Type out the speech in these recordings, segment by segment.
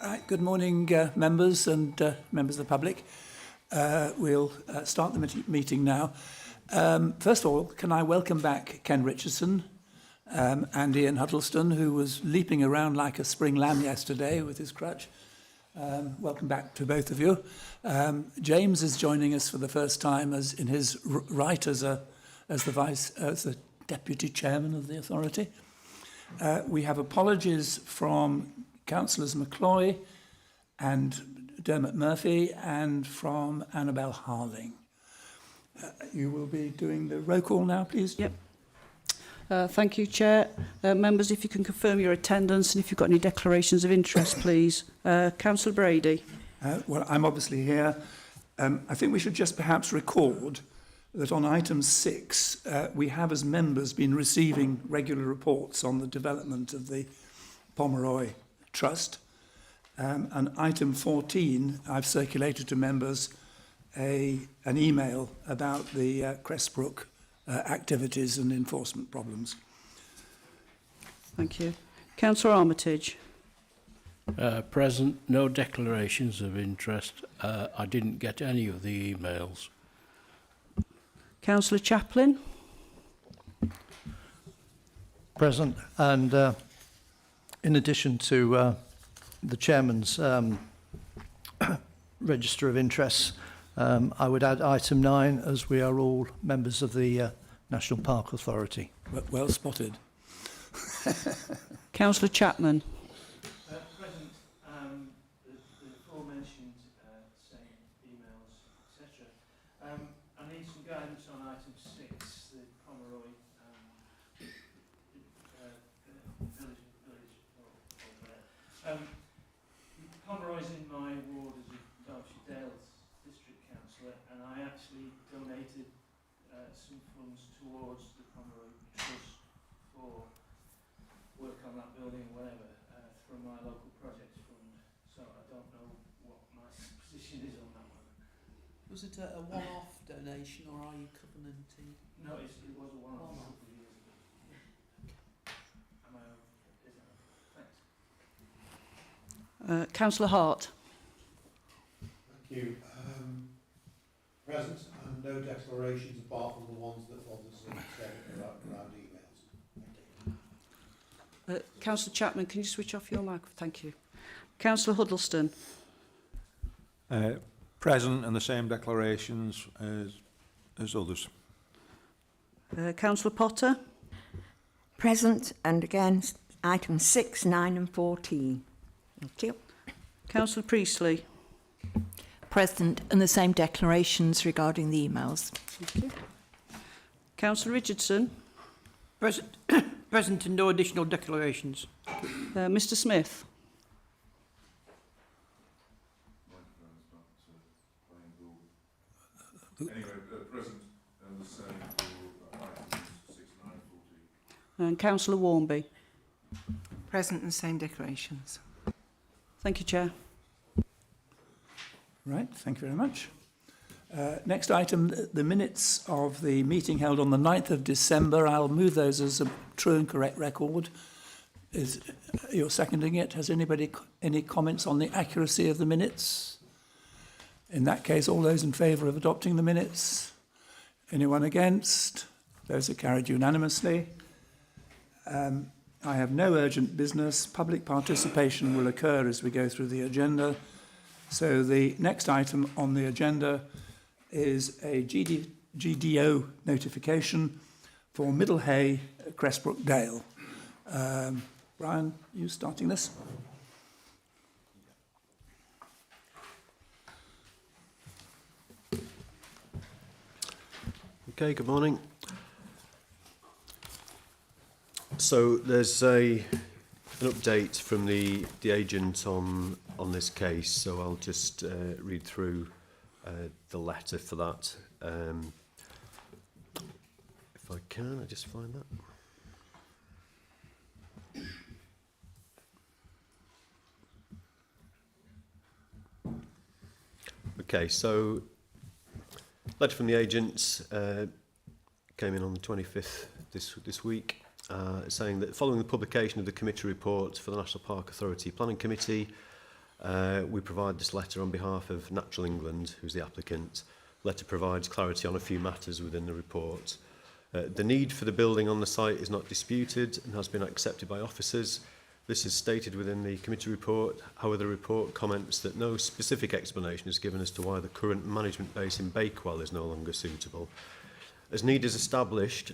Right, good morning, members and members of the public. We'll start the meeting now. First of all, can I welcome back Ken Richardson and Ian Huddleston, who was leaping around like a spring lamb yesterday with his crutch. Welcome back to both of you. James is joining us for the first time as in his right as the deputy chairman of the authority. We have apologies from Councillors McCloy and Dermot Murphy and from Annabel Harling. You will be doing the roll call now, please. Yep. Thank you, Chair. Members, if you can confirm your attendance and if you've got any declarations of interest, please. Councillor Brady. Well, I'm obviously here. I think we should just perhaps record that on item 6, we have as members been receiving regular reports on the development of the Pomeroy Trust. And item 14, I've circulated to members an email about the Crestbrook activities and enforcement problems. Thank you. Councillor Armitage. Present, no declarations of interest. I didn't get any of the emails. Councillor Chaplin. Present, and in addition to the Chairman's register of interests, I would add item 9, as we are all members of the National Park Authority. Well spotted. Councillor Chapman. Present, the aforementioned same emails, etc. I need some guidance on item 6, the Pomeroy village. Pomeroy's in my ward as a Derbyshire Dales district councillor, and I actually donated some funds towards the Pomeroy Trust for work on that building or whatever from my local projects fund. So I don't know what my position is on that one. Was it a one-off donation, or are you covenanting? No, it was a one-off a couple of years ago. Am I over? Is that okay? Thanks. Councillor Hart. Thank you. Present and no declarations apart from the ones that obviously said around emails. Thank you. Councillor Chapman, can you switch off your microphone? Thank you. Councillor Huddleston. Present and the same declarations as others. Councillor Potter. Present and again items 6, 9 and 14. Thank you. Councillor Priestley. Present and the same declarations regarding the emails. Thank you. Councillor Richardson. Present, present and no additional declarations. Mr Smith. Anyway, present and the same for items 6, 9, 14. And Councillor Warnby. Present and same declarations. Thank you, Chair. Right, thank you very much. Next item, the minutes of the meeting held on the 9th of December. I'll move those as a true and correct record. You're seconding it. Has anybody any comments on the accuracy of the minutes? In that case, all those in favour of adopting the minutes? Anyone against? Those are carried unanimously. I have no urgent business. Public participation will occur as we go through the agenda. So the next item on the agenda is a GDO notification for Middle Hay, Crestbrook Dale. Brian, you starting this? Okay, good morning. So there's an update from the agent on this case, so I'll just read through the letter for that. If I can, I just find that. Okay, so letter from the agents came in on the 25th this week. saying that following the publication of the committee report for the National Park Authority Planning Committee, We provide this letter on behalf of Natural England, who's the applicant. The letter provides clarity on a few matters within the report. The need for the building on the site is not disputed and has been accepted by officers. This is stated within the committee report. However, the report comments that no specific explanation is given as to why the current management base in Bakewell is no longer suitable. As need is established,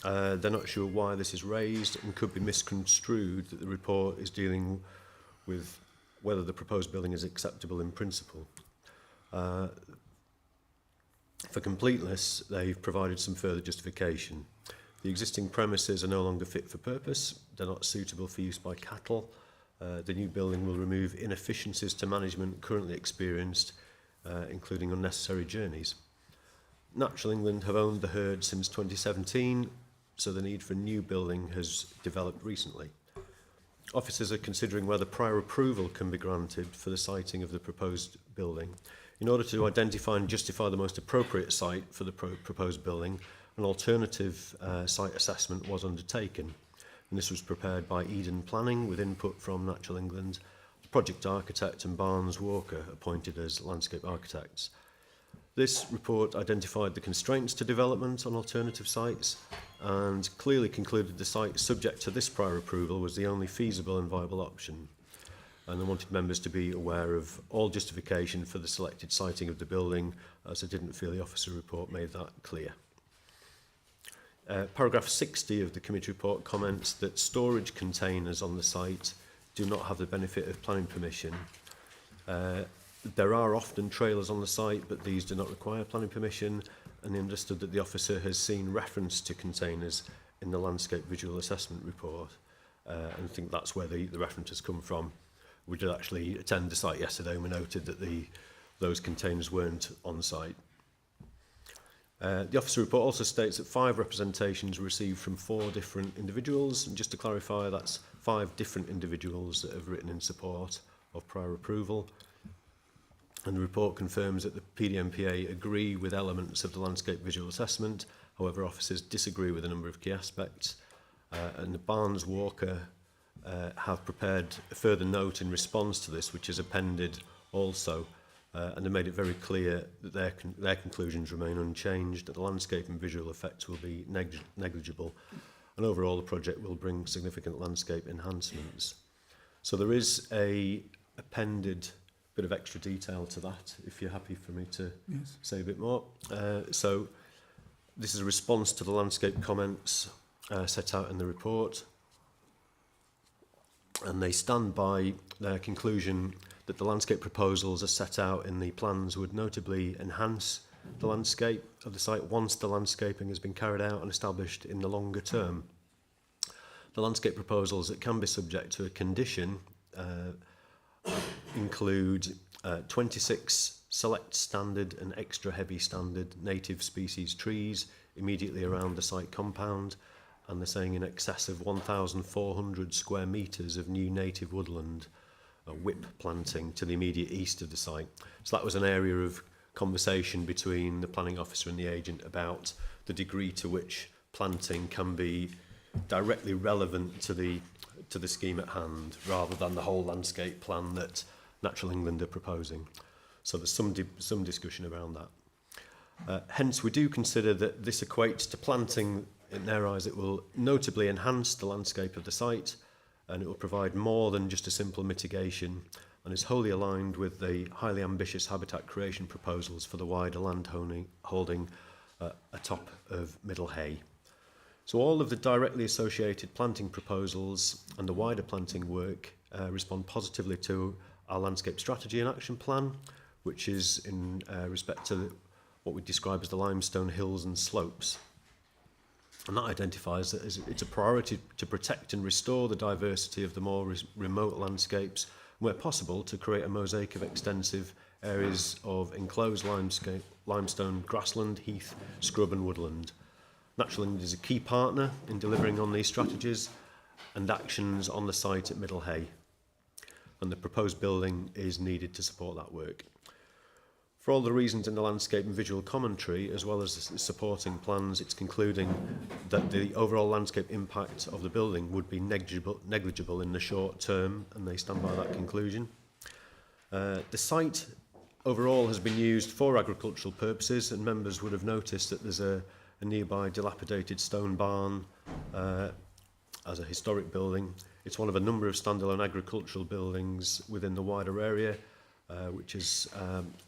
they're not sure why this is raised and could be misconstrued that the report is dealing with whether the proposed building is acceptable in principle. For completeness, they've provided some further justification. The existing premises are no longer fit for purpose. They're not suitable for use by cattle. The new building will remove inefficiencies to management currently experienced, including unnecessary journeys. Natural England have owned the herd since 2017, so the need for a new building has developed recently. Officers are considering whether prior approval can be granted for the siting of the proposed building. In order to identify and justify the most appropriate site for the proposed building, an alternative site assessment was undertaken, and this was prepared by Eden Planning with input from Natural England, the project architect and Barnes Walker appointed as landscape architects. This report identified the constraints to development on alternative sites and clearly concluded the site subject to this prior approval was the only feasible and viable option. And I wanted members to be aware of all justification for the selected siting of the building, as I didn't feel the officer report made that clear. Paragraph 60 of the committee report comments that storage containers on the site do not have the benefit of planning permission. There are often trailers on the site, but these do not require planning permission, and they understood that the officer has seen reference to containers in the landscape visual assessment report, and I think that's where the reference has come from. We did actually attend the site yesterday and we noted that those containers weren't on site. The officer report also states that 5 representations were received from 4 different individuals, and just to clarify, that's 5 different individuals that have written in support of prior approval. And the report confirms that the PDMPA agree with elements of the landscape visual assessment. However, officers disagree with a number of key aspects. And the Barnes Walker have prepared a further note in response to this, which is appended also. And they made it very clear that their conclusions remain unchanged, that the landscape and visual effects will be negligible. And overall, the project will bring significant landscape enhancements. So there is a appended bit of extra detail to that, if you're happy for me to say a bit more. So this is a response to the landscape comments set out in the report. And they stand by their conclusion that the landscape proposals as set out in the plans would notably enhance the landscape of the site once the landscaping has been carried out and established in the longer term. The landscape proposals that can be subject to a condition include 26 select standard and extra heavy standard native species trees immediately around the site compound, and they're saying in excess of 1,400 square metres of new native woodland whip planting to the immediate east of the site. So that was an area of conversation between the planning officer and the agent about the degree to which planting can be directly relevant to the scheme at hand, rather than the whole landscape plan that Natural England are proposing. So there's some discussion around that. Hence, we do consider that this equates to planting. In their eyes, it will notably enhance the landscape of the site, and it will provide more than just a simple mitigation, and is wholly aligned with the highly ambitious habitat creation proposals for the wider land holding atop of Middle Hay. So all of the directly associated planting proposals and the wider planting work respond positively to our landscape strategy and action plan, which is in respect to what we describe as the limestone hills and slopes. And that identifies that it's a priority to protect and restore the diversity of the more remote landscapes, and where possible to create a mosaic of extensive areas of enclosed limestone grassland, heath, scrub and woodland. Natural England is a key partner in delivering on these strategies and actions on the site at Middle Hay, and the proposed building is needed to support that work. For all the reasons in the landscape and visual commentary, as well as the supporting plans, it's concluding that the overall landscape impact of the building would be negligible in the short term, and they stand by that conclusion. The site overall has been used for agricultural purposes, and members would have noticed that there's a nearby dilapidated stone barn as a historic building. It's one of a number of standalone agricultural buildings within the wider area, which is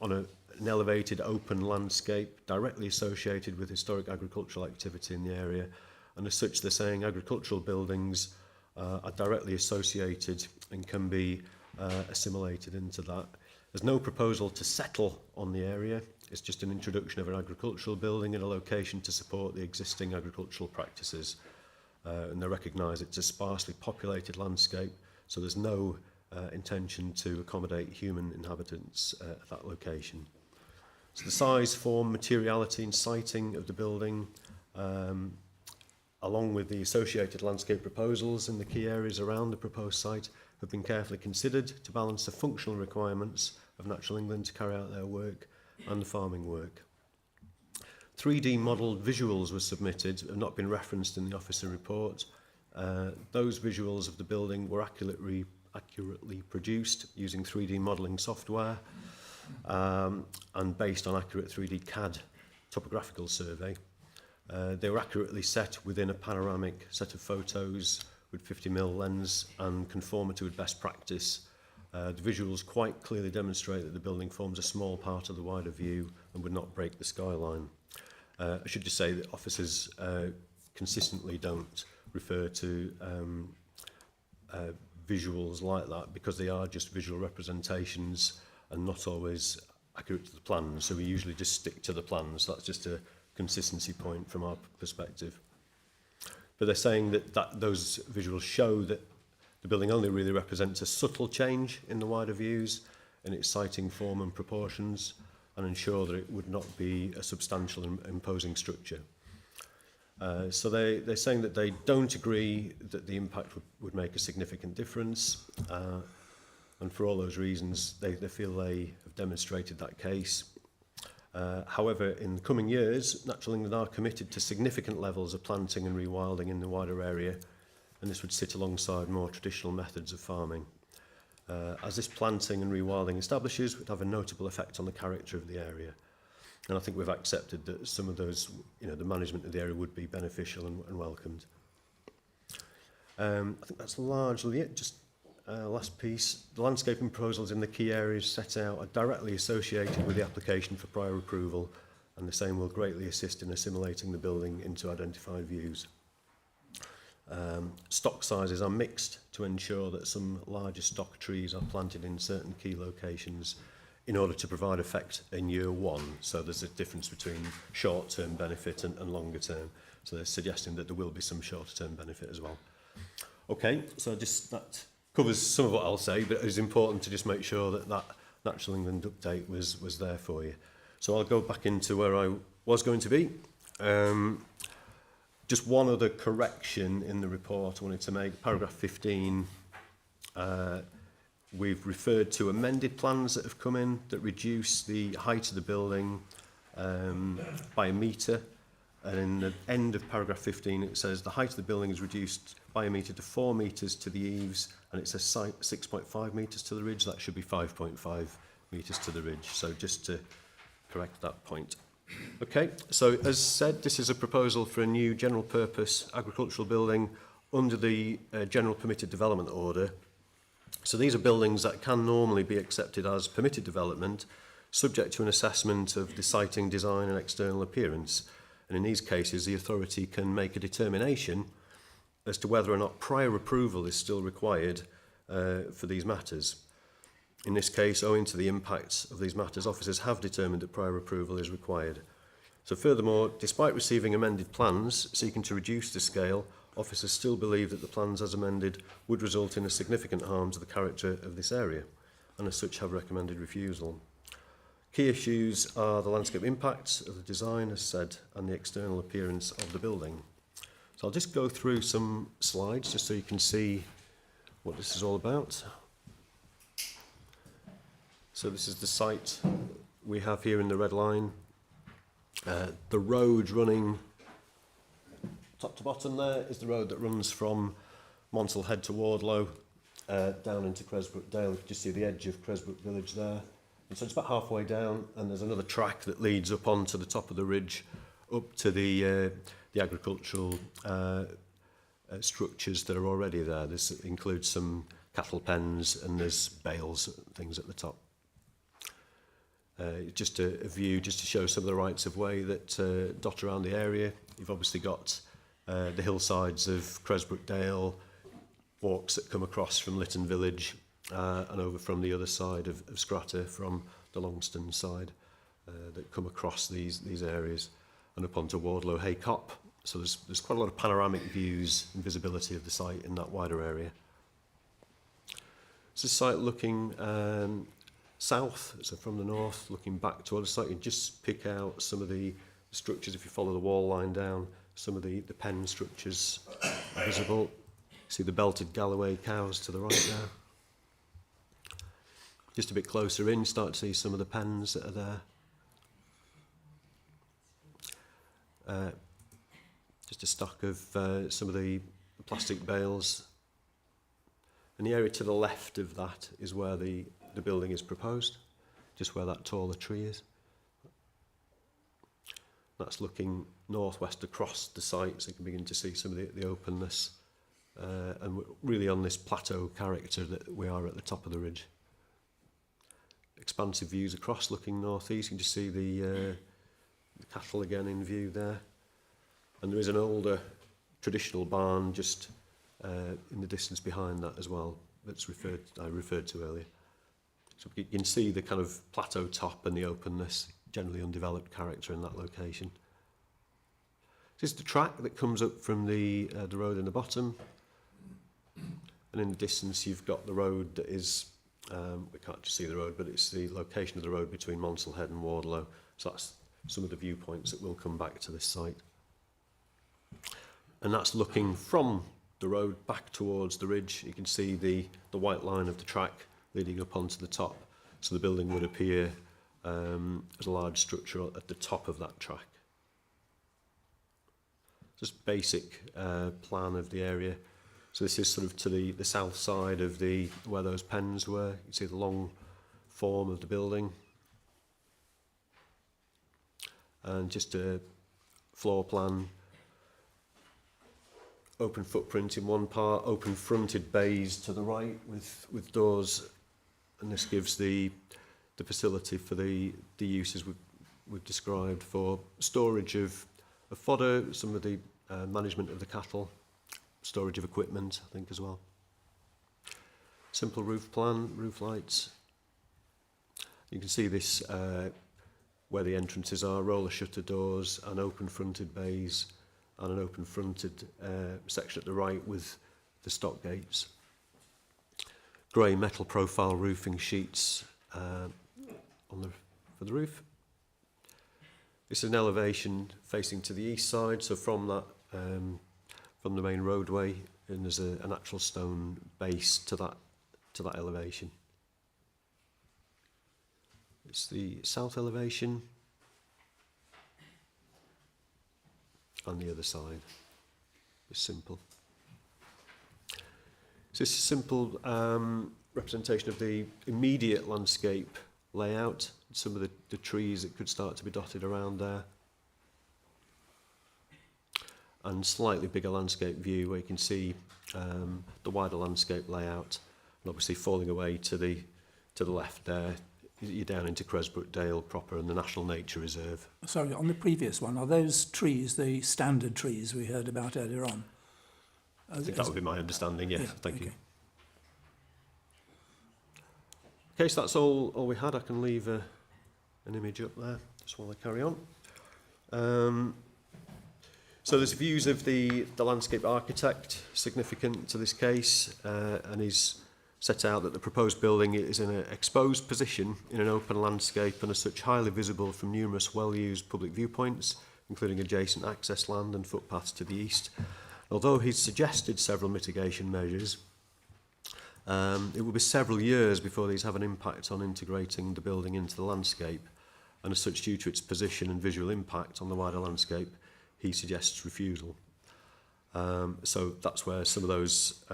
on an elevated open landscape directly associated with historic agricultural activity in the area. And as such, they're saying agricultural buildings are directly associated and can be assimilated into that. There's no proposal to settle on the area. It's just an introduction of an agricultural building in a location to support the existing agricultural practices. And they recognise it's a sparsely populated landscape, so there's no intention to accommodate human inhabitants at that location. So the size, form, materiality and siting of the building, along with the associated landscape proposals in the key areas around the proposed site, have been carefully considered to balance the functional requirements of Natural England to carry out their work and the farming work. 3D modelled visuals were submitted, have not been referenced in the officer report. Those visuals of the building were accurately produced using 3D modelling software and based on accurate 3D CAD topographical survey. They were accurately set within a panoramic set of photos with 50mm lens and conformity with best practice. The visuals quite clearly demonstrate that the building forms a small part of the wider view and would not break the skyline. I should just say that officers consistently don't refer to visuals like that because they are just visual representations and not always accurate to the plans. So we usually just stick to the plans. That's just a consistency point from our perspective. But they're saying that those visuals show that the building only really represents a subtle change in the wider views in its siting form and proportions, and ensure that it would not be a substantial and imposing structure. So they're saying that they don't agree that the impact would make a significant difference, and for all those reasons they feel they have demonstrated that case. However, in the coming years, Natural England are committed to significant levels of planting and rewilding in the wider area, and this would sit alongside more traditional methods of farming. As this planting and rewilding establishes, it would have a notable effect on the character of the area. And I think we've accepted that some of those, the management of the area would be beneficial and welcomed. I think that's largely it. Just last piece. The landscaping proposals in the key areas set out are directly associated with the application for prior approval, and the same will greatly assist in assimilating the building into identified views. Stock sizes are mixed to ensure that some larger stock trees are planted in certain key locations in order to provide effect in year one. So there's a difference between short-term benefit and longer term. So they're suggesting that there will be some shorter-term benefit as well. Okay, so that covers some of what I'll say, but it's important to just make sure that Natural England update was there for you. So I'll go back into where I was going to be. Just one other correction in the report I wanted to make. Paragraph 15, we've referred to amended plans that have come in that reduce the height of the building by a metre. And in the end of paragraph 15, it says the height of the building is reduced by a metre to 4 metres to the eaves, and it says 6.5 metres to the ridge. That should be 5.5 metres to the ridge. So just to correct that point. Okay, so as said, this is a proposal for a new general purpose agricultural building under the General Permitted Development Order. So these are buildings that can normally be accepted as permitted development, subject to an assessment of the siting, design and external appearance. And in these cases, the authority can make a determination as to whether or not prior approval is still required for these matters. In this case, owing to the impacts of these matters, officers have determined that prior approval is required. So furthermore, despite receiving amended plans seeking to reduce the scale, officers still believe that the plans as amended would result in a significant harm to the character of this area, and as such have recommended refusal. Key issues are the landscape impacts of the design, as said, and the external appearance of the building. So I'll just go through some slides just so you can see what this is all about. So this is the site we have here in the red line. The road running top to bottom there is the road that runs from Monsell Head to Wardlow. down into Cresbrook Dale. You can just see the edge of Cresbrook Village there. And so it's about halfway down, and there's another track that leads up onto the top of the ridge, up to the agricultural structures that are already there. This includes some cattle pens, and there's bales, things at the top. Just a view, just to show some of the rights of way that dot around the area. You've obviously got the hillsides of Cresbrook Dale, walks that come across from Lytton Village, and over from the other side of Scratter, from the Longston side, that come across these areas, and up onto Wardlow Haycop. So there's quite a lot of panoramic views and visibility of the site in that wider area. It's a site looking south, so from the north, looking back towards the site. You just pick out some of the structures, if you follow the wall line down, some of the pen structures are visible. See the belted Galloway cows to the right there. Just a bit closer in, start to see some of the pens that are there. Just a stock of some of the plastic bales. And the area to the left of that is where the building is proposed, just where that taller tree is. That's looking northwest across the site, so you can begin to see some of the openness. And we're really on this plateau character that we are at the top of the ridge. Expansive views across, looking northeast. You can just see the cattle again in view there. And there is an older traditional barn just in the distance behind that as well, that's I referred to earlier. So you can see the kind of plateau top and the openness, generally undeveloped character in that location. This is the track that comes up from the road in the bottom. And in the distance you've got the road that is, we can't just see the road, but it's the location of the road between Monsell Head and Wardlow. So that's some of the viewpoints that will come back to this site. And that's looking from the road back towards the ridge. You can see the white line of the track leading up onto the top. So the building would appear as a large structure at the top of that track. Just basic plan of the area. So this is sort of to the south side of where those pens were. You can see the long form of the building. And just a floor plan. Open footprint in one part, open fronted bays to the right with doors, and this gives the facility for the uses we've described for storage of fodder, some of the management of the cattle, storage of equipment, I think, as well. Simple roof plan, roof lights. You can see this where the entrances are, roller shutter doors and open fronted bays, and an open fronted section at the right with the stock gates. Grey metal profile roofing sheets for the roof. This is an elevation facing to the east side, so from that from the main roadway, and there's an actual stone base to that elevation. It's the south elevation. On the other side, it's simple. So this is a simple representation of the immediate landscape layout, some of the trees that could start to be dotted around there. And slightly bigger landscape view where you can see the wider landscape layout, and obviously falling away to the left there, you're down into Cresbrook Dale proper and the National Nature Reserve. Sorry, on the previous one, are those trees the standard trees we heard about earlier on? I think that would be my understanding, yes. Yeah, thank you. Okay, so that's all we had. I can leave an image up there just while I carry on. So there's views of the landscape architect, significant to this case, and he's set out that the proposed building is in an exposed position in an open landscape and as such highly visible from numerous well-used public viewpoints, including adjacent access land and footpaths to the east. Although he's suggested several mitigation measures, it will be several years before these have an impact on integrating the building into the landscape, and as such, due to its position and visual impact on the wider landscape, he suggests refusal. So that's where some of those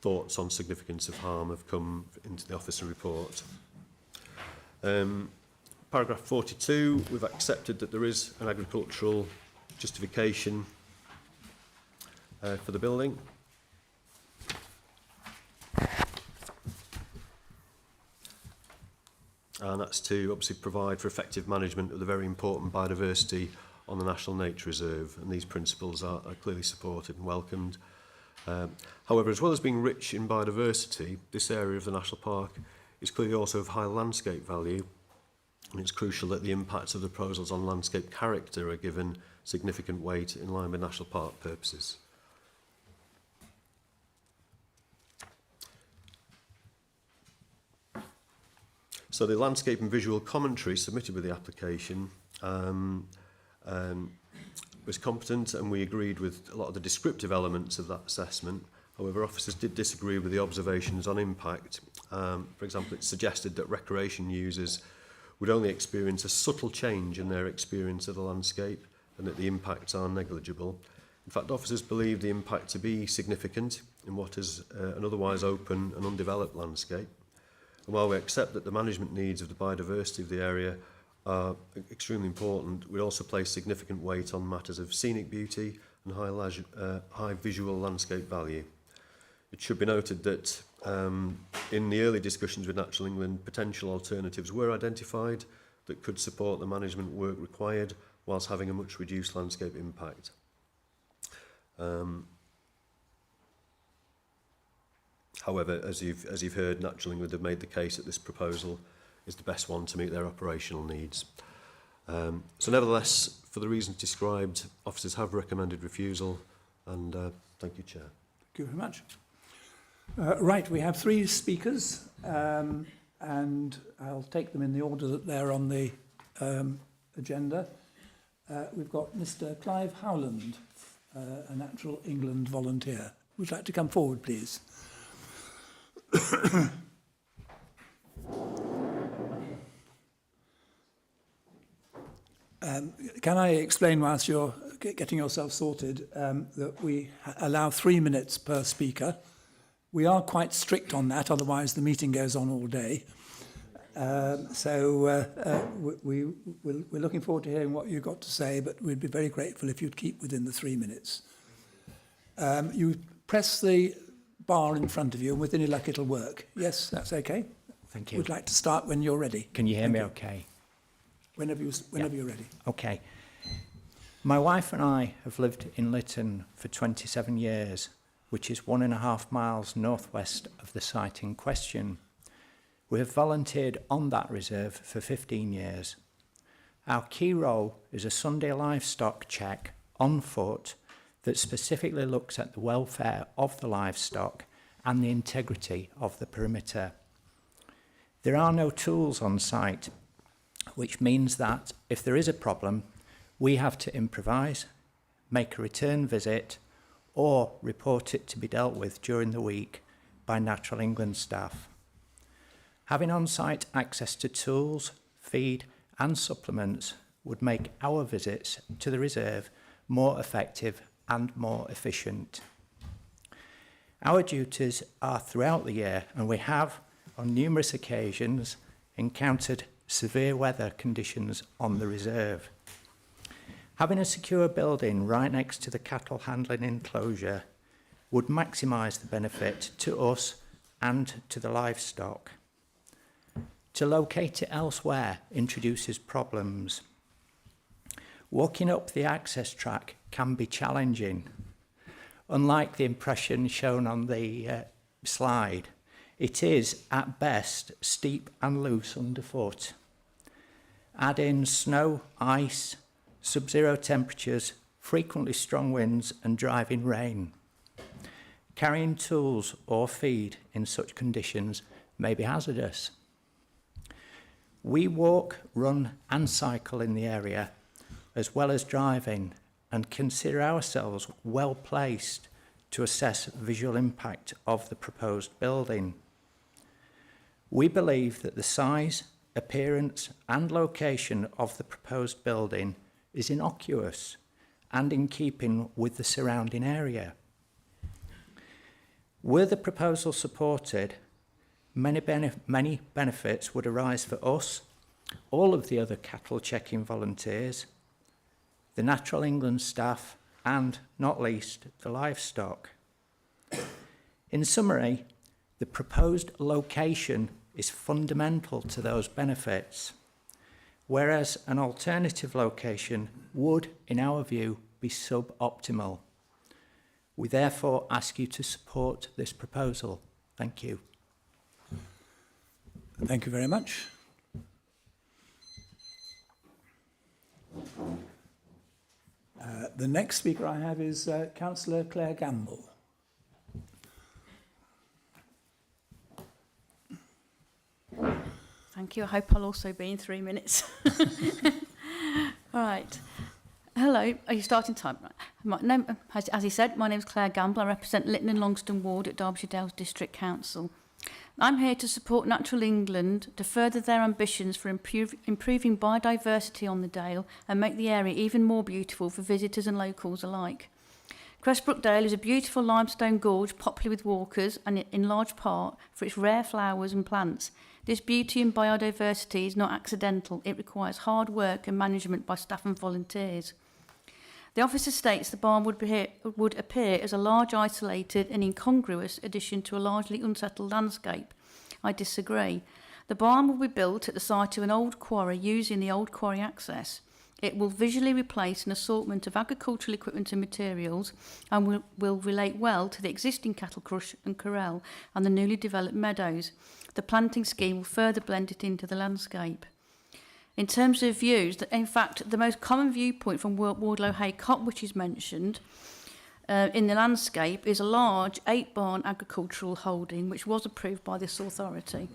thoughts on significance of harm have come into the officer report. Paragraph 42, we've accepted that there is an agricultural justification for the building. And that's to obviously provide for effective management of the very important biodiversity on the National Nature Reserve, and these principles are clearly supported and welcomed. However, as well as being rich in biodiversity, this area of the National Park is clearly also of high landscape value, and it's crucial that the impacts of the proposals on landscape character are given significant weight in line with National Park purposes. So the landscape and visual commentary submitted with the application was competent, and we agreed with a lot of the descriptive elements of that assessment. However, officers did disagree with the observations on impact. For example, it suggested that recreation users would only experience a subtle change in their experience of the landscape and that the impacts are negligible. In fact, officers believe the impact to be significant in what is an otherwise open and undeveloped landscape. And while we accept that the management needs of the biodiversity of the area are extremely important, we also place significant weight on matters of scenic beauty and high visual landscape value. It should be noted that in the early discussions with Natural England, potential alternatives were identified that could support the management work required whilst having a much reduced landscape impact. However, as you've heard, Natural England have made the case that this proposal is the best one to meet their operational needs. So nevertheless, for the reasons described, officers have recommended refusal, and thank you, Chair. Thank you very much. Right, we have 3 speakers, and I'll take them in the order that they're on the agenda. We've got Mr. Clive Howland, a Natural England volunteer. Would you like to come forward, please? Can I explain, whilst you're getting yourself sorted, that we allow 3 minutes per speaker. We are quite strict on that, otherwise the meeting goes on all day. We're looking forward to hearing what you've got to say, but we'd be very grateful if you'd keep within the 3 minutes. You press the bar in front of you, and with any luck it'll work. Yes, that's okay. Thank you. We'd like to start when you're ready. Can you hear me okay? Whenever you're ready. Okay. My wife and I have lived in Lytton for 27 years, which is 1.5 miles northwest of the site in question. We have volunteered on that reserve for 15 years. Our key role is a Sunday livestock check on foot that specifically looks at the welfare of the livestock and the integrity of the perimeter. There are no tools on site, which means that if there is a problem, we have to improvise, make a return visit, or report it to be dealt with during the week by Natural England staff. Having on-site access to tools, feed and supplements would make our visits to the reserve more effective and more efficient. Our duties are throughout the year, and we have, on numerous occasions, encountered severe weather conditions on the reserve. Having a secure building right next to the cattle handling enclosure would maximise the benefit to us and to the livestock. To locate it elsewhere introduces problems. Walking up the access track can be challenging. Unlike the impression shown on the slide, it is, at best, steep and loose underfoot. Add in snow, ice, sub-zero temperatures, frequently strong winds and driving rain. Carrying tools or feed in such conditions may be hazardous. We walk, run and cycle in the area, as well as driving, and consider ourselves well placed to assess visual impact of the proposed building. We believe that the size, appearance and location of the proposed building is innocuous and in keeping with the surrounding area. Were the proposal supported, many benefits would arise for us, all of the other cattle checking volunteers, the Natural England staff, and, not least, the livestock. In summary, the proposed location is fundamental to those benefits, whereas an alternative location would, in our view, be suboptimal. We therefore ask you to support this proposal. Thank you. Thank you very much. The next speaker I have is Councillor Claire Gamble. Thank you. I hope I'll also be in 3 minutes. Right. Hello. Are you starting time? Right. My name, as he said, my name is Claire Gamble. I represent Lytton and Longston Ward at Derbyshire Dales District Council. I'm here to support Natural England to further their ambitions for improving biodiversity on the Dale and make the area even more beautiful for visitors and locals alike. Cressbrook Dale is a beautiful limestone gorge popular with walkers and in large part for its rare flowers and plants. This beauty and biodiversity is not accidental. It requires hard work and management by staff and volunteers. The officer states the barn would appear as a large, isolated and incongruous addition to a largely unsettled landscape. I disagree. The barn will be built at the site of an old quarry using the old quarry access. It will visually replace an assortment of agricultural equipment and materials and will relate well to the existing cattle crush and corral and the newly developed meadows. The planting scheme will further blend it into the landscape. In terms of views, in fact, the most common viewpoint from Wardlow Hay Cop, which is mentioned in the landscape, is a large 8-barn agricultural holding, which was approved by this authority.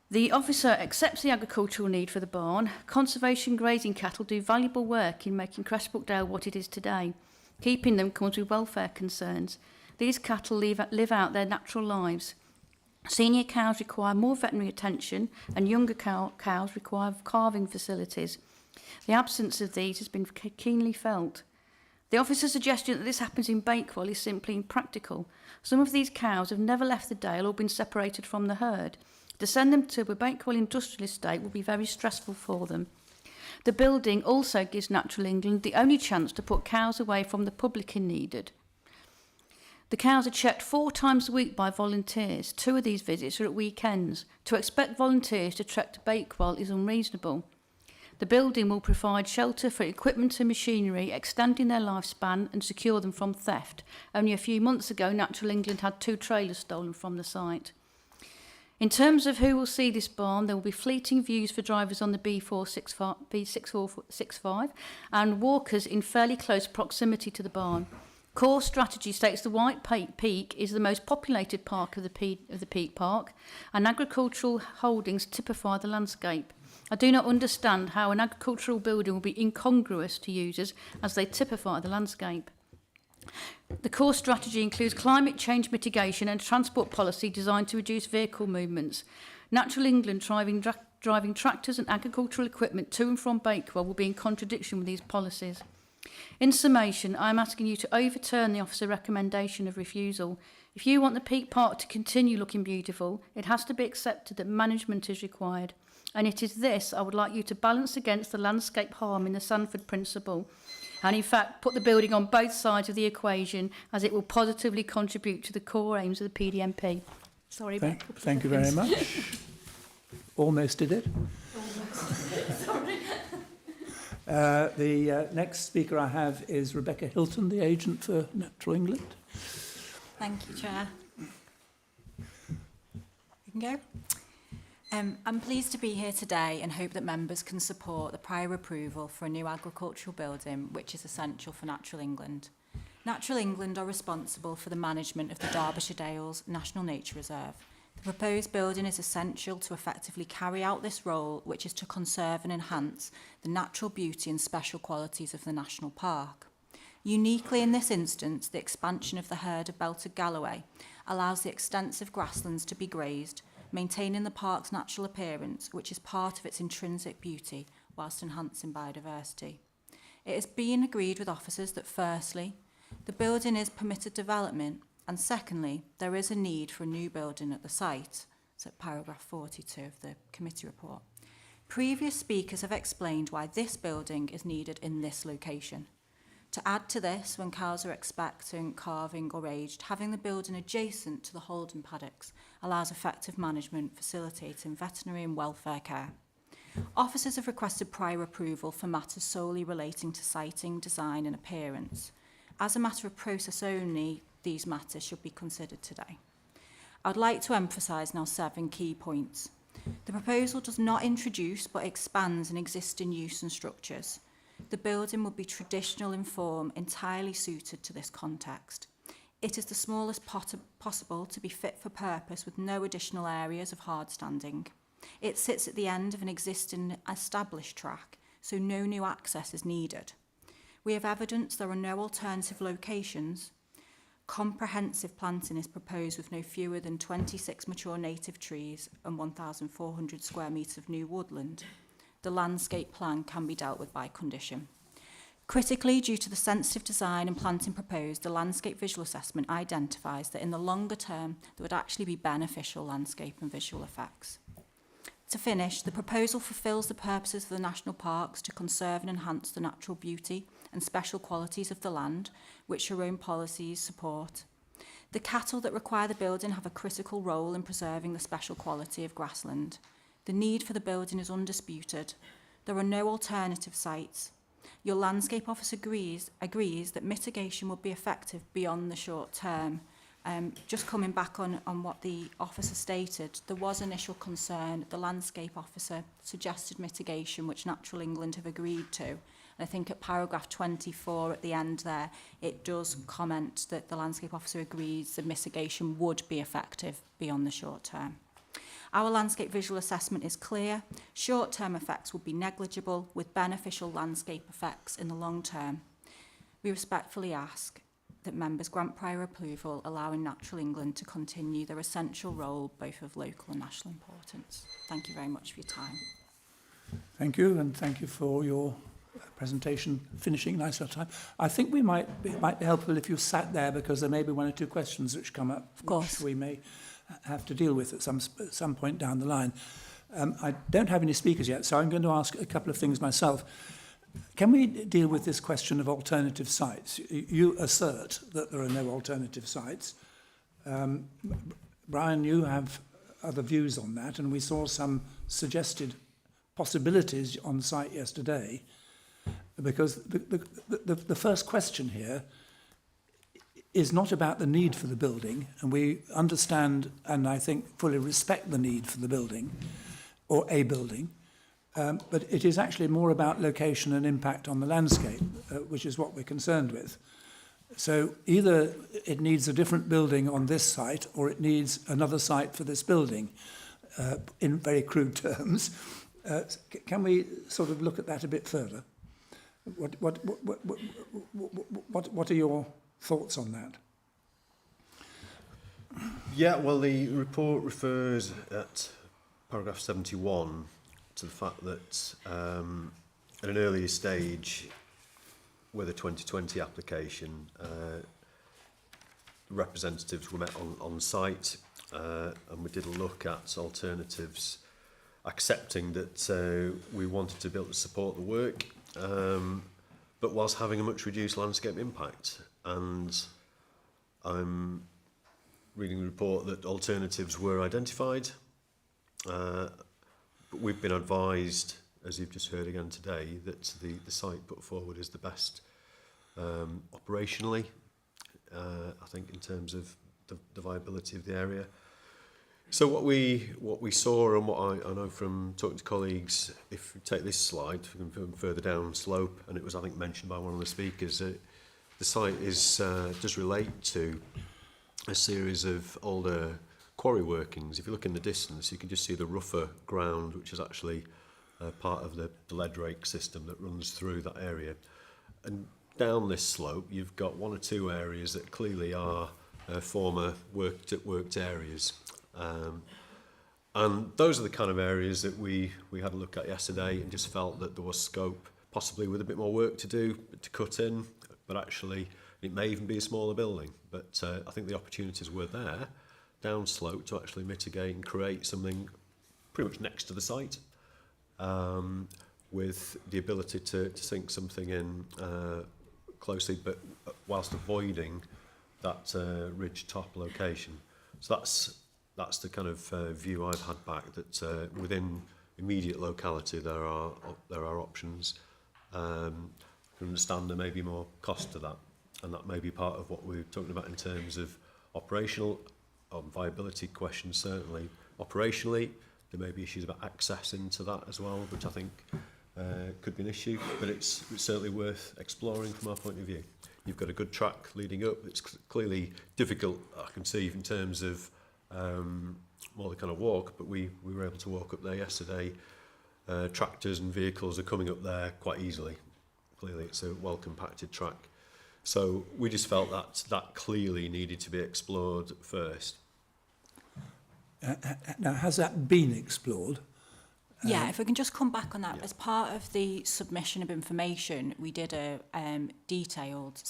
The officer accepts the agricultural need for the barn. Conservation grazing cattle do valuable work in making Cressbrook Dale what it is today. Keeping them comes with welfare concerns. These cattle live out their natural lives. Senior cows require more veterinary attention and younger cows require calving facilities. The absence of these has been keenly felt. The officer's suggestion that this happens in Bakewell is simply impractical. Some of these cows have never left the Dale or been separated from the herd. To send them to a Bakewell industrial estate will be very stressful for them. The building also gives Natural England the only chance to put cows away from the public in needed. The cows are checked 4 times a week by volunteers. 2 of these visits are at weekends. To expect volunteers to trek to Bakewell is unreasonable. The building will provide shelter for equipment and machinery, extending their lifespan and secure them from theft. Only a few months ago, Natural England had 2 trailers stolen from the site. In terms of who will see this barn, there will be fleeting views for drivers on the B6465 and walkers in fairly close proximity to the barn. Core strategy states the White Peak is the most populated park of the Peak Park, and agricultural holdings typify the landscape. I do not understand how an agricultural building will be incongruous to users as they typify the landscape. The core strategy includes climate change mitigation and transport policy designed to reduce vehicle movements. Natural England driving tractors and agricultural equipment to and from Bakewell will be in contradiction with these policies. In summation, I am asking you to overturn the officer recommendation of refusal. If you want the Peak Park to continue looking beautiful, it has to be accepted that management is required. And it is this I would like you to balance against the landscape harm in the Sanford principle. And in fact, put the building on both sides of the equation, as it will positively contribute to the core aims of the PDMP. Sorry about that. Thank you very much. Almost did it. Sorry. The next speaker I have is Rebecca Hilton, the agent for Natural England. Thank you, Chair. You can go. I'm pleased to be here today and hope that members can support the prior approval for a new agricultural building which is essential for Natural England. Natural England are responsible for the management of the Derbyshire Dales National Nature Reserve. The proposed building is essential to effectively carry out this role, which is to conserve and enhance the natural beauty and special qualities of the national park. Uniquely in this instance, the expansion of the herd of belted Galloway allows the extensive grasslands to be grazed, maintaining the park's natural appearance, which is part of its intrinsic beauty, whilst enhancing biodiversity. It has been agreed with officers that firstly, the building is permitted development And secondly, there is a need for a new building at the site. It's at paragraph 42 of the committee report. Previous speakers have explained why this building is needed in this location. To add to this, when cows are expectant, calving or aged, having the building adjacent to the holding paddocks allows effective management, facilitating veterinary and welfare care. Officers have requested prior approval for matters solely relating to siting, design and appearance. As a matter of process only, these matters should be considered today. I'd like to emphasise now 7 key points. The proposal does not introduce but expands an existing use and structures. The building will be traditional in form, entirely suited to this context. It is the smallest possible to be fit for purpose with no additional areas of hard standing. It sits at the end of an existing established track, so no new access is needed. We have evidence there are no alternative locations. Comprehensive planting is proposed with no fewer than 26 mature native trees and 1,400 square metres of new woodland. The landscape plan can be dealt with by condition. Critically, due to the sensitive design and planting proposed, the landscape visual assessment identifies that in the longer term, there would actually be beneficial landscape and visual effects. To finish, the proposal fulfills the purposes of the national parks to conserve and enhance the natural beauty and special qualities of the land, which your own policies support. The cattle that require the building have a critical role in preserving the special quality of grassland. The need for the building is undisputed. There are no alternative sites. Your landscape officer agrees that mitigation will be effective beyond the short term. Just coming back on what the officer stated, there was initial concern. The landscape officer suggested mitigation, which Natural England have agreed to. And I think at paragraph 24 at the end there, it does comment that the landscape officer agrees that mitigation would be effective beyond the short term. Our landscape visual assessment is clear. Short-term effects will be negligible, with beneficial landscape effects in the long term. We respectfully ask that members grant prior approval, allowing Natural England to continue their essential role, both of local and national importance. Thank you very much for your time. Thank you, and thank you for your presentation finishing nice on time. I think it might be helpful if you sat there, because there may be 1 or 2 questions which come up, of course, which we may have to deal with at some point down the line. I don't have any speakers yet, so I'm going to ask a couple of things myself. Can we deal with this question of alternative sites? You assert that there are no alternative sites. Brian, you have other views on that, and we saw some suggested possibilities on site yesterday, because the first question here is not about the need for the building, and we understand and I think fully respect the need for the building, or a building, but it is actually more about location and impact on the landscape, which is what we're concerned with. So either it needs a different building on this site, or it needs another site for this building, in very crude terms. Can we sort of look at that a bit further? What are your thoughts on that? Yeah, well, the report refers at paragraph 71 to the fact that at an earlier stage with a 2020 application, representatives were met on site, and we did a look at alternatives, accepting that we wanted to be able to support the work, but whilst having a much reduced landscape impact. And I'm reading the report that alternatives were identified, but we've been advised, as you've just heard again today, that the site put forward is the best operationally, I think, in terms of the viability of the area. So what we saw, and what I know from talking to colleagues, if we take this slide further down slope, and it was, I think, mentioned by one of the speakers, the site does relate to a series of older quarry workings. If you look in the distance, you can just see the rougher ground, which is actually part of the lead rake system that runs through that area. And down this slope, you've got 1 or 2 areas that clearly are former worked areas. And those are the kind of areas that we had a look at yesterday, and just felt that there was scope, possibly with a bit more work to do, to cut in, but actually it may even be a smaller building. But I think the opportunities were there, downslope, to actually mitigate and create something pretty much next to the site, with the ability to sink something in closely, but whilst avoiding that ridge top location. So that's the kind of view I've had back, that within immediate locality there are options. I can understand there may be more cost to that, and that may be part of what we're talking about in terms of operational viability questions. Certainly operationally there may be issues about access into that as well, which I think could be an issue, but it's certainly worth exploring from our point of view. You've got a good track leading up. It's clearly difficult, I can see, in terms of more the kind of walk, but we were able to walk up there yesterday. Tractors and vehicles are coming up there quite easily. Clearly it's a well compacted track. So we just felt that clearly needed to be explored first. Now, has that been explored? Yeah, if we can just come back on that. Yeah. As part of the submission of information, we did a detailed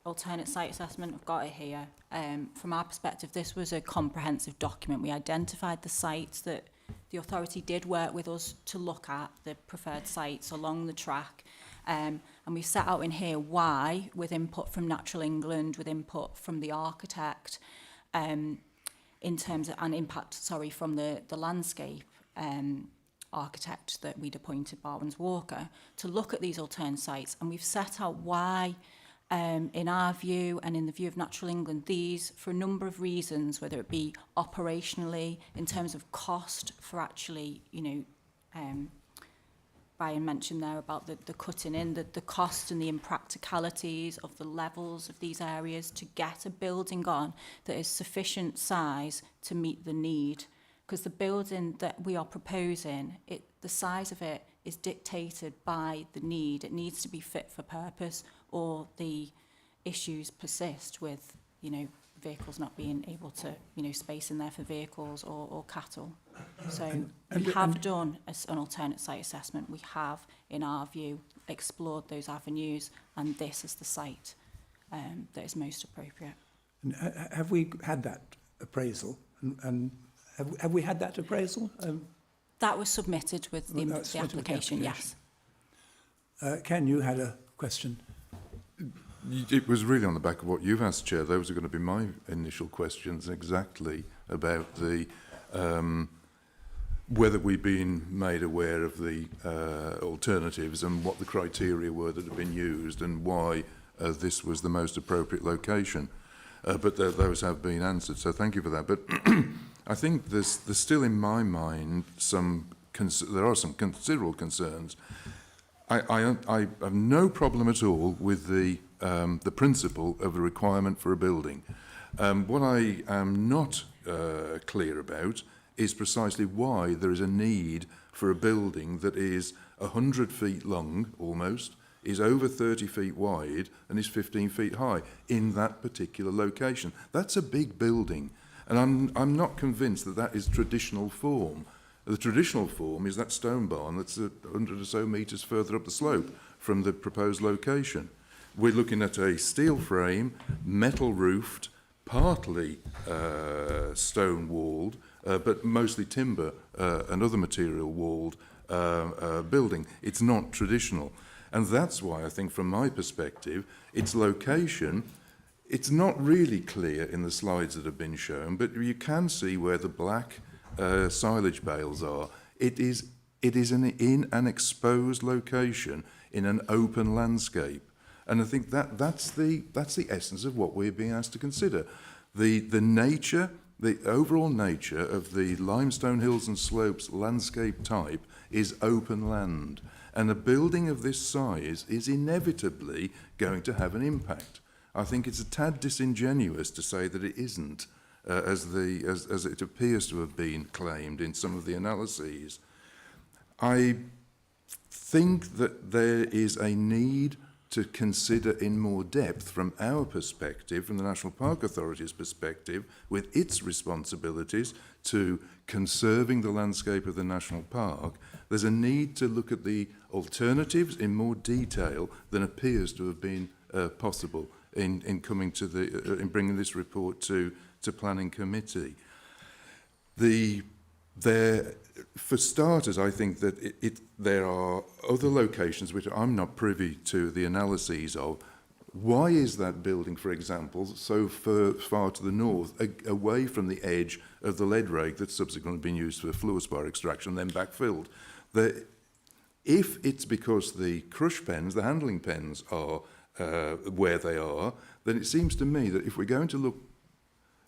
alternate site assessment. I've got it here. From our perspective, this was a comprehensive document. We identified the sites that the authority did work with us to look at, the preferred sites along the track. And we set out in here why, with input from Natural England, with input from the architect, in terms of, and impact, from the landscape architect that we'd appointed, Barwins Walker, to look at these alternate sites. And we've set out why, in our view and in the view of Natural England, these, for a number of reasons, whether it be operationally, in terms of cost for actually, Brian mentioned there about the cutting in, the cost and the impracticalities of the levels of these areas to get a building on that is sufficient size to meet the need. Because the building that we are proposing, the size of it is dictated by the need. It needs to be fit for purpose, or the issues persist with, vehicles not being able to, space in there for vehicles or cattle. So we have done an alternate site assessment. We have, in our view, explored those avenues, and this is the site that is most appropriate. And have we had that appraisal? And have we had that appraisal? That was submitted with the application, yes. Ken, you had a question. It was really on the back of what you've asked, Chair. Those are going to be my initial questions, exactly about the whether we've been made aware of the alternatives and what the criteria were that have been used, and why this was the most appropriate location. But those have been answered, so thank you for that. But I think there's still in my mind there are some considerable concerns. I have no problem at all with the principle of the requirement for a building. What I am not clear about is precisely why there is a need for a building that is 100 feet long, almost, is over 30 feet wide, and is 15 feet high in that particular location. That's a big building, and I'm not convinced that that is traditional form. The traditional form is that stone barn that's 100 or so metres further up the slope from the proposed location. We're looking at a steel frame, metal roofed, partly stone walled, but mostly timber and other material walled building. It's not traditional. And that's why I think, from my perspective, its location, it's not really clear in the slides that have been shown, but you can see where the black silage bales are. It is in an exposed location in an open landscape. And I think that's the essence of what we're being asked to consider. The nature, the overall nature of the limestone hills and slopes landscape type is open land. And a building of this size is inevitably going to have an impact. I think it's a tad disingenuous to say that it isn't, as it appears to have been claimed in some of the analyses. I think that there is a need to consider in more depth, from our perspective, from the National Park Authority's perspective, with its responsibilities to conserving the landscape of the national park, there's a need to look at the alternatives in more detail than appears to have been possible in coming to the in bringing this report to planning committee. For starters, I think that there are other locations which I'm not privy to the analyses of. Why is that building, for example, so far to the north, away from the edge of the lead rake that's subsequently been used for fluorspar extraction, then backfilled? If it's because the crush pens, the handling pens, are where they are, then it seems to me that if we're going to look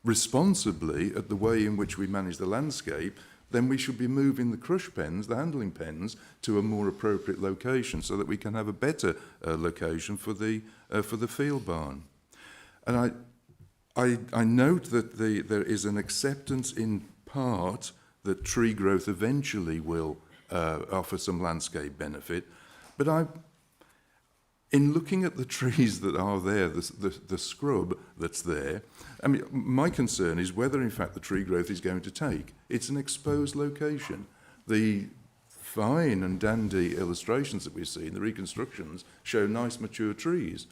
responsibly at the way in which we manage the landscape, then we should be moving the crush pens, the handling pens, to a more appropriate location so that we can have a better location for the field barn. And I note that there is an acceptance in part that tree growth eventually will offer some landscape benefit, but in looking at the trees that are there, the scrub that's there, I mean, my concern is whether, in fact, the tree growth is going to take. It's an exposed location. The fine and dandy illustrations that we see in the reconstructions show nice mature trees.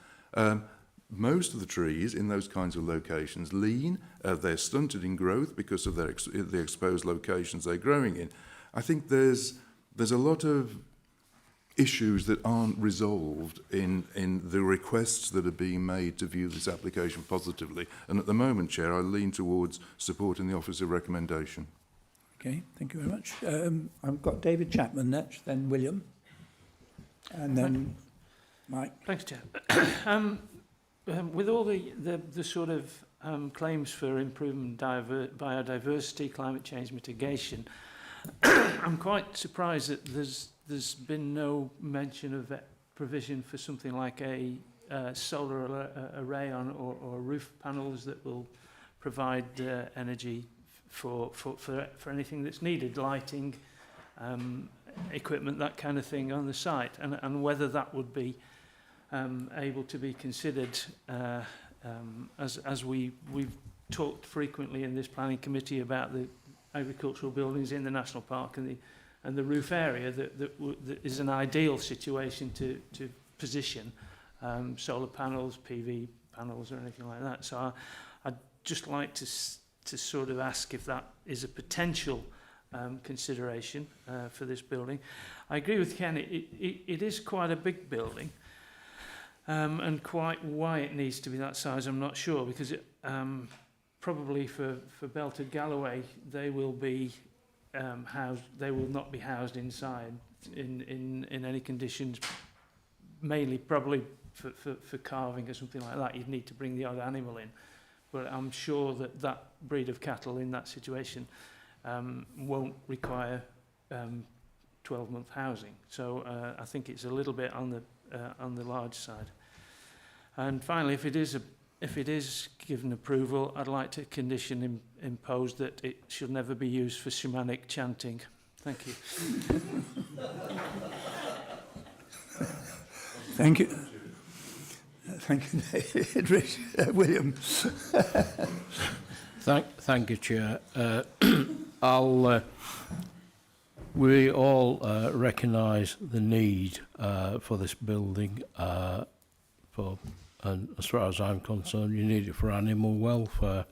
Most of the trees in those kinds of locations lean. They're stunted in growth because of the exposed locations they're growing in. I think there's a lot of issues that aren't resolved in the requests that are being made to view this application positively. And at the moment, Chair, I lean towards supporting the Office of Recommendation. Okay, thank you very much. I've got David Chapman next, then William, and then Mike. Thanks, Chair. With all the sort of claims for improvement biodiversity, climate change mitigation, I'm quite surprised that there's been no mention of provision for something like a solar array on or roof panels that will provide energy for anything that's needed, lighting, equipment, that kind of thing on the site, and whether that would be able to be considered as we've talked frequently in this planning committee about the agricultural buildings in the national park and the roof area that is an ideal situation to position solar panels, PV panels, or anything like that. So I'd just like to sort of ask if that is a potential consideration for this building. I agree with Ken. It is quite a big building, and quite why it needs to be that size, I'm not sure, because it, probably for Belted Galloway, they will be housed. They will not be housed inside in any conditions. Mainly, probably for carving or something like that, you'd need to bring the odd animal in. But I'm sure that breed of cattle in that situation won't require 12-month housing. So I think it's a little bit on the large side. And finally, if it is given approval, I'd like to condition impose that it should never be used for shamanic chanting. Thank you. Thank you. Thank you, David. Rich, William. Thank you, Chair. We all recognise the need for this building. And as far as I'm concerned, you need it for animal welfare.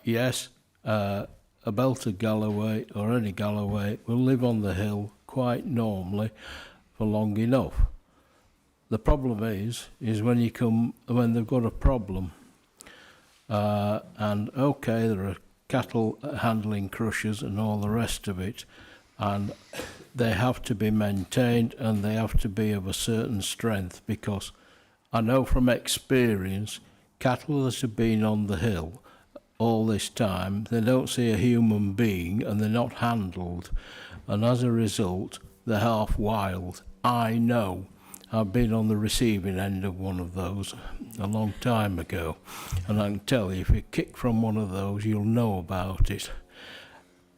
Yes, a Belted Galloway or any Galloway will live on the hill quite normally for long enough. The problem is when they've got a problem. And okay, there are cattle handling crushers and all the rest of it, and they have to be maintained and they have to be of a certain strength, because I know from experience, cattle that have been on the hill all this time, they don't see a human being and they're not handled, and as a result, they're half wild. I know. I've been on the receiving end of one of those a long time ago, and I can tell you, if you kick from one of those, you'll know about it.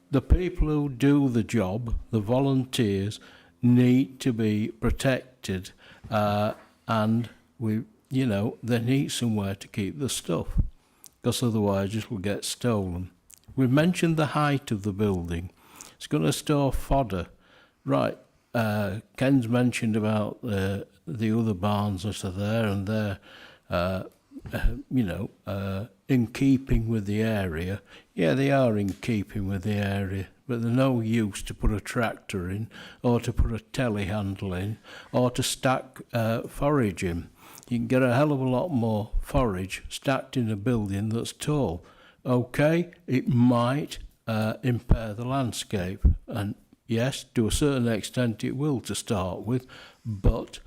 The people who do the job, the volunteers, need to be protected, and they need somewhere to keep the stuff, because otherwise it will get stolen. We've mentioned the height of the building. It's going to store fodder. Right, Ken's mentioned about the other barns that are there, and they're, in keeping with the area. Yeah, they are in keeping with the area, but they're no use to put a tractor in, or to put a telehandle in, or to stack forage in. You can get a hell of a lot more forage stacked in a building that's tall. Okay, it might impair the landscape, and yes, to a certain extent it will to start with, but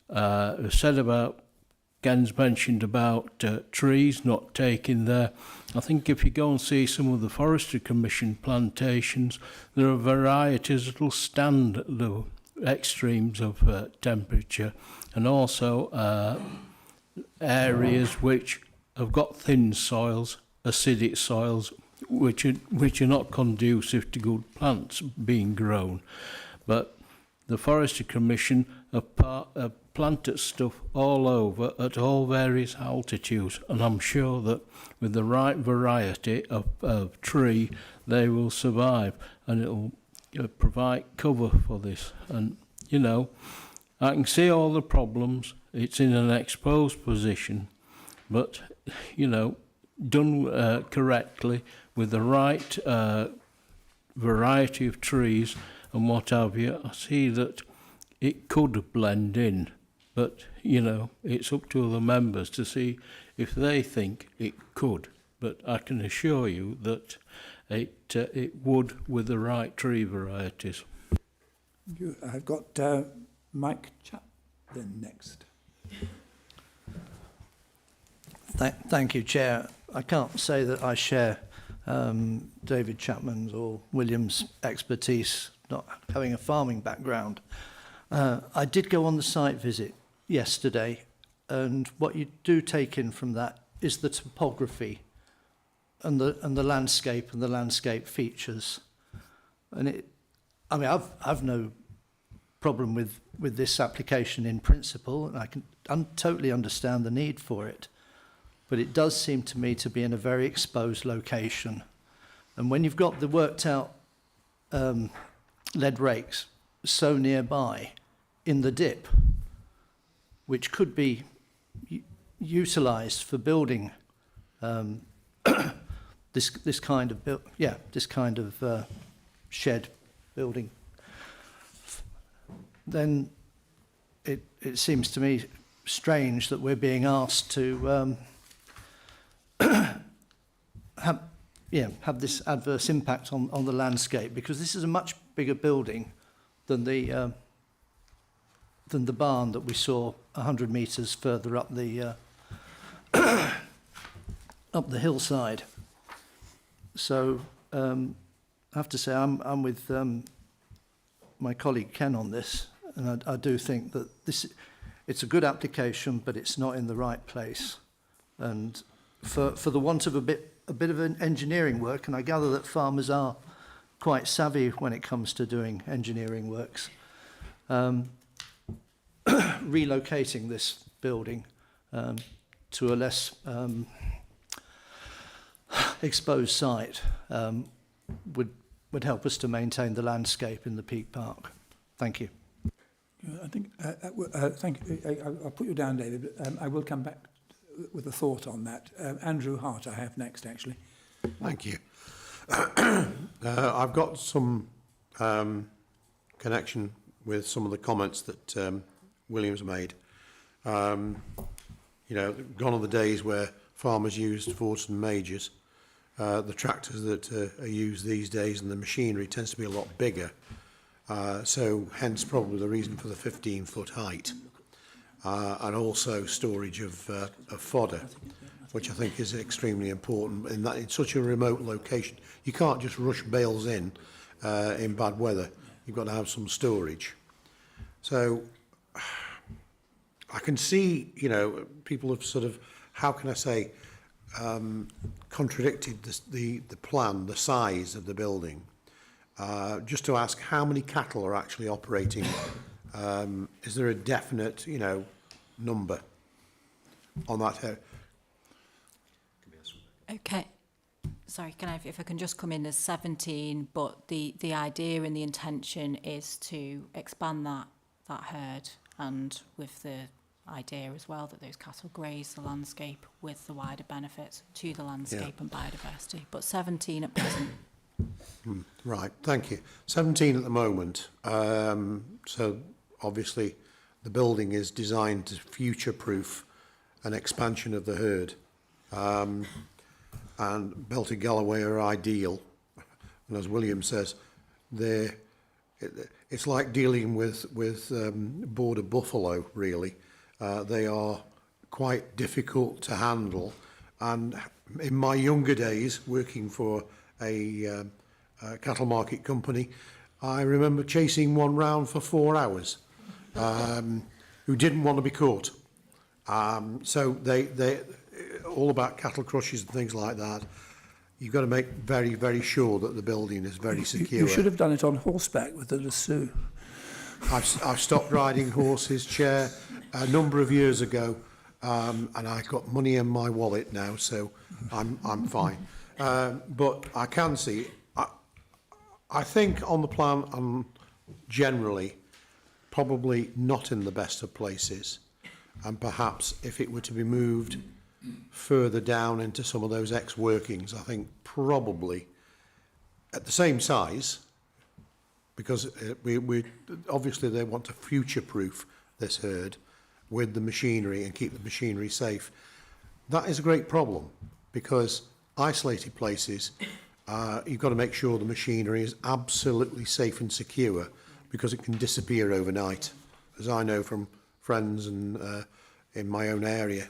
said about, Ken's mentioned about trees not taking there. I think if you go and see some of the Forestry Commission plantations, there are varieties that will stand at the extremes of temperature, and also areas which have got thin soils, acidic soils, which are not conducive to good plants being grown. But the Forestry Commission have planted stuff all over at all various altitudes, and I'm sure that with the right variety of tree, they will survive, and it'll provide cover for this. And I can see all the problems. It's in an exposed position, but done correctly with the right variety of trees and what have you, I see that it could blend in. But, it's up to the members to see if they think it could. But I can assure you that it would with the right tree varieties. I've got Mike Chaplin next. Thank you, Chair. I can't say that I share David Chapman's or William's expertise, not having a farming background. I did go on the site visit yesterday, and what you do take in from that is the topography and the landscape and the landscape features. And I've no problem with this application in principle, and I can totally understand the need for it. But it does seem to me to be in a very exposed location. And when you've got the worked out lead rakes so nearby in the dip, which could be utilised for building this kind of shed building, then it seems to me strange that we're being asked to have this adverse impact on the landscape, because this is a much bigger building than the barn that we saw 100 metres further up the hillside. So I have to say I'm with my colleague Ken on this, and I do think that it's a good application, but it's not in the right place. And for the want of a bit of an engineering work, and I gather that farmers are quite savvy when it comes to doing engineering works, relocating this building to a less exposed site would help us to maintain the landscape in the Peak Park. Thank you. I think, thank you. I'll put you down, David, but I will come back with a thought on that. Andrew Hart I have next, actually. Thank you. I've got some connection with some of the comments that William's made. Gone are the days where farmers used Fords and Majors. The tractors that are used these days and the machinery tends to be a lot bigger. So hence probably the reason for the 15-foot height. And also storage of fodder, which I think is extremely important in such a remote location. You can't just rush bales in bad weather. You've got to have some storage. So I can see, people have sort of, how can I say, contradicted the plan, the size of the building. Just to ask, how many cattle are actually operating? Is there a definite, number on that? Okay. sorry, if I can just come in as 17, but the idea and the intention is to expand that herd, and with the idea as well that those cattle graze the landscape with the wider benefits to the landscape and biodiversity. But 17 at present. Right, thank you. 17 at the moment. So obviously the building is designed to future-proof an expansion of the herd. And Belted Galloway are ideal. And as William says, it's like dealing with border buffalo, really. They are quite difficult to handle. And in my younger days, working for a cattle market company, I remember chasing one round for 4 hours, who didn't want to be caught. So they all about cattle crushes and things like that. You've got to make very, very sure that the building is very secure. You should have done it on horseback with the lasso. I've stopped riding horses, Chair, a number of years ago, and I've got money in my wallet now, so I'm fine. But I can see, I think on the plan, I'm generally probably not in the best of places, and perhaps if it were to be moved further down into some of those ex-workings, I think probably at the same size, because we obviously they want to future-proof this herd with the machinery and keep the machinery safe. That is a great problem, because isolated places, you've got to make sure the machinery is absolutely safe and secure, because it can disappear overnight, as I know from friends and in my own area.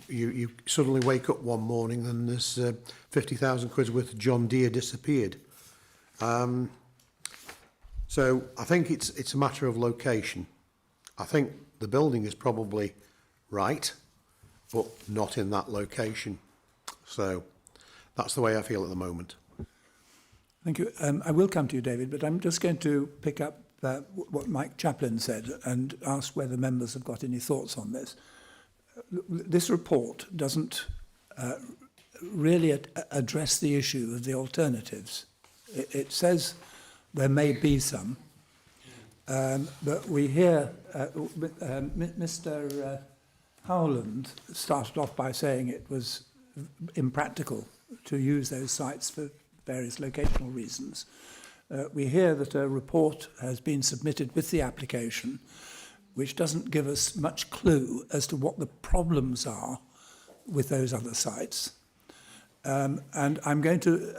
You suddenly wake up one morning and there's 50,000 quid worth of John Deere disappeared. So I think it's a matter of location. I think the building is probably right, but not in that location. So that's the way I feel at the moment. Thank you. I will come to you, David, but I'm just going to pick up what Mike Chaplin said and ask whether members have got any thoughts on this. This report doesn't really address the issue of the alternatives. It says there may be some, but we hear Mr. Howland started off by saying it was impractical to use those sites for various locational reasons. We hear that a report has been submitted with the application, which doesn't give us much clue as to what the problems are with those other sites. And I'm going to,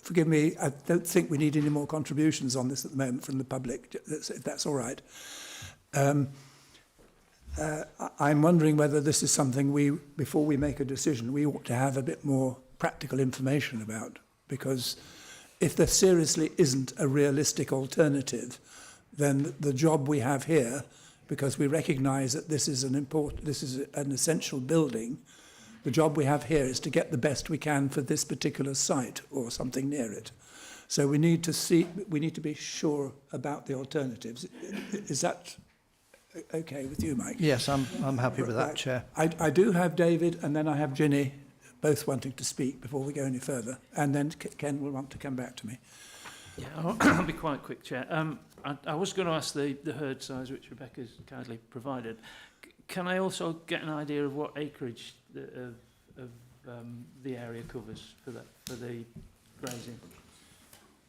forgive me, I don't think we need any more contributions on this at the moment from the public, if that's all right. I'm wondering whether this is something before we make a decision, we ought to have a bit more practical information about, because if there seriously isn't a realistic alternative, then the job we have here, because we recognise that this is an essential building, the job we have here is to get the best we can for this particular site or something near it. So we need to be sure about the alternatives. Is that okay with you, Mike? Yes, I'm happy with that, Chair. I do have David, and then I have Ginny, both wanting to speak before we go any further, and then Ken will want to come back to me. Yeah, I'll be quite quick, Chair. I was going to ask the herd size, which Rebecca's kindly provided. Can I also get an idea of what acreage of the area covers for the grazing?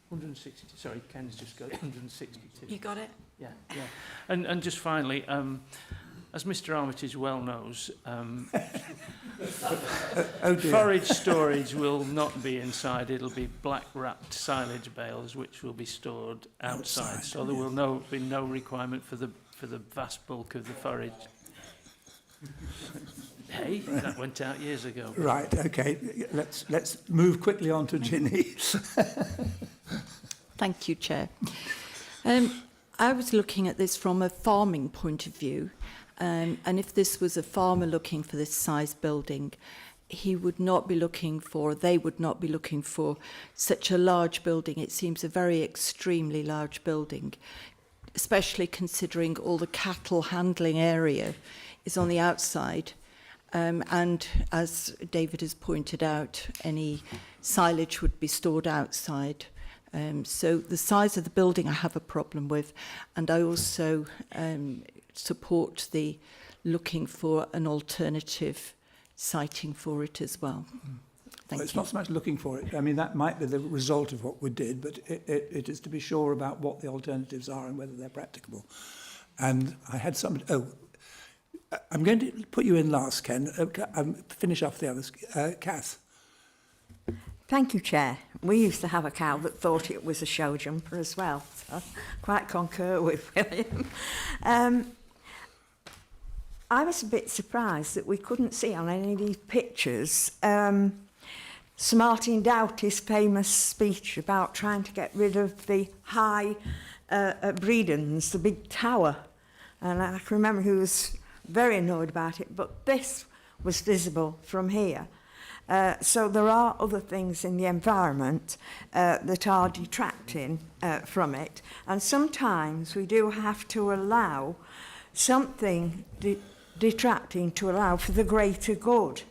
160. Sorry, Ken's just got 162. You got it? Yeah. And just finally, as Mr. Armitage well knows, forage storage will not be inside. It'll be black-wrapped silage bales, which will be stored outside. So there will be no requirement for the vast bulk of the forage. Hey, that went out years ago. Right. Okay. Let's move quickly on to Ginny. Thank you, Chair. I was looking at this from a farming point of view. And if this was a farmer looking for this size building, they would not be looking for such a large building. It seems a very extremely large building, especially considering all the cattle handling area is on the outside. And as David has pointed out, any silage would be stored outside. So the size of the building I have a problem with, and I also support the looking for an alternative siting for it as well. Well, it's not so much looking for it. I mean, that might be the result of what we did, but it is to be sure about what the alternatives are and whether they're practicable. And I had somebody... Oh, I'm going to put you in last, Ken. Finish off the others. Kath. Thank you, Chair. We used to have a cow that thought it was a show jumper as well, so I quite concur with William. I was a bit surprised that we couldn't see on any of these pictures Sir Martin Doughty's famous speech about trying to get rid of the high Bredons, the big tower. And I can remember he was very annoyed about it, but this was visible from here. So there are other things in the environment that are detracting from it. And sometimes we do have to allow something detracting to allow for the greater good.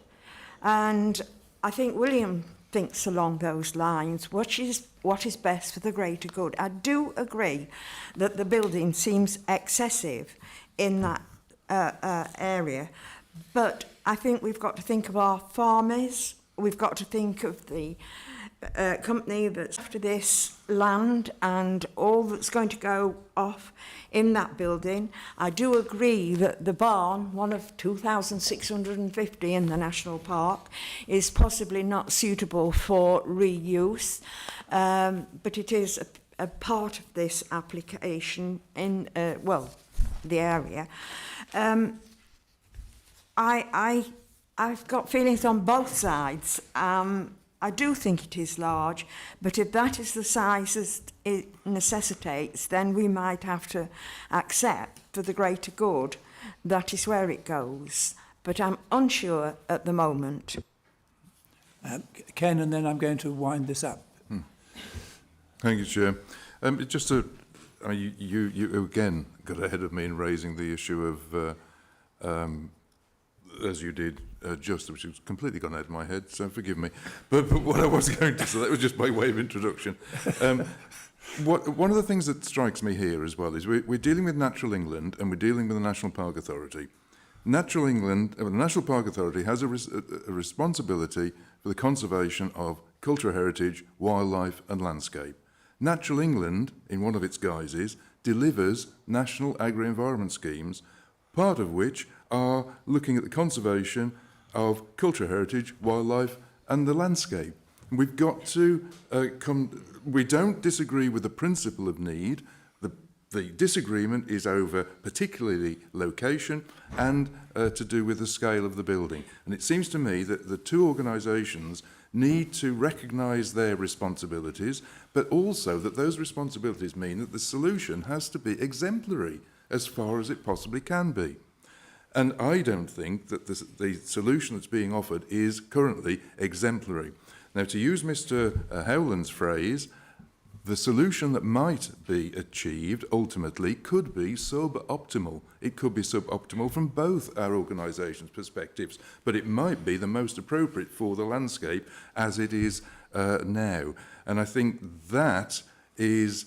And I think William thinks along those lines, what is best for the greater good. I do agree that the building seems excessive in that area, but I think we've got to think of our farmers, we've got to think of the company that's after this land and all that's going to go off in that building. I do agree that the barn, one of 2,650 in the National Park, is possibly not suitable for reuse, but it is a part of this application in, the area. I've got feelings on both sides. I do think it is large, but if that is the size as it necessitates, then we might have to accept for the greater good that is where it goes. But I'm unsure at the moment. Ken, and then I'm going to wind this up. Thank you, Chair. You again got ahead of me in raising the issue of, as you did, which has completely gone out of my head, so forgive me. But what I was going to say, that was just by way of introduction. One of the things that strikes me here as well is we're dealing with Natural England and we're dealing with the National Park Authority. Natural England, the National Park Authority has a responsibility for the conservation of cultural heritage, wildlife and landscape. Natural England, in one of its guises, delivers national agri-environment schemes, part of which are looking at the conservation of cultural heritage, wildlife and the landscape. And we've got to we don't disagree with the principle of need. The disagreement is over particularly location and to do with the scale of the building. And it seems to me that the two organisations need to recognise their responsibilities, but also that those responsibilities mean that the solution has to be exemplary as far as it possibly can be. And I don't think that the solution that's being offered is currently exemplary. Now, to use Mr. Howland's phrase, the solution that might be achieved ultimately could be suboptimal. It could be suboptimal from both our organisations' perspectives, but it might be the most appropriate for the landscape as it is now. And I think that is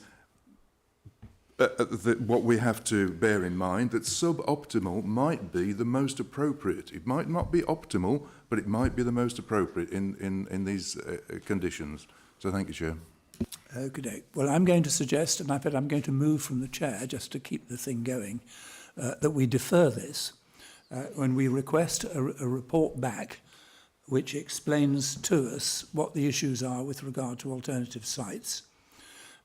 what we have to bear in mind, that suboptimal might be the most appropriate. It might not be optimal, but it might be the most appropriate in these conditions. So thank you, Chair. Okay. Well, I'm going to suggest, and I'm going to move from the chair just to keep the thing going, that we defer this when we request a report back which explains to us what the issues are with regard to alternative sites.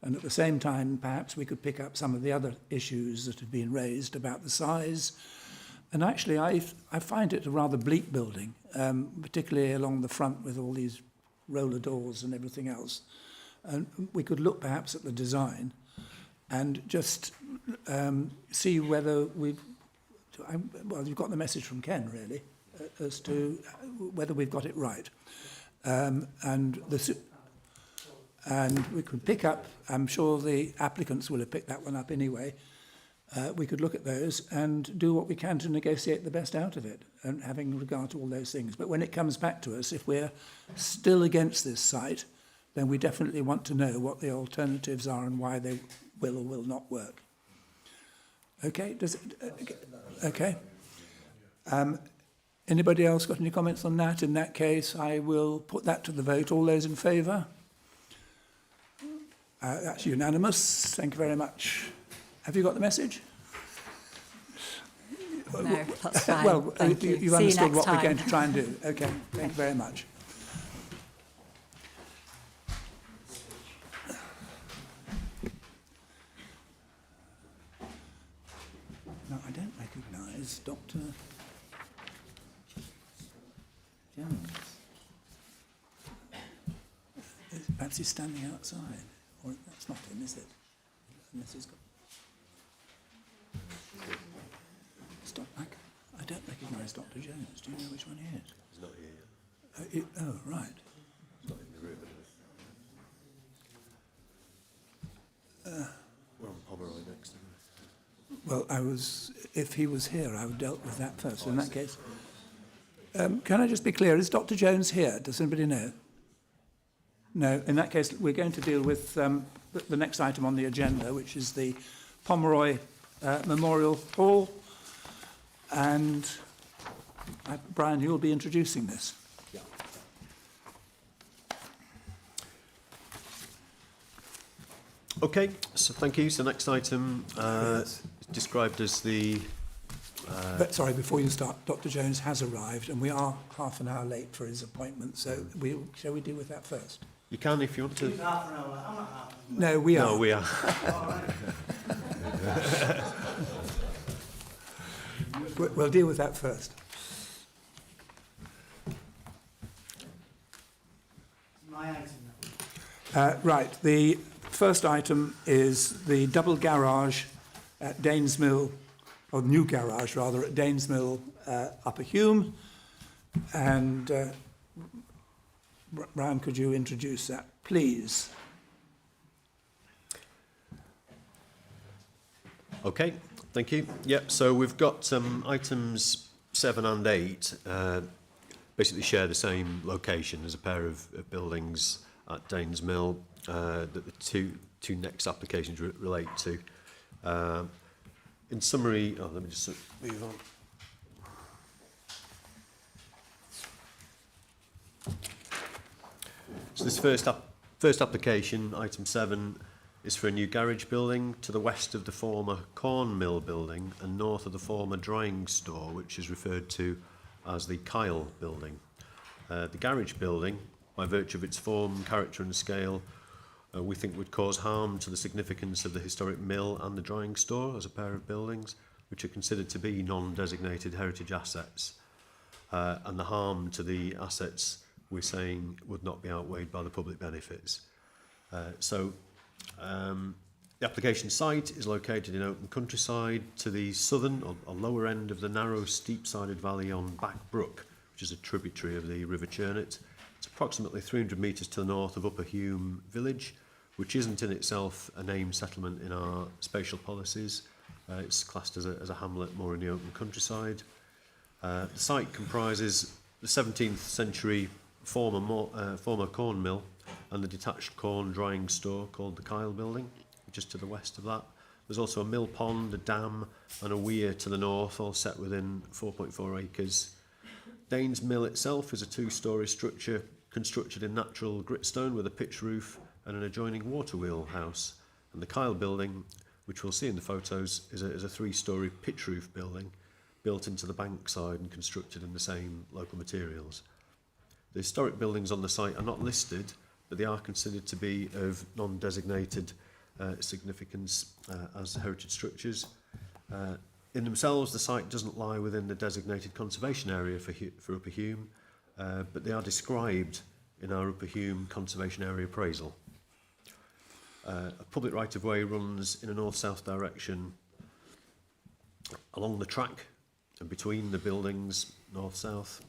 And at the same time, perhaps we could pick up some of the other issues that have been raised about the size. And actually, I find it a rather bleak building, particularly along the front with all these roller doors and everything else. And we could look perhaps at the design and just see whether we've got the message from Ken, really, as to whether we've got it right. And we could pick up, I'm sure the applicants will have picked that one up anyway, we could look at those and do what we can to negotiate the best out of it, and having regard to all those things. But when it comes back to us, if we're still against this site, then we definitely want to know what the alternatives are and why they will or will not work. Okay? Does it, okay. Anybody else got any comments on that? In that case, I will put that to the vote. All those in favour? That's unanimous. Thank you very much. Have you got the message? No, that's fine. Well, Thank you. you've See understood you next what we're time. going to try and do. Okay, thank you very much. No, I don't recognise Dr. Jones. Perhaps he's standing outside. Or that's not him, is it? Unless he's got... Stop, I don't recognise Dr. Jones. Do you know which one he is? He's not here yet. Oh, right. He's not in the room. We're on Pomeroy next. Well, if he was here, I would have dealt with that first. In that case, can I just be clear? Is Dr. Jones here? Does anybody know? No. In that case, we're going to deal with the next item on the agenda, which is the Pomeroy Memorial Hall. And Brian, you'll be introducing this. Yeah. Okay, so thank you. So next item is described as the... But sorry, before you start, Dr. Jones has arrived, and we are half an hour late for his appointment, so shall we deal with that first? You can if you want to. No, we are. No, we are. We'll deal with that first. Right, the first item is the double garage at Danesmill, or new garage rather, at Danesmill, Upper Hume. And Brian, could you introduce that, please? Okay, thank you. Yep, so we've got items 7 and 8 basically share the same location as a pair of buildings at Danesmill that the two next applications relate to. In summary, let me just move on. So this first application, item 7, is for a new garage building to the west of the former corn mill building and north of the former drying store, which is referred to as the Kyle building. The garage building, by virtue of its form, character and scale, we think would cause harm to the significance of the historic mill and the drying store as a pair of buildings, which are considered to be non-designated heritage assets. And the harm to the assets, we're saying, would not be outweighed by the public benefits. The application site is located in open countryside to the southern or lower end of the narrow, steep-sided valley on Back Brook, which is a tributary of the River Churnet. It's approximately 300 metres to the north of Upper Hume village, which isn't in itself a named settlement in our spatial policies. It's classed as a hamlet more in the open countryside. The site comprises the 17th century former corn mill and the detached corn drying store called the Kyle building, just to the west of that. There's also a mill pond, a dam and a weir to the north, all set within 4.4 acres. Danes Mill itself is a 2-storey structure constructed in natural gritstone with a pitch roof and an adjoining water wheel house. And the Kyle building, which we'll see in the photos, is a 3-storey pitch roof building built into the bank side and constructed in the same local materials. The historic buildings on the site are not listed, but they are considered to be of non-designated significance as heritage structures. In themselves, the site doesn't lie within the designated conservation area for Upper Hume, but they are described in our Upper Hume Conservation Area appraisal. A public right-of-way runs in a north-south direction along the track and between the buildings, north-south.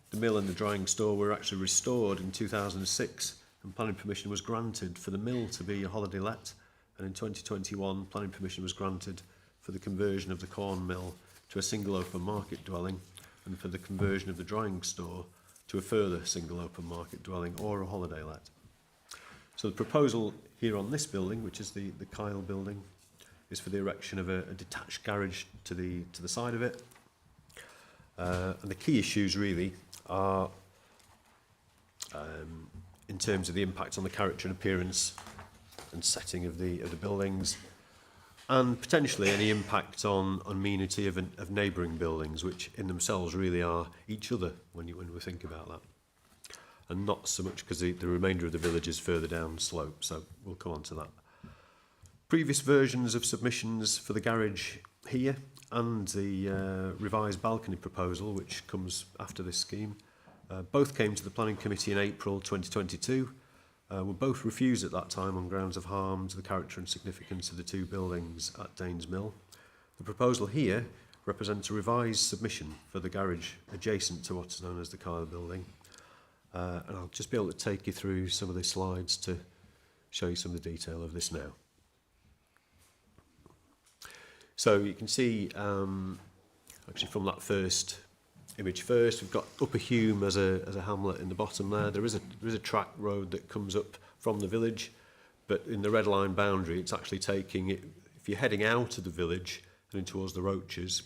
The mill and the drying store were actually restored in 2006, and planning permission was granted for the mill to be a holiday let, and in 2021 planning permission was granted for the conversion of the corn mill to a single open market dwelling, and for the conversion of the drying store to a further single open market dwelling or a holiday let. So the proposal here on this building, which is the Kyle building, is for the erection of a detached garage to the side of it. And the key issues really are in terms of the impact on the character and appearance and setting of the buildings, and potentially any impact on amenity of neighbouring buildings, which in themselves really are each other when we think about that. And not so much because the remainder of the village is further down slope, so we'll come on to that. Previous versions of submissions for the garage here and the revised balcony proposal, which comes after this scheme, both came to the Planning Committee in April 2022, were both refused at that time on grounds of harm to the character and significance of the two buildings at Danes Mill. The proposal here represents a revised submission for the garage adjacent to what's known as the Kyle building. And I'll just be able to take you through some of the slides to show you some of the detail of this now. So you can see, actually from that first image first, we've got Upper Hume as a hamlet in the bottom there. There is a track road that comes up from the village, but in the red line boundary, it's actually taking it, if you're heading out of the village and in towards the Roaches,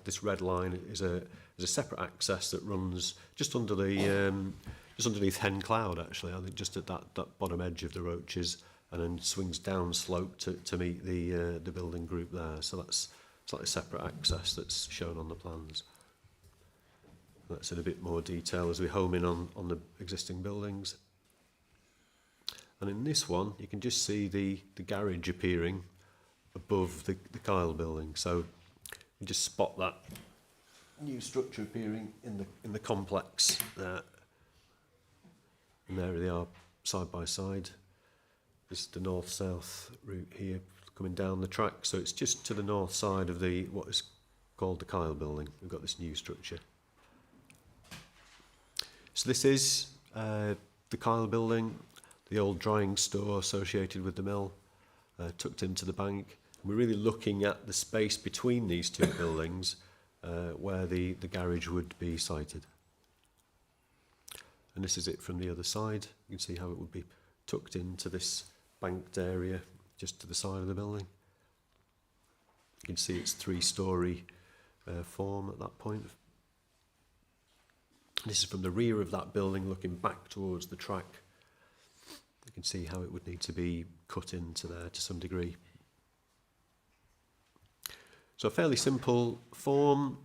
this red line is a separate access that runs just under the just underneath Hen Cloud, actually, I think just at that bottom edge of the Roaches, and then swings down slope to meet the building group there. So that's slightly separate access that's shown on the plans. That's in a bit more detail as we home in on the existing buildings. And in this one, you can just see the garage appearing above the Kyle building. So you just spot that new structure appearing in the complex there. And there they are, side by side. This is the north-south route here, coming down the track. So it's just to the north side of what is called the Kyle building. We've got this new structure. So this is the Kyle building, the old drying store associated with the mill, tucked into the bank. And we're really looking at the space between these two buildings where the garage would be sited. And this is it from the other side. You can see how it would be tucked into this banked area just to the side of the building. You can see it's three-storey form at that point. This is from the rear of that building looking back towards the track. You can see how it would need to be cut into there to some degree. So a fairly simple form.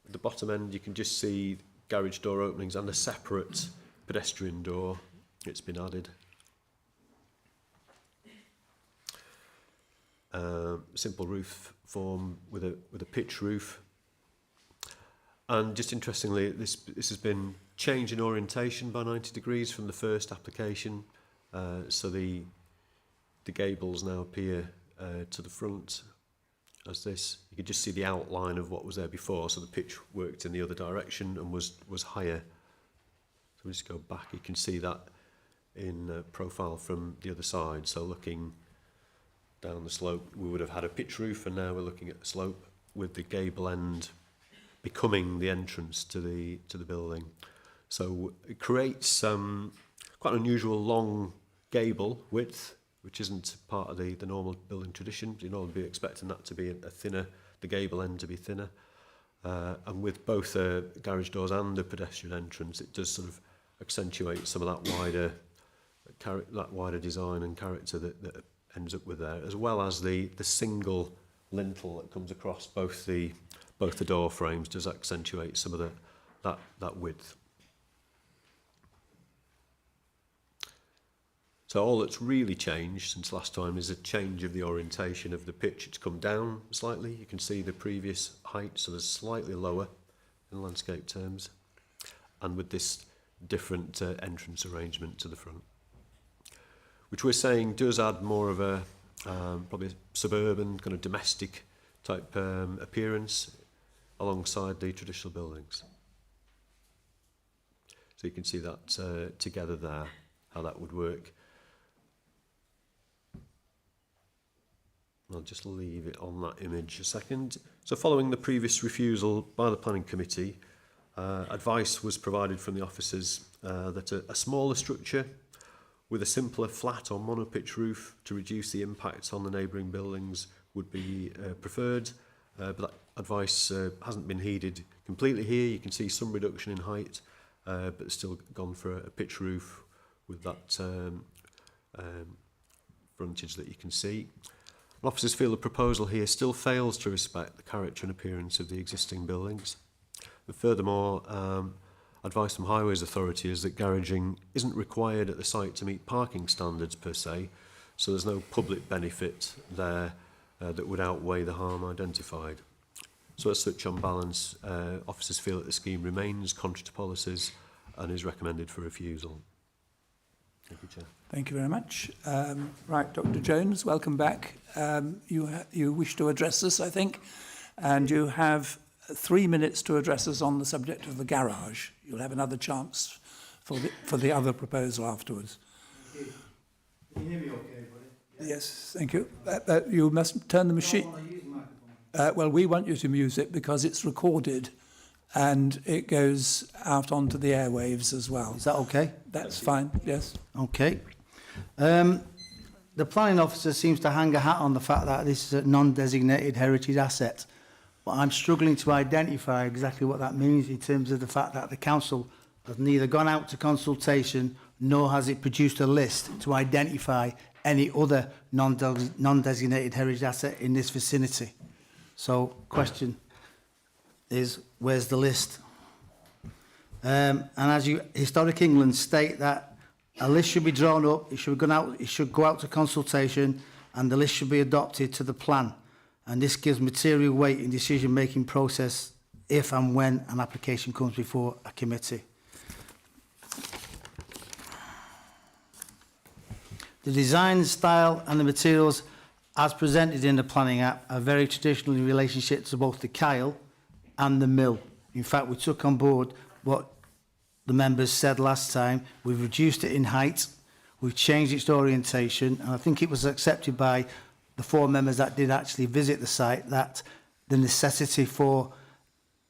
At the bottom end you can just see garage door openings and a separate pedestrian door. It's been added. Simple roof form with a pitch roof. And just interestingly, this has been changed in orientation by 90 degrees from the first application. So the gables now appear to the front as this. You could just see the outline of what was there before. So the pitch worked in the other direction and was higher. So we just go back. You can see that in profile from the other side. So looking down the slope, we would have had a pitch roof, and now we're looking at the slope with the gable end becoming the entrance to the building. So it creates quite an unusual long gable width, which isn't part of the normal building tradition. You normally be expecting that to be a thinner, the gable end to be thinner. And with both garage doors and the pedestrian entrance, it does sort of accentuate some of that wider design and character that ends up with there, as well as the single lintel that comes across both the door frames does accentuate some of that width. So all that's really changed since last time is a change of the orientation of the pitch. It's come down slightly. You can see the previous height, so there's slightly lower in landscape terms, and with this different entrance arrangement to the front, which we're saying does add more of a probably a suburban kind of domestic type appearance alongside the traditional buildings. So you can see that together there, how that would work. I'll just leave it on that image a second. So following the previous refusal by the Planning Committee, advice was provided from the officers that a smaller structure with a simpler flat or monopitch roof to reduce the impacts on the neighbouring buildings would be preferred. But that advice hasn't been heeded completely here. You can see some reduction in height, but it's still gone for a pitch roof with that frontage that you can see. Officers feel the proposal here still fails to respect the character and appearance of the existing buildings. And furthermore, advice from Highways Authority is that garaging isn't required at the site to meet parking standards per se, so there's no public benefit there that would outweigh the harm identified. So as such, on balance, officers feel that the scheme remains contrary to policies and is recommended for refusal. Thank you, Chair. Thank you very much. Right, Dr. Jones, welcome back. You wish to address us, I think, and you have 3 minutes to address us on the subject of the garage. You'll have another chance for the other proposal afterwards. Can you hear me okay, buddy? Yes, thank you. You must turn the machine. Well, we want you to use it because it's recorded and it goes out onto the airwaves as well. Is that okay? That's fine, yes. Okay. The planning officer seems to hang a hat on the fact that this is a non-designated heritage asset. But I'm struggling to identify exactly what that means in terms of the fact that the council has neither gone out to consultation nor has it produced a list to identify any other non-designated heritage asset in this vicinity. So, question is, where's the list? And as Historic England state that a list should be drawn up, it should go out to consultation, and the list should be adopted to the plan. And this gives material weight in decision-making process if and when an application comes before a committee. The design, style and the materials as presented in the planning app are very traditional in relationship to both the Kyle and the mill. In fact, we took on board what the members said last time. We've reduced it in height, we've changed its orientation, and I think it was accepted by the 4 members that did actually visit the site that the necessity for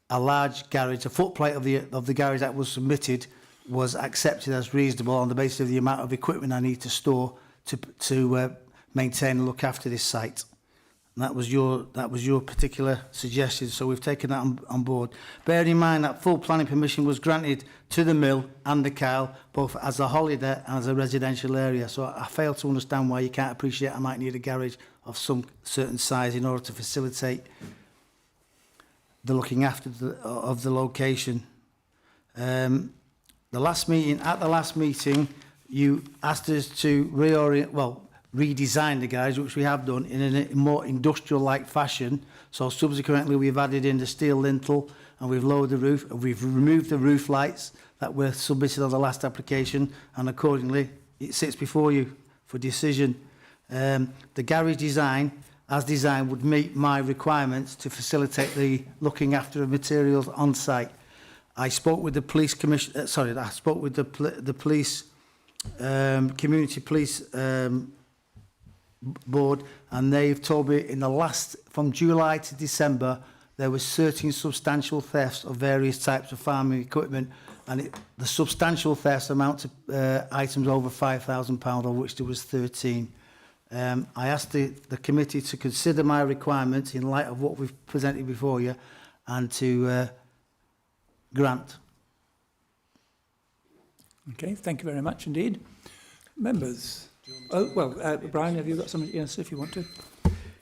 a large garage, a footplate of the garage that was submitted, was accepted as reasonable on the basis of the amount of equipment I need to store to maintain and look after this site. And that was your particular suggestion, so we've taken that on board. Bear in mind that full planning permission was granted to the mill and the Kyle, both as a holiday and as a residential area. So I fail to understand why you can't appreciate I might need a garage of some certain size in order to facilitate the looking after of the location. At the last meeting, you asked us to redesign the garage, which we have done in a more industrial-like fashion. So subsequently, we've added in the steel lintel and we've lowered the roof. We've removed the roof lights that were submitted on the last application, and accordingly, it sits before you for decision. The garage design, as designed, would meet my requirements to facilitate the looking after of materials on site. I spoke with the police commission. I spoke with the police, community police board, and they've told me from July to December, there was 13 substantial thefts of various types of farming equipment, and the substantial thefts amount to items over £5,000, of which there was 13. I asked the committee to consider my requirements in light of what we've presented before you, and to grant. Okay, thank you very much indeed. Members? Oh, well, Brian, have you got something? Yes, if you want to.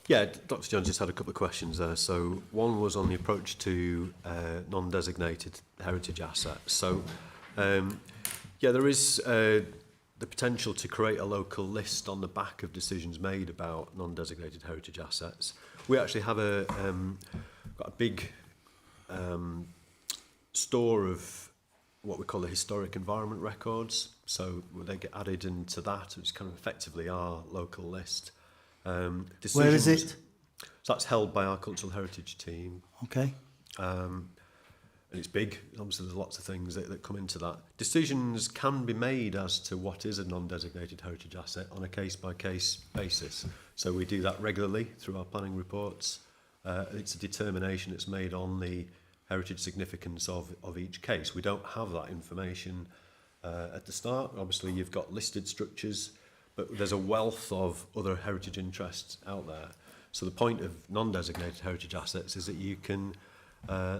Yeah, Dr. Jones just had a couple of questions there. So one was on the approach to non-designated heritage assets. So, yeah, there is the potential to create a local list on the back of decisions made about non-designated heritage assets. We actually have got a big store of what we call the historic environment records. So they get added into that, which is kind of effectively our local list. Where is it? So that's held by our cultural heritage team. Okay. and it's big. Obviously, there's lots of things that come into that. Decisions can be made as to what is a non-designated heritage asset on a case-by-case basis. So we do that regularly through our planning reports. It's a determination that's made on the heritage significance of each case. We don't have that information at the start. Obviously, you've got listed structures, but there's a wealth of other heritage interests out there. So the point of non-designated heritage assets is that you can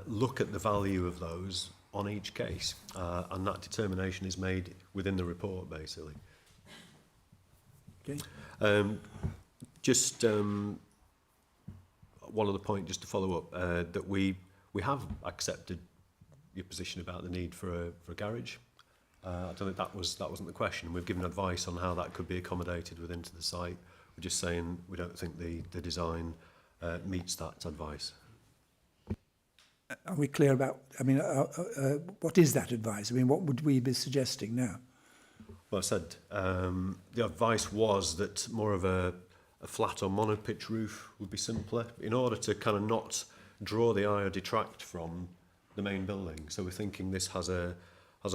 look at the value of those on each case, and that determination is made within the report, basically. Okay. One other point, just to follow up, that we have accepted your position about the need for a garage. I don't think that wasn't the question. We've given advice on how that could be accommodated within the site. We're just saying we don't think the design meets that advice. Are we clear about, I mean, what is that advice? I mean, what would we be suggesting now? Well, I said the advice was that more of a flat or monopitch roof would be simpler in order to kind of not draw the eye or detract from the main building. So we're thinking this has a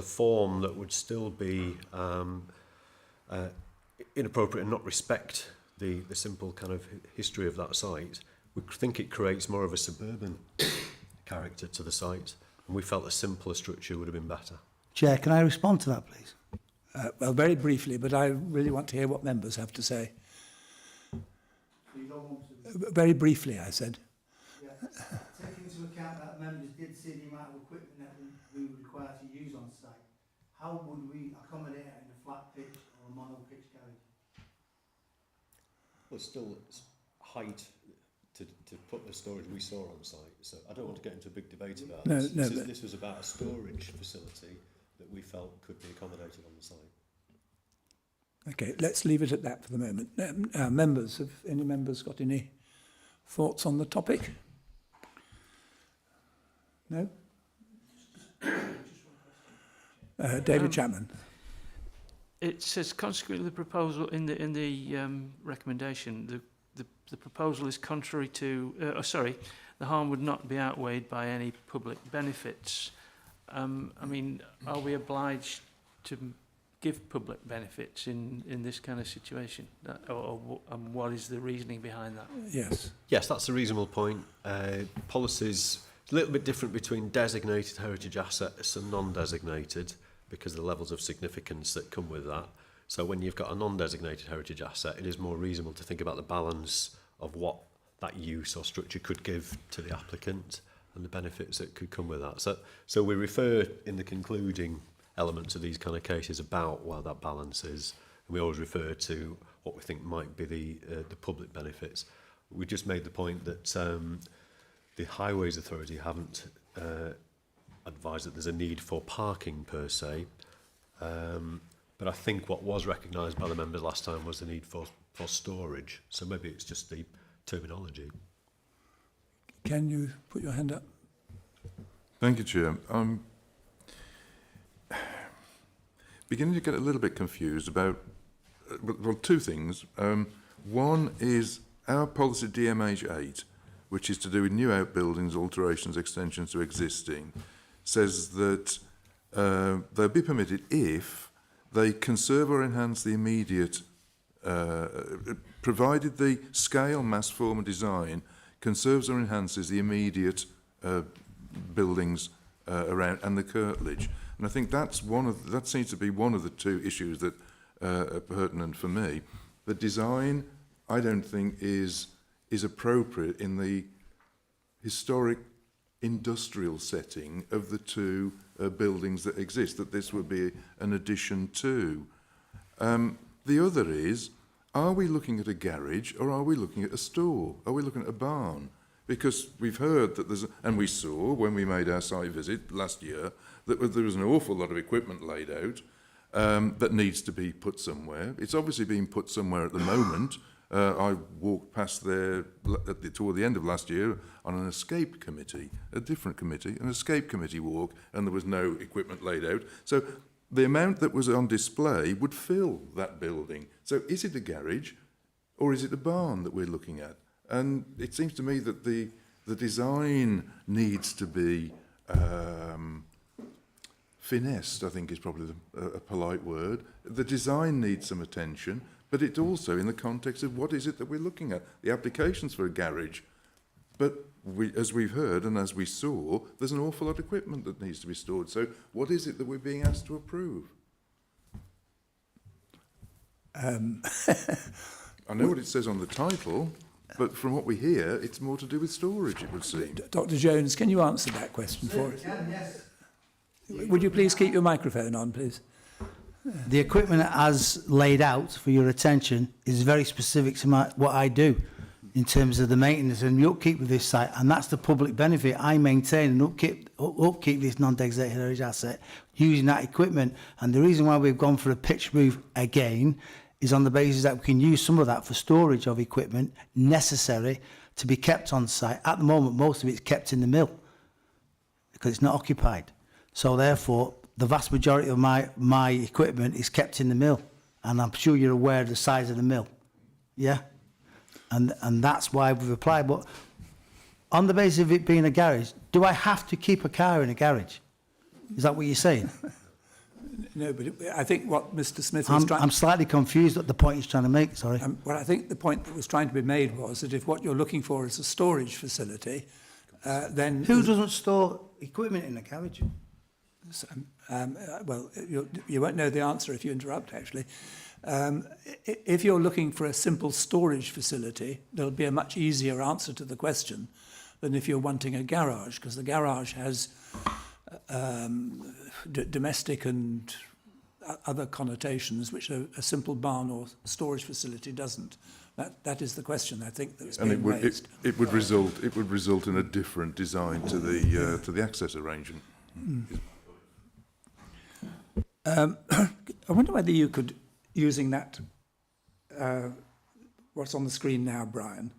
form that would still be inappropriate and not respect the simple kind of history of that site. We think it creates more of a suburban character to the site, and we felt a simpler structure would have been better. Chair, can I respond to that, please? Well, very briefly, but I really want to hear what members have to say. Very briefly, I said. Yeah. Taking into account that members did see the amount of equipment that we were required to use on site, how would we accommodate it in a flat pitch or a mono pitch garage? Well, still, it's height to put the storage we saw on site. So I don't want to get into a big debate about this. This was about a storage facility that we felt could be accommodated on the site. Okay, let's leave it at that for the moment. Members, have any members got any thoughts on the topic? No? David Chapman. It says consequently the proposal in the recommendation, the proposal is contrary to, the harm would not be outweighed by any public benefits. I mean, are we obliged to give public benefits in this kind of situation? What is the reasoning behind that? Yes. Yes, that's a reasonable point. Policies, a little bit different between designated heritage assets and non-designated because of the levels of significance that come with that. So when you've got a non-designated heritage asset, it is more reasonable to think about the balance of what that use or structure could give to the applicant and the benefits that could come with that. So we refer in the concluding elements of these kind of cases about what that balance is. And we always refer to what we think might be the public benefits. We just made the point that the Highways Authority haven't advised that there's a need for parking per se. But I think what was recognised by the members last time was the need for storage. So maybe it's just the terminology. Can you put your hand up? Thank you, Chair. I'm beginning to get a little bit confused about, well, two things. One is our policy DMH8, which is to do with new outbuildings, alterations, extensions to existing, says that they'll be permitted if they conserve or enhance the immediate, provided the scale, mass, form and design conserves or enhances the immediate buildings around and the curtilage. And I think that seems to be one of the two issues that are pertinent for me. The design, I don't think, is appropriate in the historic industrial setting of the two buildings that exist, that this would be an addition to. The other is, are we looking at a garage or are we looking at a store? Are we looking at a barn? Because we've heard that and we saw when we made our site visit last year, that there was an awful lot of equipment laid out that needs to be put somewhere. It's obviously being put somewhere at the moment. I walked past there toward the end of last year on an escape committee, a different committee, an escape committee walk, and there was no equipment laid out. So the amount that was on display would fill that building. So is it a garage or is it a barn that we're looking at? And it seems to me that the design needs to be finessed, I think is probably a polite word. The design needs some attention, but it's also in the context of what is it that we're looking at. The applications for a garage, but as we've heard and as we saw, there's an awful lot of equipment that needs to be stored. So what is it that we're being asked to approve? I know what it says on the title, but from what we hear, it's more to do with storage, it would seem. Dr. Jones, can you answer that question for us? Yes. Would you please keep your microphone on, please? The equipment as laid out for your attention is very specific to what I do in terms of the maintenance and the upkeep of this site, and that's the public benefit. I maintain and upkeep this non-designated heritage asset using that equipment, and the reason why we've gone for a pitch roof again is on the basis that we can use some of that for storage of equipment necessary to be kept on site. At the moment, most of it's kept in the mill because it's not occupied. So therefore, the vast majority of my equipment is kept in the mill, and I'm sure you're aware of the size of the mill. Yeah? And that's why we've applied. But on the basis of it being a garage, do I have to keep a car in a garage? Is that what you're saying? No, but I think what Mr. Smith was trying... I'm slightly confused at the point he's trying to make, sorry. Well, I think the point that was trying to be made was that if what you're looking for is a storage facility, then... Who doesn't store equipment in a garage? Well, you won't know the answer if you interrupt, actually. If you're looking for a simple storage facility, there'll be a much easier answer to the question than if you're wanting a garage, because the garage has domestic and other connotations which a simple barn or storage facility doesn't. That is the question, I think, that's being raised. It would result in a different design to the access arrangement. I wonder whether you could, using that, what's on the screen now, Brian,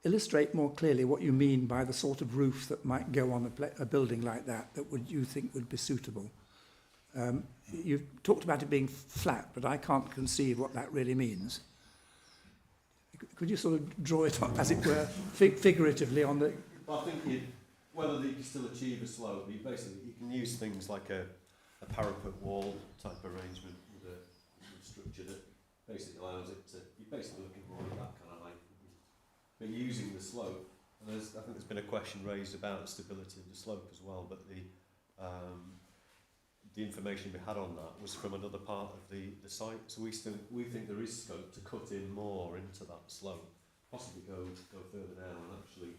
illustrate more clearly what you mean by the sort of roof that might go on a building like that you think would be suitable. You've talked about it being flat, but I can't conceive what that really means. Could you sort of draw it up, as it were, figuratively on the... Well, I think whether you can still achieve a slope, you can use things like a parapet wall type arrangement with a structure that basically allows it to... You're basically looking more at that kind of height. But using the slope, and I think there's been a question raised about the stability of the slope as well, but the information we had on that was from another part of the site. So we think there is scope to cut in more into that slope, possibly go further down and actually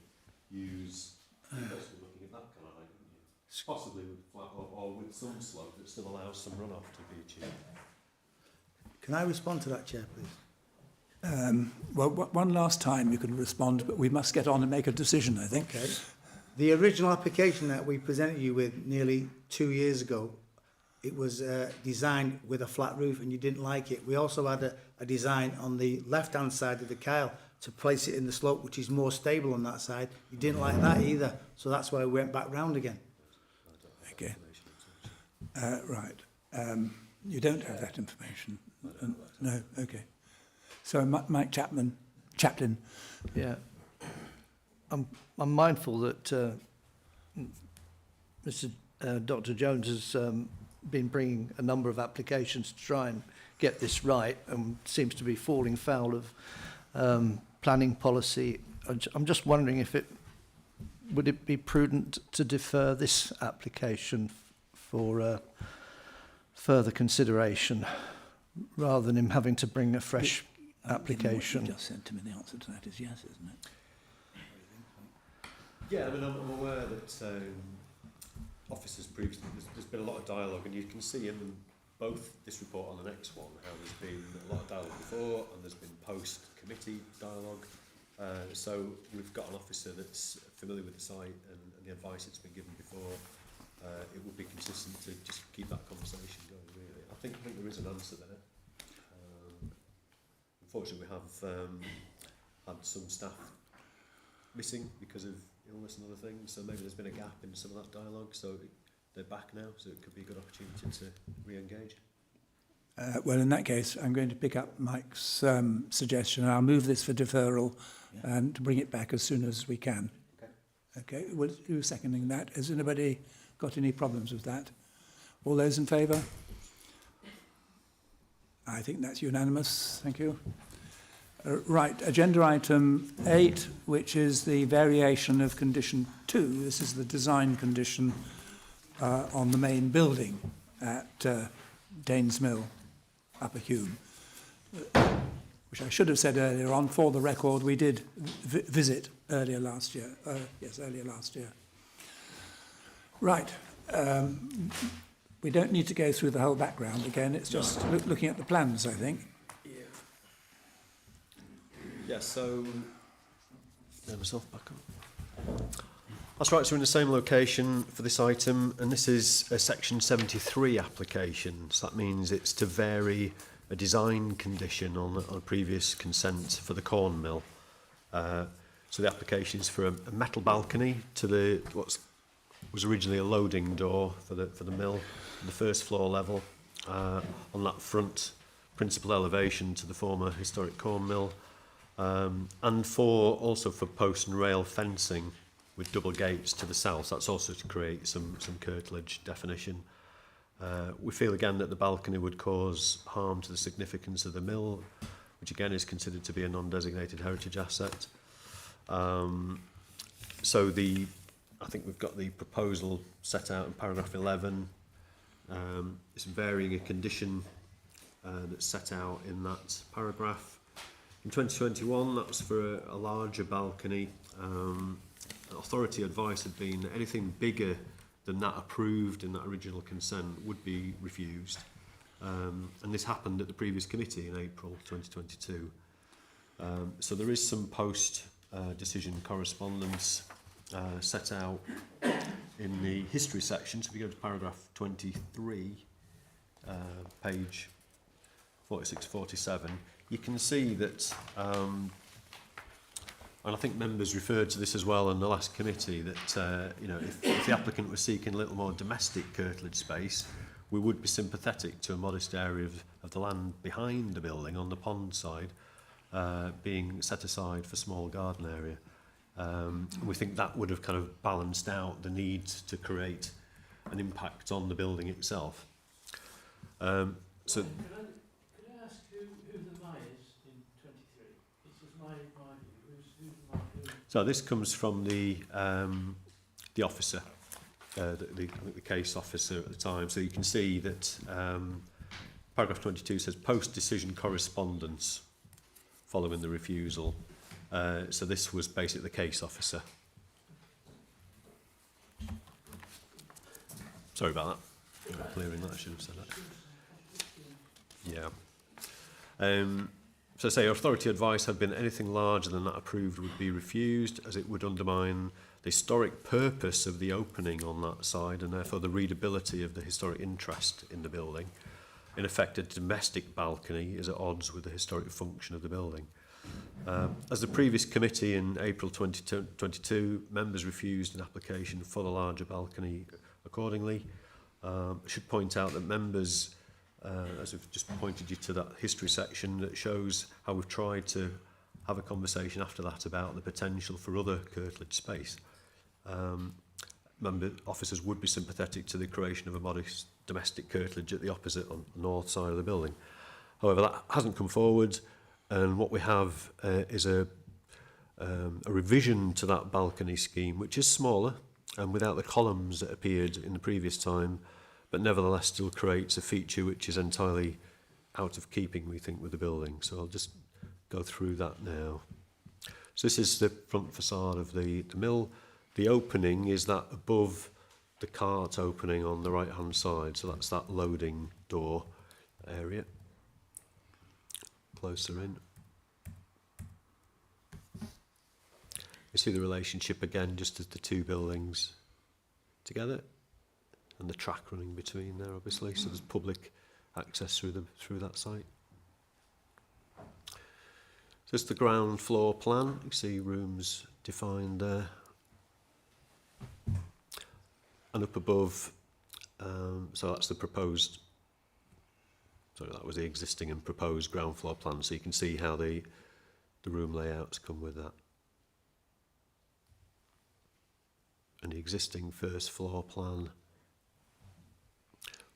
use... You're basically looking at that kind of height, wouldn't you? Possibly with flat or with some slope that still allows some runoff to be achieved. Can I respond to that, Chair, please? Well, one last time you can respond, but we must get on and make a decision, I think. Okay. The original application that we presented you with nearly 2 years ago, it was designed with a flat roof and you didn't like it. We also had a design on the left-hand side of the Kyle to place it in the slope, which is more stable on that side. You didn't like that either, so that's why we went back round again. Okay. Right. You don't have that information? No? Okay. So Mike Chaplin. Yeah. I'm mindful that Dr. Jones has been bringing a number of applications to try and get this right and seems to be falling foul of planning policy. I'm just wondering would it be prudent to defer this application for further consideration rather than him having to bring a fresh application? What you just sent to me, the answer to that is yes, isn't it? Yeah, I mean, I'm aware that officers previously, there's been a lot of dialogue, and you can see in both this report and the next one how there's been a lot of dialogue before and there's been post-committee dialogue. So we've got an officer that's familiar with the site and the advice that's been given before. It would be consistent to just keep that conversation going, really. I think there is an answer there. Unfortunately, we have had some staff missing because of illness and other things, so maybe there's been a gap in some of that dialogue, so they're back now, so it could be a good opportunity to re-engage. Well, in that case, I'm going to pick up Mike's suggestion. I'll move this for deferral and to bring it back as soon as we can. Okay. Okay, who's seconding that? Has anybody got any problems with that? All those in favour? I think that's unanimous. Thank you. Right, agenda item 8, which is the variation of condition 2. This is the design condition on the main building at Danes Mill, Upper Hume, which I should have said earlier on. For the record, we did visit earlier last year. Earlier last year. Right. We don't need to go through the whole background again. It's just looking at the plans, I think. Yeah, so... Get myself back up. That's right, so we're in the same location for this item, and this is a Section 73 application. So that means it's to vary a design condition on a previous consent for the corn mill. So the application is for a metal balcony to what was originally a loading door for the mill, the first floor level, on that front principal elevation to the former historic corn mill. And also for post and rail fencing with double gates to the south. That's also to create some curtilage definition. We feel again that the balcony would cause harm to the significance of the mill, which again is considered to be a non-designated heritage asset. So I think we've got the proposal set out in paragraph 11. It's varying a condition that's set out in that paragraph. In 2021, that was for a larger balcony. Authority advice had been that anything bigger than that approved in that original consent would be refused. And this happened at the previous committee in April 2022. So there is some post-decision correspondence set out in the history section. So if you go to paragraph 23, page 46-47, you can see that, and I think members referred to this as well in the last committee, that if the applicant was seeking a little more domestic curtilage space, we would be sympathetic to a modest area of the land behind the building on the pond side being set aside for small garden area. We think that would have kind of balanced out the need to create an impact on the building itself. So. Could I ask who the buyers in 23? This is my view. Who's the So this comes from the officer, I think the case officer at the time. So you can see that paragraph 22 says post-decision correspondence following the refusal. So this was basically the case officer. Sorry about that. I'm clearing that. I should have said that. Yeah. So say authority advice had been anything larger than that approved would be refused, as it would undermine the historic purpose of the opening on that side and therefore the readability of the historic interest in the building. In effect, a domestic balcony is at odds with the historic function of the building. As the previous committee in April 2022, members refused an application for the larger balcony accordingly. I should point out that members, as we've just pointed you to that history section that shows how we've tried to have a conversation after that about the potential for other curtilage space. Member officers would be sympathetic to the creation of a modest domestic curtilage at the opposite on the north side of the building. However, that hasn't come forward, and what we have is a revision to that balcony scheme, which is smaller and without the columns that appeared in the previous time, but nevertheless still creates a feature which is entirely out of keeping, we think, with the building. So I'll just go through that now. So this is the front facade of the mill. The opening is that above the cart opening on the right-hand side. So that's that loading door area. Closer in. You see the relationship again, just as the two buildings together. And the track running between there, obviously, so there's public access through that site. So it's the ground floor plan. You see rooms defined there, and up above. So that's the proposed. Sorry, that was the existing and proposed ground floor plan. So you can see how the room layouts come with that. and the existing first floor plan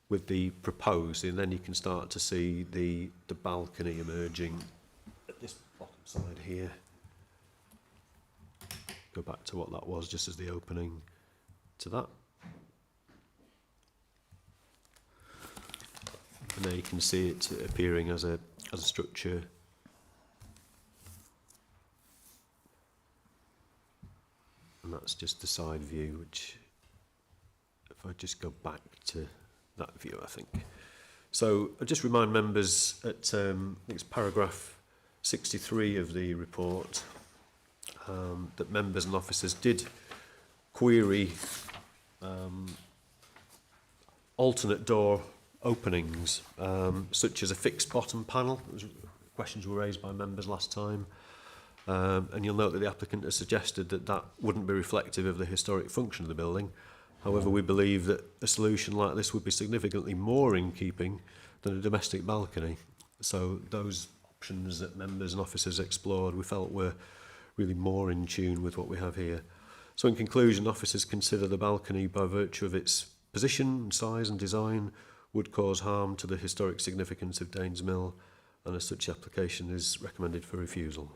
with the proposed, and then you can start to see the balcony emerging at this bottom side here. Go back to what that was just as the opening to that. And there you can see it appearing as a structure. And that's just the side view, which, if I just go back to that view, I think. So I just remind members at I think it's paragraph 63 of the report that members and officers did query alternate door openings, such as a fixed bottom panel. Questions were raised by members last time. And you'll note that the applicant has suggested that that wouldn't be reflective of the historic function of the building. However, we believe that a solution like this would be significantly more in keeping than a domestic balcony. So those options that members and officers explored, we felt were really more in tune with what we have here. So in conclusion, officers consider the balcony, by virtue of its position, size and design, would cause harm to the historic significance of Danes Mill, and as such application is recommended for refusal.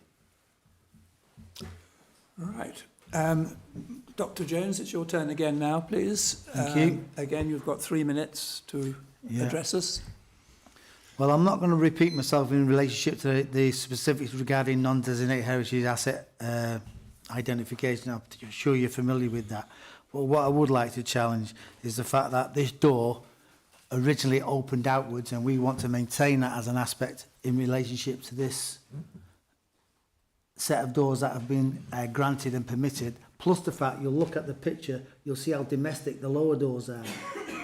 Right. Dr. Jones, it's your turn again now, please. Thank you. Again, you've got 3 minutes to address us. Well, I'm not going to repeat myself in relationship to the specifics regarding non-designated heritage asset identification. I'm sure you're familiar with that. But what I would like to challenge is the fact that this door originally opened outwards, and we want to maintain that as an aspect in relationship to this set of doors that have been granted and permitted, plus the fact you'll look at the picture, you'll see how domestic the lower doors are.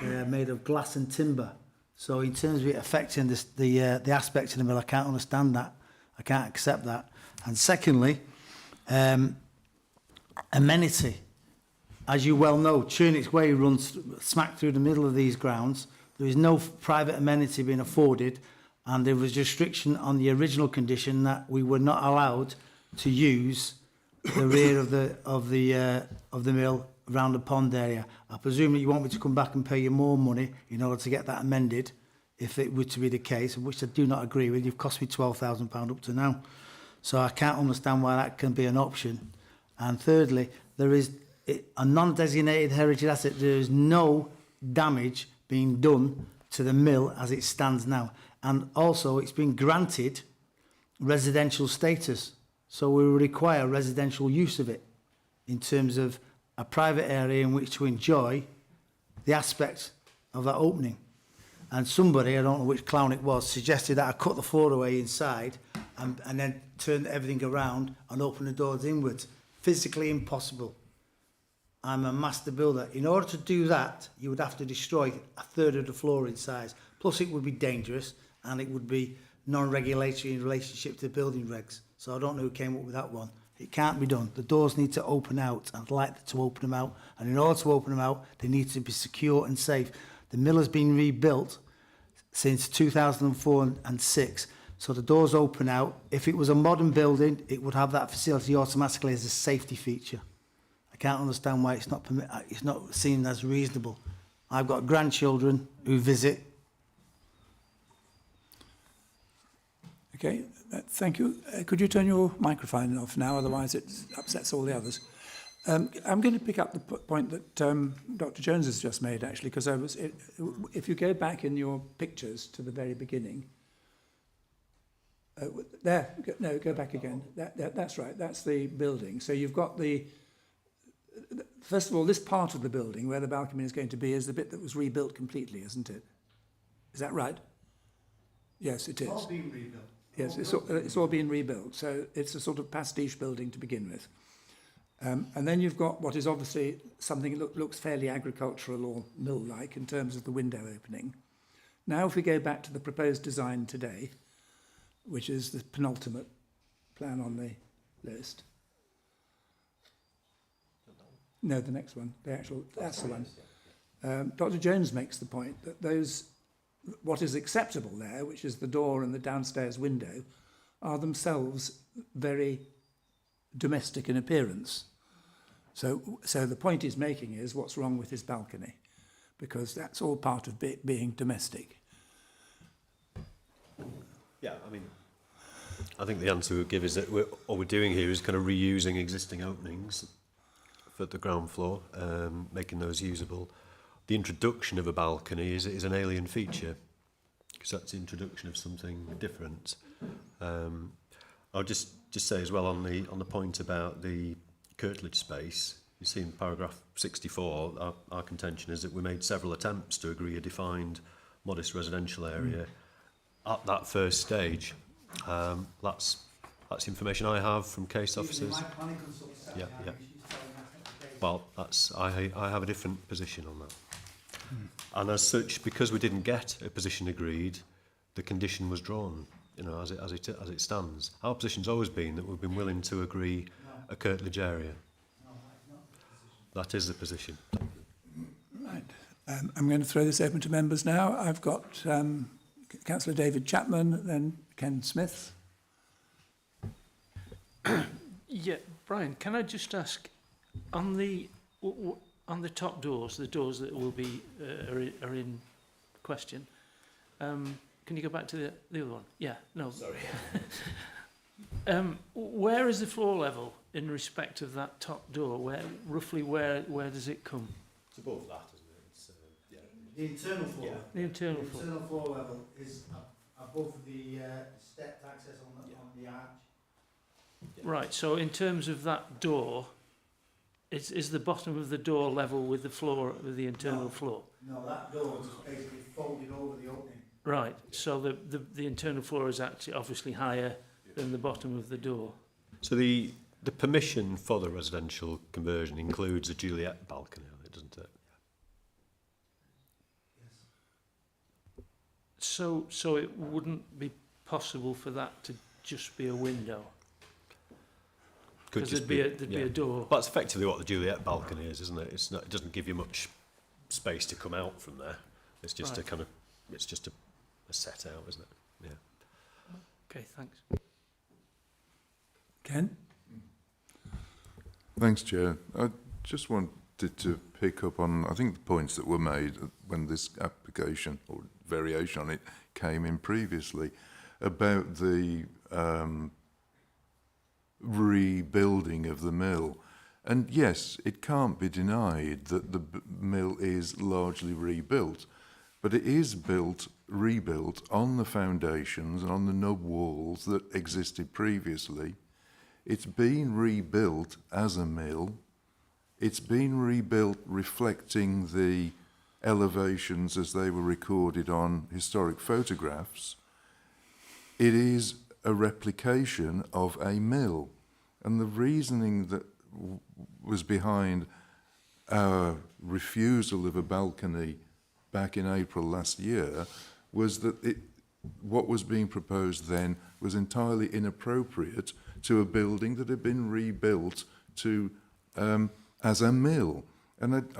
They're made of glass and timber. So in terms of it affecting the aspects of the mill, I can't understand that. I can't accept that. And secondly, amenity. As you well know, Churnix Way runs smack through the middle of these grounds. There is no private amenity being afforded, and there was restriction on the original condition that we were not allowed to use the rear of the mill around the pond area. I presume that you want me to come back and pay you more money in order to get that amended, if it were to be the case, which I do not agree with. You've cost me £12,000 up to now. So I can't understand why that can be an option. And thirdly, there is a non-designated heritage asset. There is no damage being done to the mill as it stands now. And also, it's been granted residential status. So we will require residential use of it in terms of a private area in which to enjoy the aspect of that opening. And somebody, I don't know which clown it was, suggested that I cut the floor away inside and then turn everything around and open the doors inwards. Physically impossible. I'm a master builder. In order to do that, you would have to destroy a third of the floor in size. Plus it would be dangerous, and it would be non-regulatory in relationship to building regs. So I don't know who came up with that one. It can't be done. The doors need to open out. I'd like to open them out. And in order to open them out, they need to be secure and safe. The mill has been rebuilt since 2004 and 6. So the doors open out. If it was a modern building, it would have that facility automatically as a safety feature. I can't understand why it's not seen as reasonable. I've got grandchildren who visit. Okay, thank you. Could you turn your microphone off now, otherwise it upsets all the others. I'm going to pick up the point that Dr. Jones has just made, actually, because if you go back in your pictures to the very beginning, go back again. That's right, that's the building. So you've got first of all, this part of the building where the balcony is going to be is the bit that was rebuilt completely, isn't it? Is that right? Yes, it is. It's all been rebuilt. Yes, it's all been rebuilt. So it's a sort of pastiche building to begin with. And then you've got what is obviously something that looks fairly agricultural or mill-like in terms of the window opening. Now if we go back to the proposed design today, which is the penultimate plan on the list. No, the next one, that's the one. Dr. Jones makes the point that what is acceptable there, which is the door and the downstairs window, are themselves very domestic in appearance. So the point he's making is what's wrong with his balcony, because that's all part of being domestic. Yeah, I mean, I think the answer we would give is that what we're doing here is kind of reusing existing openings for the ground floor, making those usable. The introduction of a balcony is an alien feature, because that's the introduction of something different. I'll just say as well on the point about the curtilage space, you see in paragraph 64, our contention is that we made several attempts to agree a defined modest residential area at that first stage. That's information I have from case officers. Yeah. Well, I have a different position on that. And as such, because we didn't get a position agreed, the condition was drawn, as it stands. Our position's always been that we've been willing to agree a curtilage area. That is the position. Right. I'm going to throw this open to members now. I've got Councillor David Chapman, then Ken Smith. Yeah, Brian, can I just ask, on the top doors, the doors that will be are in question, can you go back to the other one? Yeah, no. Sorry. Where is the floor level in respect of that top door? Roughly where does it come? It's above that, isn't it? The internal floor. Yeah. The internal floor. The internal floor level is above the stepped access on the arch. Yeah. Right, so in terms of that door, is the bottom of the door level with the floor, with the internal floor? No, that door is basically folded over the opening. Right, so the internal floor is actually obviously higher than the bottom of the door. So the permission for the residential conversion includes a Juliet balcony on it, doesn't it? So it wouldn't be possible for that to just be a window? Because there'd be a door. That's effectively what the Juliet balcony is, isn't it? It doesn't give you much space to come out from there. It's just Right. it's just a set out, isn't it? Yeah. Okay, thanks. Ken? Thanks, Chair. I just wanted to pick up on, I think, the points that were made when this application or variation on it came in previously about the rebuilding of the mill. And yes, it can't be denied that the mill is largely rebuilt, but it is rebuilt on the foundations and on the nub walls that existed previously. It's been rebuilt as a mill. It's been rebuilt reflecting the elevations as they were recorded on historic photographs. It is a replication of a mill. And the reasoning that was behind our refusal of a balcony back in April last year was that what was being proposed then was entirely inappropriate to a building that had been rebuilt to as a mill. And it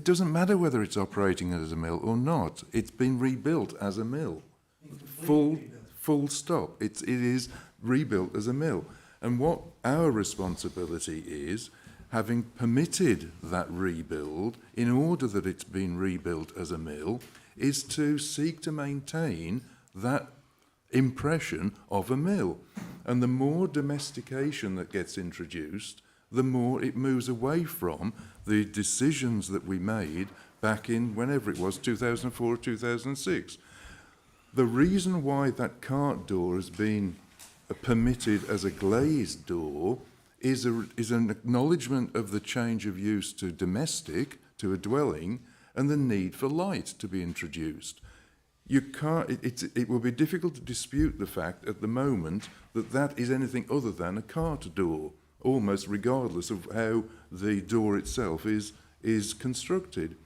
doesn't matter whether it's operating as a mill or not. It's been rebuilt as a mill. Full stop. It is rebuilt as a mill. And what our responsibility is, having permitted that rebuild in order that it's been rebuilt as a mill, is to seek to maintain that impression of a mill. And the more domestication that gets introduced, the more it moves away from the decisions that we made back in whenever it was, 2004 or 2006. The reason why that cart door has been permitted as a glazed door is an acknowledgement of the change of use to domestic, to a dwelling, and the need for light to be introduced. You can't, it will be difficult to dispute the fact at the moment that that is anything other than a cart door, almost regardless of how the door itself is constructed.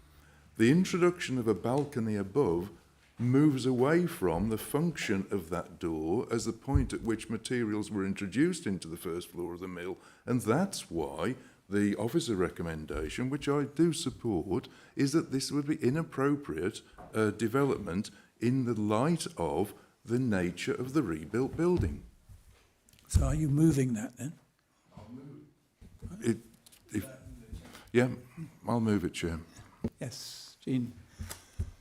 The introduction of a balcony above moves away from the function of that door as the point at which materials were introduced into the first floor of the mill, and that's why the officer recommendation, which I do support, is that this would be inappropriate development in the light of the nature of the rebuilt building. So are you moving that then? Yeah, I'll move it, Chair. Yes, Jean.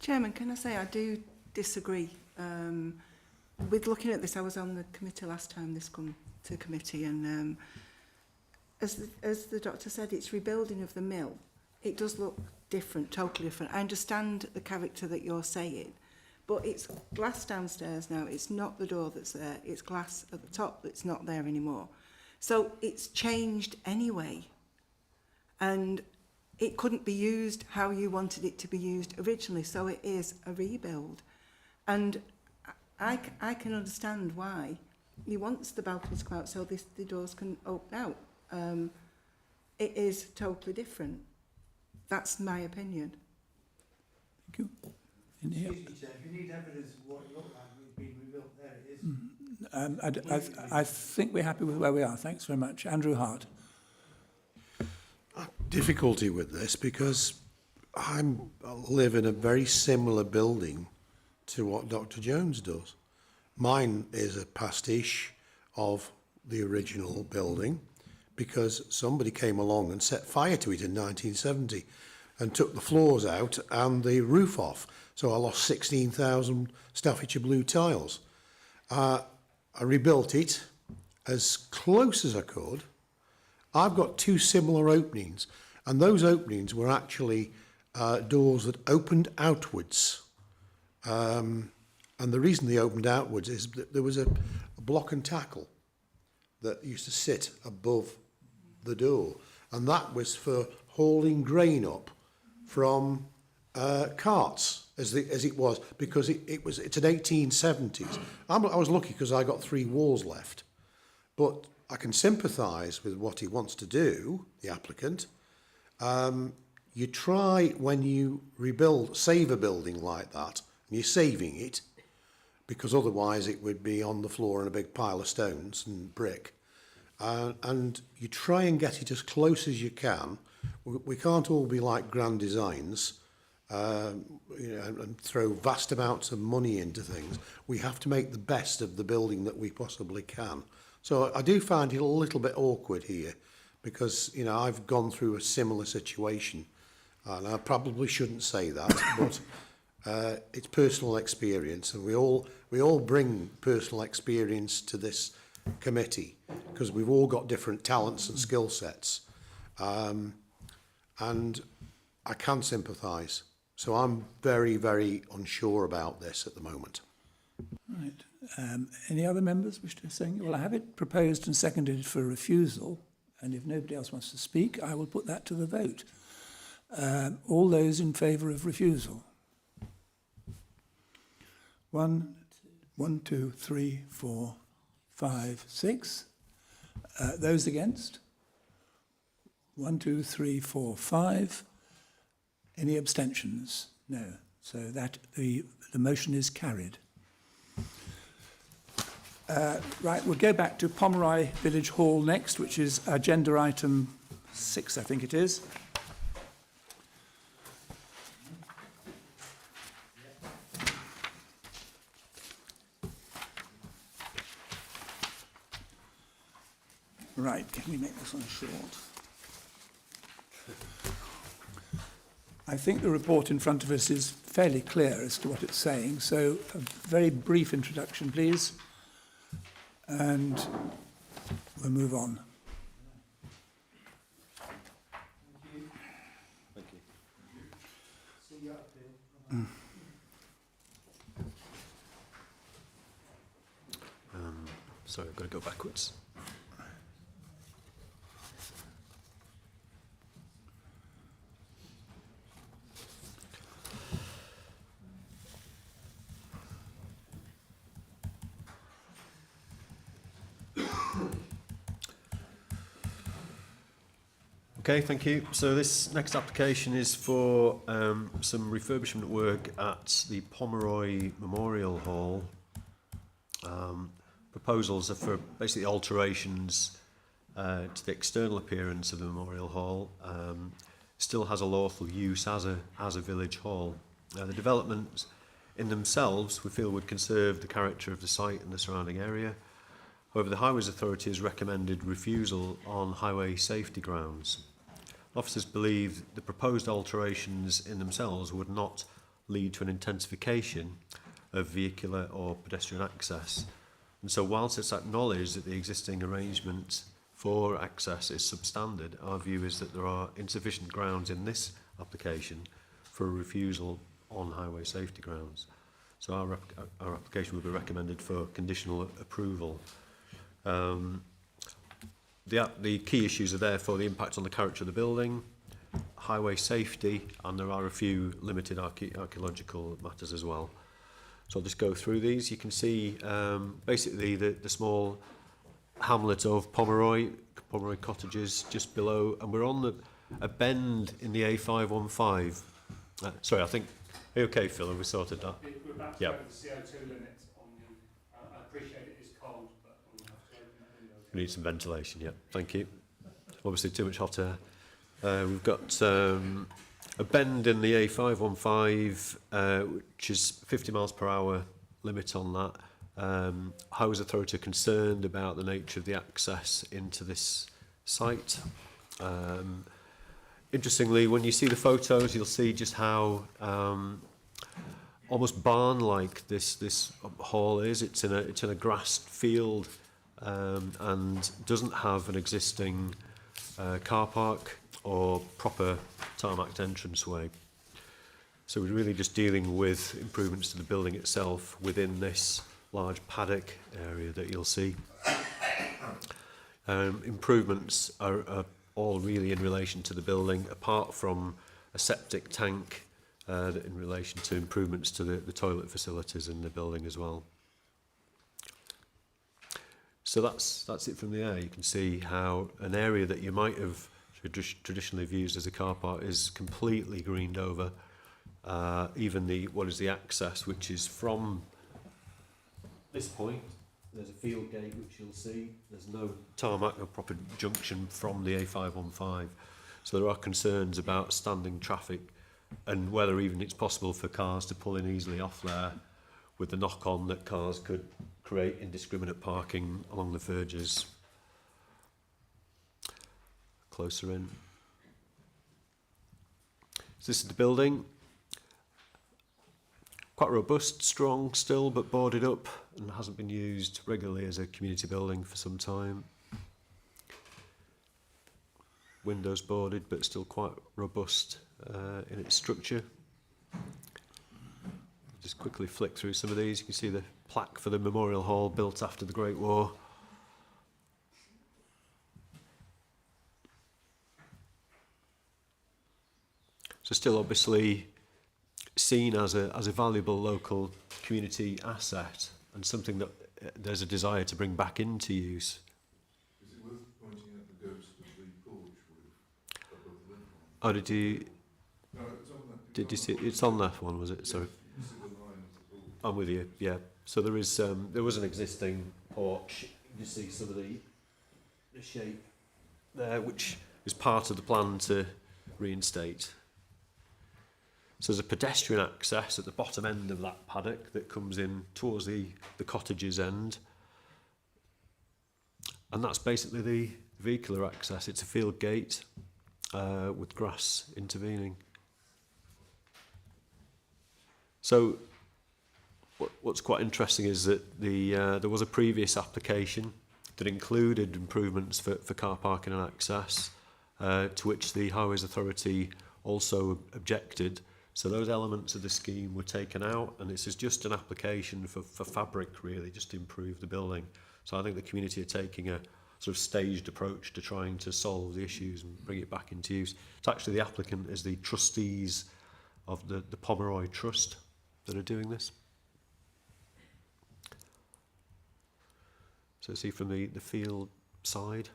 Chairman, can I say I do disagree. With looking at this, I was on the committee last time this come to committee, and as the doctor said, it's rebuilding of the mill. It does look different, totally different. I understand the character that you're saying, but it's glass downstairs now. It's not the door that's there. It's glass at the top that's not there anymore. So it's changed anyway. And it couldn't be used how you wanted it to be used originally. So it is a rebuild. And I can understand why he wants the balcony to come out so the doors can open out. It is totally different. That's my opinion. Thank you. In here. If you need evidence of what it looked like when it's been rebuilt, there it is. I think we're happy with where we are. Thanks very much. Andrew Hart. Difficulty with this because I live in a very similar building to what Dr. Jones does. Mine is a pastiche of the original building because somebody came along and set fire to it in 1970 and took the floors out and the roof off. So I lost 16,000 Staffordshire blue tiles. I rebuilt it as close as I could. I've got two similar openings, and those openings were actually doors that opened outwards. And the reason they opened outwards is that there was a block and tackle that used to sit above the door, and that was for hauling grain up from carts, as it was, because it's an 1870s. I was lucky because I got 3 walls left, but I can sympathise with what he wants to do, the applicant. You try, when you save a building like that, and you're saving it, because otherwise it would be on the floor in a big pile of stones and brick. And you try and get it as close as you can. We can't all be like Grand Designs, and throw vast amounts of money into things. We have to make the best of the building that we possibly can. So I do find it a little bit awkward here because, I've gone through a similar situation, and I probably shouldn't say that, but it's personal experience, and we all bring personal experience to this committee because we've all got different talents and skill sets, and I can sympathise. So I'm very, very unsure about this at the moment. Right. Any other members wish to say? Well, I have it proposed and seconded for refusal, and if nobody else wants to speak, I will put that to the vote. All those in favour of refusal? 1, 2, 3, 4, 5, 6. Those against? 1, 2, 3, 4, 5. Any abstentions? No. So that the motion is carried. Right, we'll go back to Pomeroy Village Hall next, which is agenda item 6, I think it is. Right, can we make this one short? I think the report in front of us is fairly clear as to what it's saying, so a very brief introduction, please. And we'll move on. Thank you. Sorry, I've got to go backwards. Okay, thank you. So this next application is for some refurbishment work at the Pomeroy Memorial Hall. Proposals are for basically alterations to the external appearance of the Memorial Hall. Still has a lawful use as a village hall. The developments in themselves we feel would conserve the character of the site and the surrounding area. However, the Highways Authority has recommended refusal on highway safety grounds. Officers believe the proposed alterations in themselves would not lead to an intensification of vehicular or pedestrian access. And so whilst it's acknowledged that the existing arrangement for access is substandard, our view is that there are insufficient grounds in this application for a refusal on highway safety grounds. So our application will be recommended for conditional approval. The key issues are therefore the impact on the character of the building, highway safety, and there are a few limited archaeological matters as well. So I'll just go through these. You can see basically the small hamlet of Pomeroy Cottages just below, and we're on a bend in the A515. Sorry, I think, are you okay, Phil? Have we sorted that? We're about to Yeah. go to the CO2 limit on the, I appreciate it is cold, but we'll have to open that window. We need some ventilation, yeah. Thank you. Obviously too much hot air. We've got a bend in the A515, which is 50 miles per hour limit on that. Highways Authority are concerned about the nature of the access into this site. Interestingly, when you see the photos, you'll see just how almost barn-like this hall is. It's in a grassed field and doesn't have an existing car park or proper tarmacked entranceway. So we're really just dealing with improvements to the building itself within this large paddock area that you'll see. Improvements are all really in relation to the building, apart from a septic tank in relation to improvements to the toilet facilities in the building as well. So that's it from the air. You can see how an area that you might have traditionally used as a car park is completely greened over. Even what is the access, which is from this point. There's a field gate which you'll see. There's no tarmac or proper junction from the A515. So there are concerns about standing traffic and whether even it's possible for cars to pull in easily off there, with the knock-on that cars could create indiscriminate parking along the verges. Closer in. So this is the building. Quite robust, strong still, but boarded up and hasn't been used regularly as a community building for some time. Windows boarded, but still quite robust in its structure. Just quickly flick through some of these. You can see the plaque for the Memorial Hall built after the Great War. So still obviously seen as a valuable local community asset and something that there's a desire to bring back into use. Is it worth pointing out the ghost of the porch roof above the lintel? Oh, did you? No, it's on that. Did you see? It's on that one, was it? Sorry. You see the line of the porch. I'm with you. Yeah. So there is there was an existing porch. You see some of the shape there, which is part of the plan to reinstate. So there's a pedestrian access at the bottom end of that paddock that comes in towards the cottage's end. And that's basically the vehicular access. It's a field gate with grass intervening. So what's quite interesting is that there was a previous application that included improvements for car parking and access, to which the Highways Authority also objected. So those elements of the scheme were taken out, and this is just an application for fabric, really, just to improve the building. So I think the community are taking a sort of staged approach to trying to solve the issues and bring it back into use. It's actually the applicant is the trustees of the Pomeroy Trust that are doing this. So see from the field side,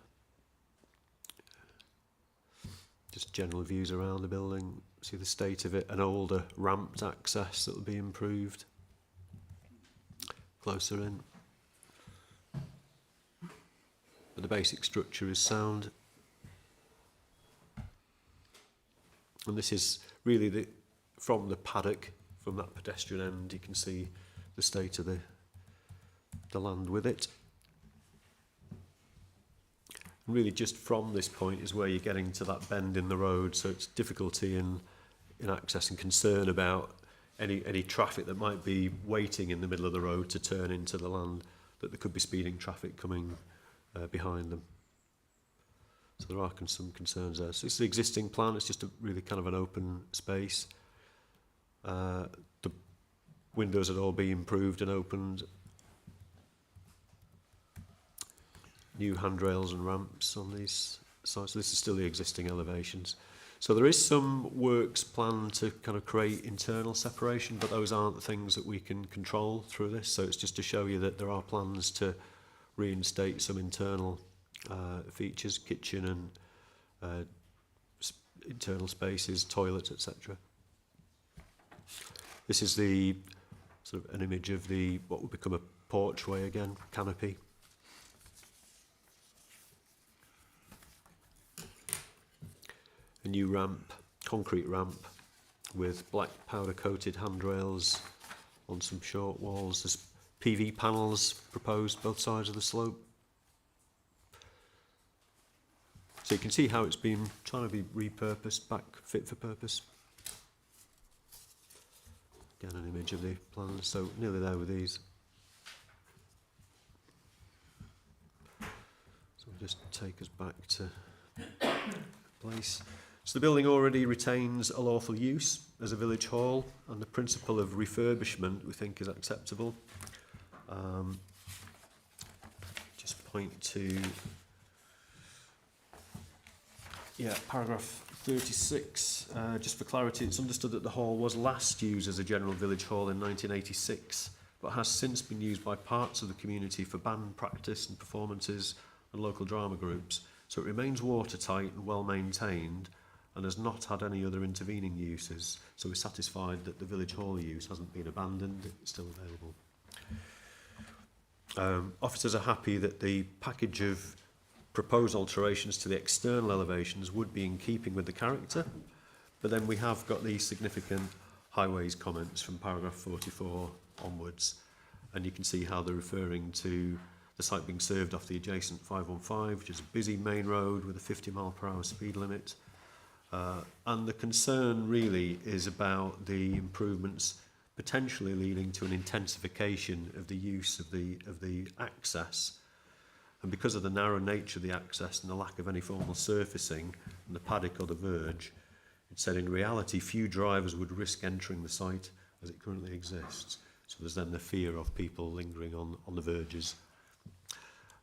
just general views around the building, see the state of it, an older ramped access that will be improved. Closer in. But the basic structure is sound. And this is really from the paddock, from that pedestrian end, you can see the state of the land with it. Really, just from this point is where you're getting to that bend in the road, so it's difficulty in access and concern about any traffic that might be waiting in the middle of the road to turn into the land, that there could be speeding traffic coming behind them. So there are some concerns there. So it's the existing plan, it's just a really kind of an open space. The windows had all been improved and opened. New handrails and ramps on these sites. So this is still the existing elevations. So there is some works planned to kind of create internal separation, but those aren't the things that we can control through this. So it's just to show you that there are plans to reinstate some internal features, kitchen and internal spaces, toilets, etc. This is the sort of an image of the what would become a porchway again, canopy. A new ramp, concrete ramp with black powder coated handrails on some short walls. There's PV panels proposed both sides of the slope. So you can see how it's been trying to be repurposed back fit for purpose. Again, an image of the plans, so nearly there with these. So we'll just take us back to place. So the building already retains a lawful use as a village hall, and the principle of refurbishment we think is acceptable. Just point to paragraph 36. Just for clarity, it's understood that the hall was last used as a general village hall in 1986, but has since been used by parts of the community for band practice and performances and local drama groups. So it remains watertight and well maintained, and has not had any other intervening uses. So we're satisfied that the village hall use hasn't been abandoned, it's still available. Officers are happy that the package of proposed alterations to the external elevations would be in keeping with the character, but then we have got these significant highways comments from paragraph 44 onwards, and you can see how they're referring to the site being served off the adjacent 515, which is a busy main road with a 50-mile-per-hour speed limit. And the concern really is about the improvements potentially leading to an intensification of the use of the access. And because of the narrow nature of the access and the lack of any formal surfacing and the paddock or the verge, it said in reality few drivers would risk entering the site as it currently exists. So there's then the fear of people lingering on the verges.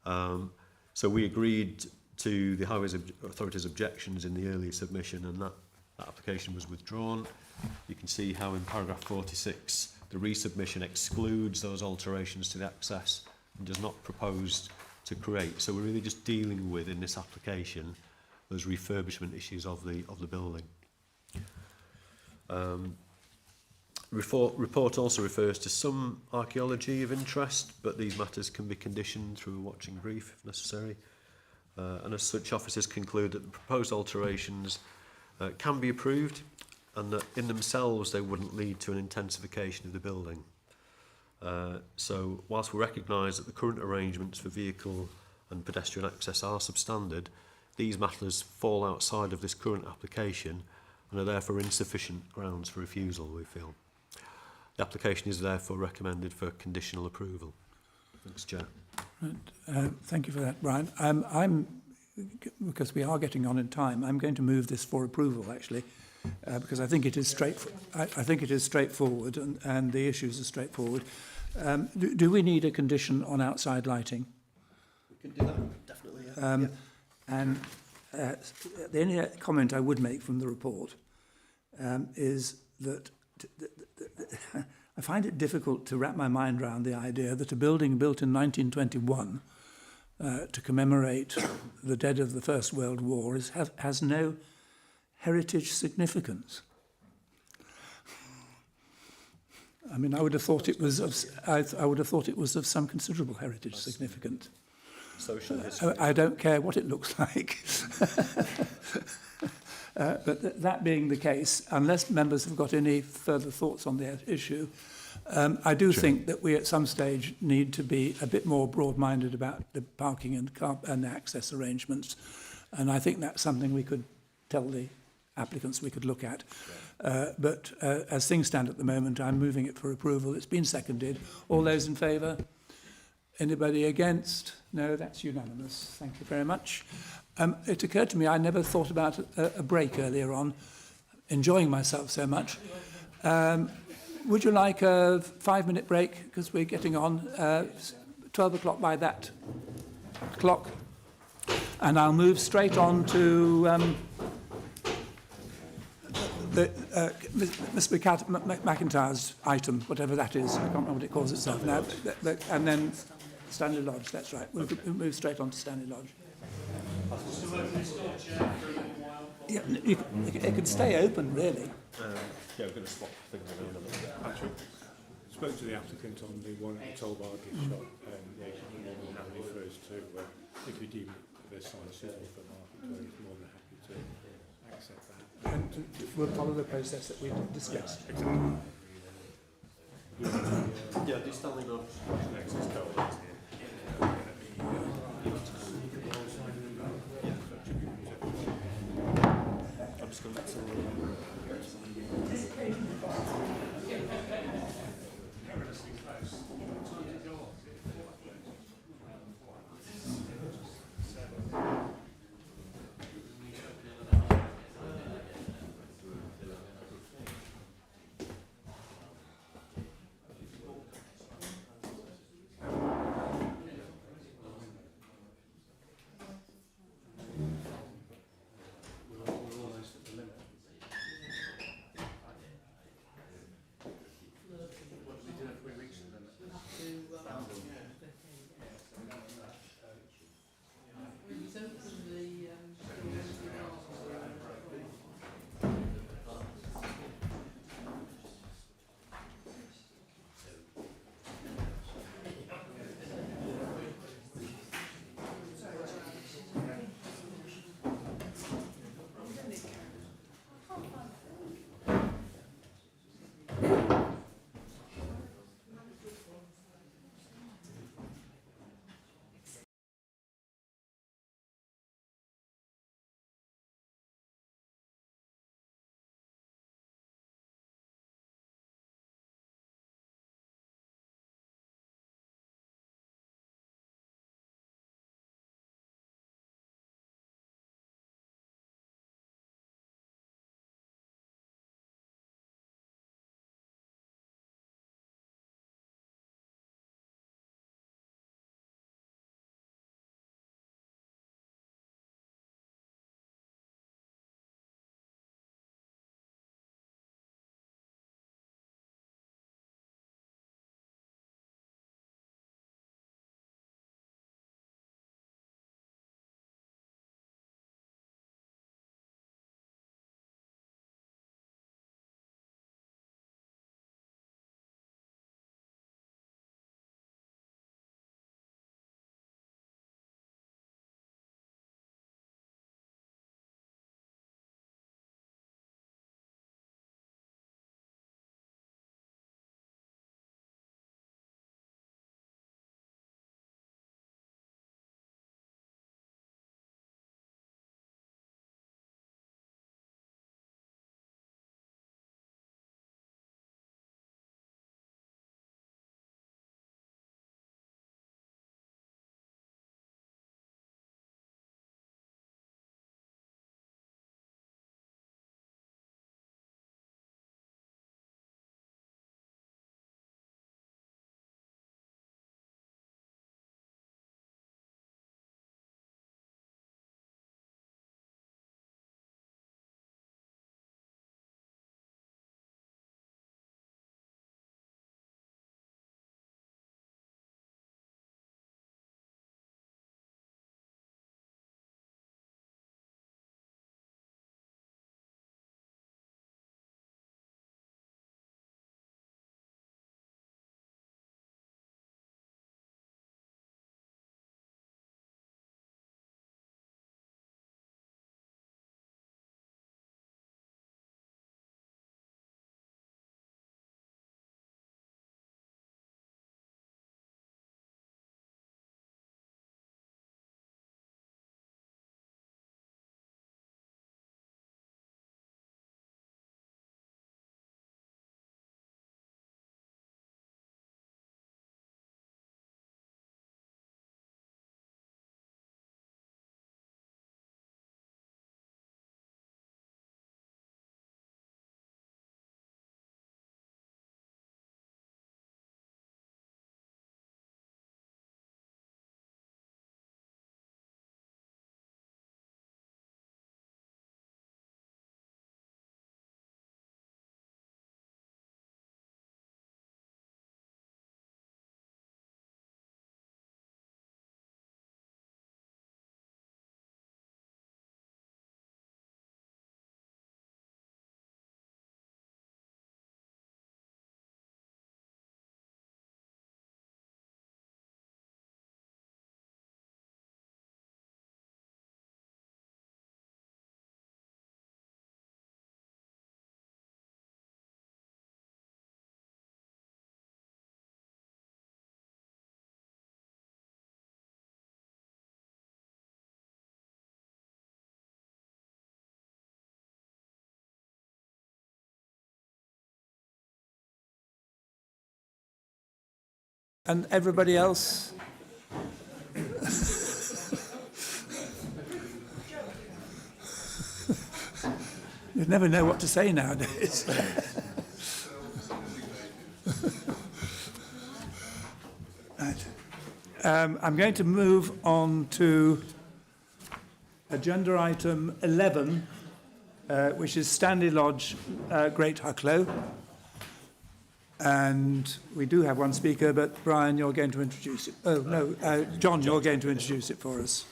So we agreed to the Highways Authority's objections in the earlier submission, and that application was withdrawn. You can see how in paragraph 46 the resubmission excludes those alterations to the access and does not propose to create. So we're really just dealing with, in this application, those refurbishment issues of the building. Report also refers to some archaeology of interest, but these matters can be conditioned through a watching brief if necessary. And as such, officers conclude that the proposed alterations can be approved, and that in themselves they wouldn't lead to an intensification of the building. So whilst we recognise that the current arrangements for vehicle and pedestrian access are substandard, these matters fall outside of this current application and are therefore insufficient grounds for refusal, we feel. The application is therefore recommended for conditional approval. Thanks, Chair. Right. Thank you for that, Brian. Because we are getting on in time, I'm going to move this for approval, actually, because I think it is straightforward, and the issues are straightforward. Do we need a condition on outside lighting? We can do that, definitely. Yeah. And the only comment I would make from the report is that I find it difficult to wrap my mind around the idea that a building built in 1921 to commemorate the dead of the First World War has no heritage significance. I mean, I would have thought it was of some considerable heritage significance. Social history. I don't care what it looks like. But that being the case, unless members have got any further thoughts on the issue, I do think that we at some stage need to be a bit more broad-minded about the parking and access arrangements. And I think that's something we could tell the applicants we could look at. But as things stand at the moment, I'm moving it for approval. It's been seconded. All those in favour? Anybody against? No, that's unanimous. Thank you very much. It occurred to me I never thought about a break earlier on, enjoying myself so much. Would you like a 5-minute break? Because we're getting on 12 o'clock by that clock. And I'll move straight on to Mr. McIntyre's item, whatever that is. I can't remember what it calls itself now. And then Stanley Lodge, that's right. We'll move straight on to Stanley Lodge. Yeah, it could stay open, really. Yeah, we're going to swap things around a little bit. Actually, spoke to the applicant on the one at the toll bargain shop, yeah, he's more than happy for us to, if we deem the sign suitable for market, he's more than happy to accept that. And we'll follow the process that we discussed. Exactly. Yeah, do Stanley Lodge. Access code. I'm just going to And everybody else? You never know what to say nowadays. Right. I'm going to move on to agenda item 11, which is Stanley Lodge, Great Hucklow. And we do have one speaker, but Brian, you're going to introduce it. Oh, no, John, you're going to introduce it for us.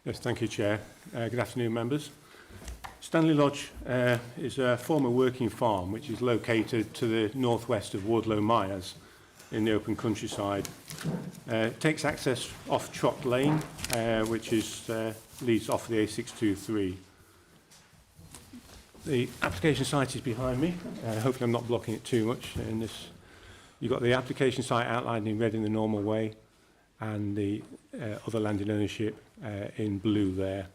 Yes, thank you, Chair. Good afternoon, members. Stanley Lodge is a former working farm which is located to the northwest of Wardlow Myers in the open countryside. It takes access off Trot Lane, which is, leads off the A623. The application site is behind me. Hopefully I'm not blocking it too much in this. You've got the application site outlined in red in the normal way and the other land in ownership in blue there.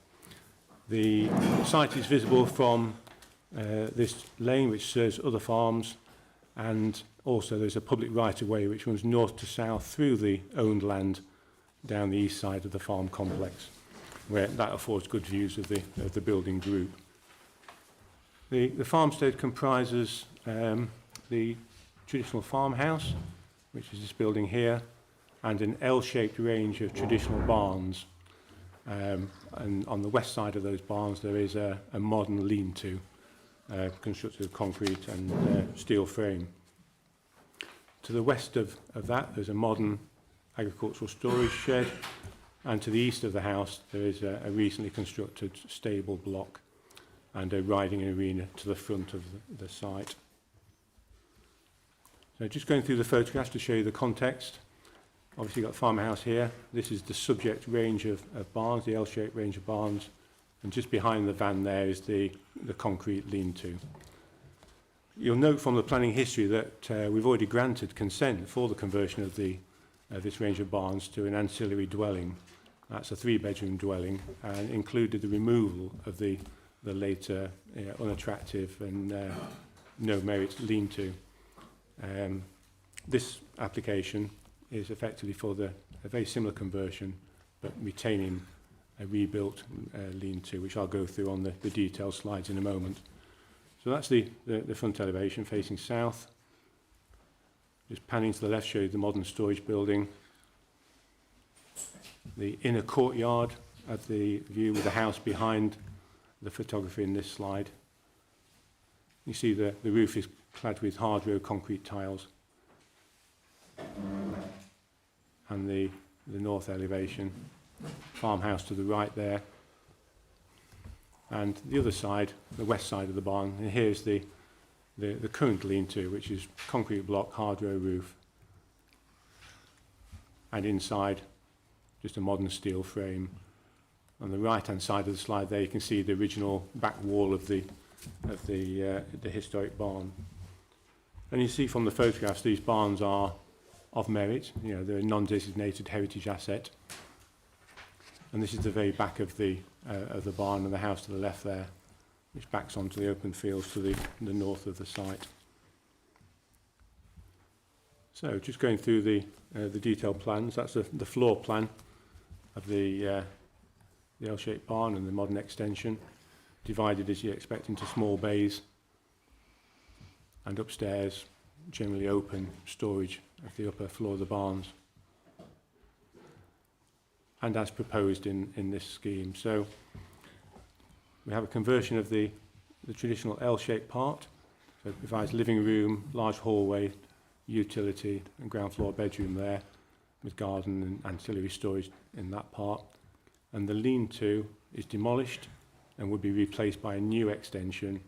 The site is visible from this lane which serves other farms, and also there's a public right-of-way which runs north to south through the owned land down the east side of the farm complex, where that affords good views of the building group. The farmstead comprises the traditional farmhouse, which is this building here, and an L-shaped range of traditional barns. And on the west side of those barns there is a modern lean-to constructed of concrete and steel frame. To the west of that there's a modern agricultural storage shed, and to the east of the house there is a recently constructed stable block and a riding arena to the front of the site. So just going through the photographs to show you the context. Obviously you've got the farmhouse here. This is the subject range of barns, the L-shaped range of barns. And just behind the van there is the concrete lean-to. You'll note from the planning history that we've already granted consent for the conversion of this range of barns to an ancillary dwelling. That's a 3-bedroom dwelling, and included the removal of the later unattractive and no merit lean-to. This application is effectively for a very similar conversion, but retaining a rebuilt lean-to, which I'll go through on the detailed slides in a moment. So that's the front elevation facing south. Just panning to the left shows the modern storage building. The inner courtyard of the view with the house behind the photography in this slide. You see the roof is clad with hard row concrete tiles. And the north elevation, farmhouse to the right there, and the other side, the west side of the barn, and here's the current lean-to, which is concrete block, hard row roof, and inside just a modern steel frame. On the right hand side of the slide there you can see the original back wall of the historic barn, and you see from the photographs these barns are of merit. You know, they're a non-designated heritage asset. And this is the very back of the barn and the house to the left there, which backs onto the open fields to the north of the site. So just going through the detailed plans, that's the floor plan of the L-shaped barn and the modern extension, divided as you expect into small bays, and upstairs generally open storage of the upper floor of the barns, and as proposed in this scheme. So we have a conversion of the traditional L-shaped part, so it provides living room, large hallway, utility and ground floor bedroom there, with garden and ancillary storage in that part. And the lean-to is demolished and would be replaced by a new extension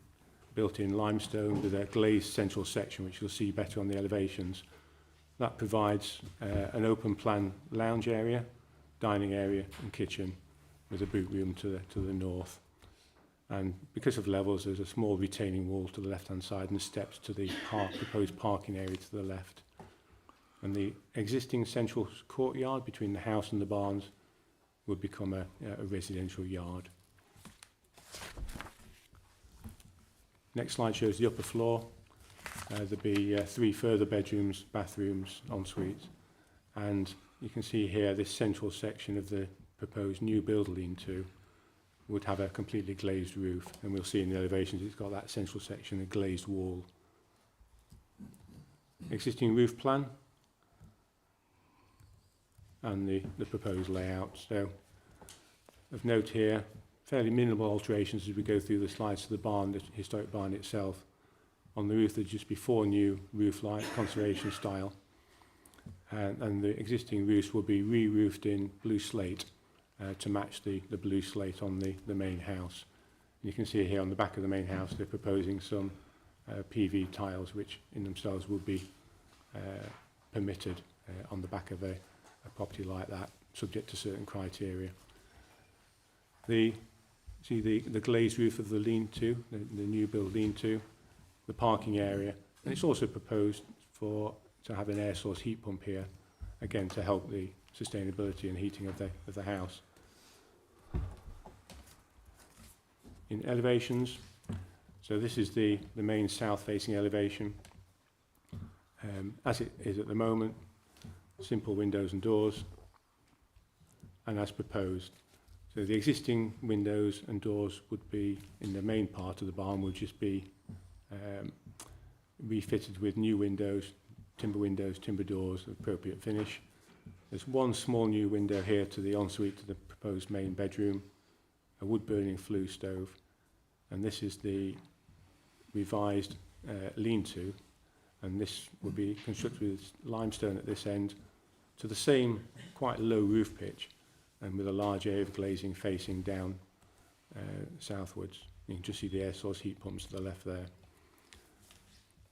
built in limestone with a glazed central section, which you'll see better on the elevations. That provides an open plan lounge area, dining area and kitchen, with a boot room to the north. And because of levels, there's a small retaining wall to the left-hand side and steps to the proposed parking area to the left. And the existing central courtyard between the house and the barns would become a residential yard. Next slide shows the upper floor. There'll be 3 further bedrooms, bathrooms, en suites, And you can see here this central section of the proposed new build lean-to would have a completely glazed roof, and we'll see in the elevations it's got that central section, a glazed wall. Existing roof plan and the proposed layout. So of note here, fairly minimal alterations as we go through the slides to the barn, the historic barn itself. On the roof, there's just before new roof light, conservation style. And the existing roofs will be re-roofed in blue slate to match the blue slate on the main house. And you can see here on the back of the main house, they're proposing some PV tiles, which in themselves will be permitted on the back of a property like that, subject to certain criteria. See the glazed roof of the lean-to, the new build lean-to, the parking area, and it's also proposed to have an air source heat pump here, again to help the sustainability and heating of the house. In elevations, so this is the main south-facing elevation. As it is at the moment, simple windows and doors, and as proposed. So the existing windows and doors would be, in the main part of the barn, would just be refitted with new windows, timber doors, appropriate finish. There's one small new window here to the ensuite to the proposed main bedroom, a wood-burning flue stove, and this is the revised lean-to, and this will be constructed with limestone at this end to the same quite low roof pitch and with a large area of glazing facing down southwards. You can just see the air source heat pumps to the left there.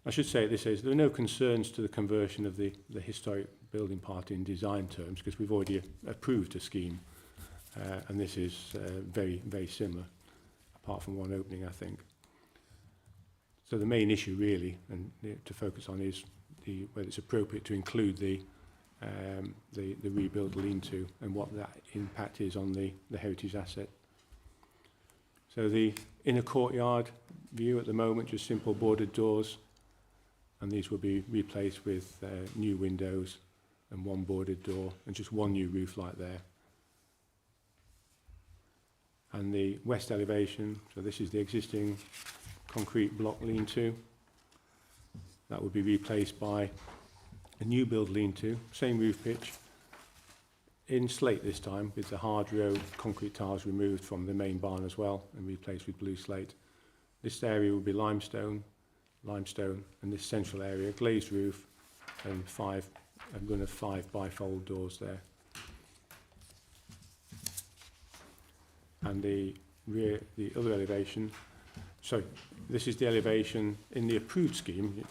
I should say at this stage, there are no concerns to the conversion of the historic building part in design terms, because we've already approved a scheme, and this is very, very similar, apart from one opening, I think. So the main issue really, and to focus on, is whether it's appropriate to include the rebuild lean-to and what that impact is on the heritage asset. So the inner courtyard view at the moment, just simple boarded doors, and these will be replaced with new windows and one boarded door and just one new roof light there. And the west elevation, so this is the existing concrete block lean-to. That will be replaced by a new build lean-to, same roof pitch, in slate this time, with the hard row concrete tiles removed from the main barn as well and replaced with blue slate. This area will be limestone, and this central area, glazed roof, and I'm going to 5 bifold doors there. And the other elevation, so this is the elevation in the approved scheme,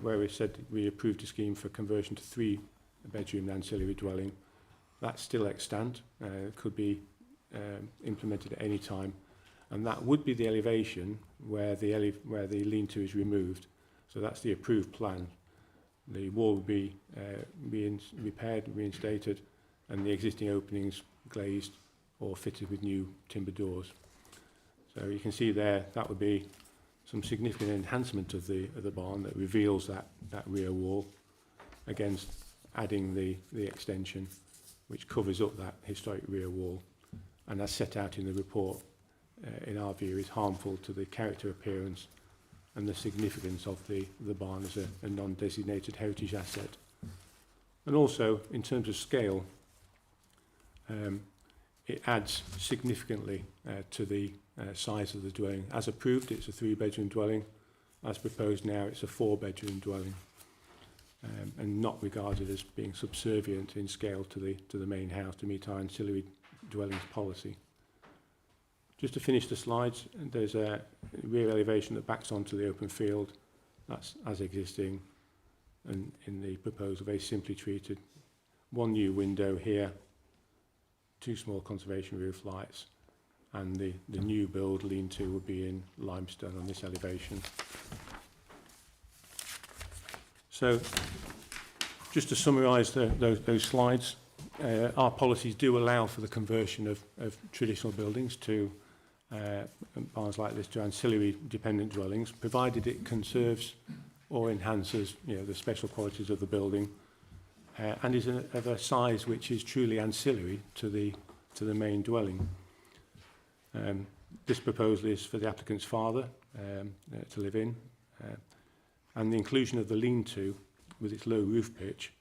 where we said we approved a scheme for conversion to 3-bedroom ancillary dwelling. That's still extant, could be implemented at any time, and that would be the elevation where the lean-to is removed. So that's the approved plan. The wall would be repaired, reinstated, and the existing openings glazed or fitted with new timber doors. So you can see there that would be some significant enhancement of the barn that reveals that rear wall, against adding the extension, which covers up that historic rear wall, and as set out in the report, in our view, is harmful to the character, appearance and the significance of the barn as a non-designated heritage asset. And also, in terms of scale, it adds significantly to the size of the dwelling. As approved, it's a 3-bedroom dwelling. As proposed now, it's a 4-bedroom dwelling, and not regarded as being subservient in scale to the main house to meet our ancillary dwellings policy. Just to finish the slides, there's a rear elevation that backs onto the open field. That's as existing, and in the proposal, very simply treated. One new window here, 2 small conservation roof lights, and the new build lean-to would be in limestone on this elevation. So, just to summarise those slides, our policies do allow for the conversion of traditional buildings to barns like this to ancillary dependent dwellings, provided it conserves or enhances, the special qualities of the building, and is of a size which is truly ancillary to the main dwelling. This proposal is for the applicant's father to live in, and the inclusion of the lean-to with its low roof pitch,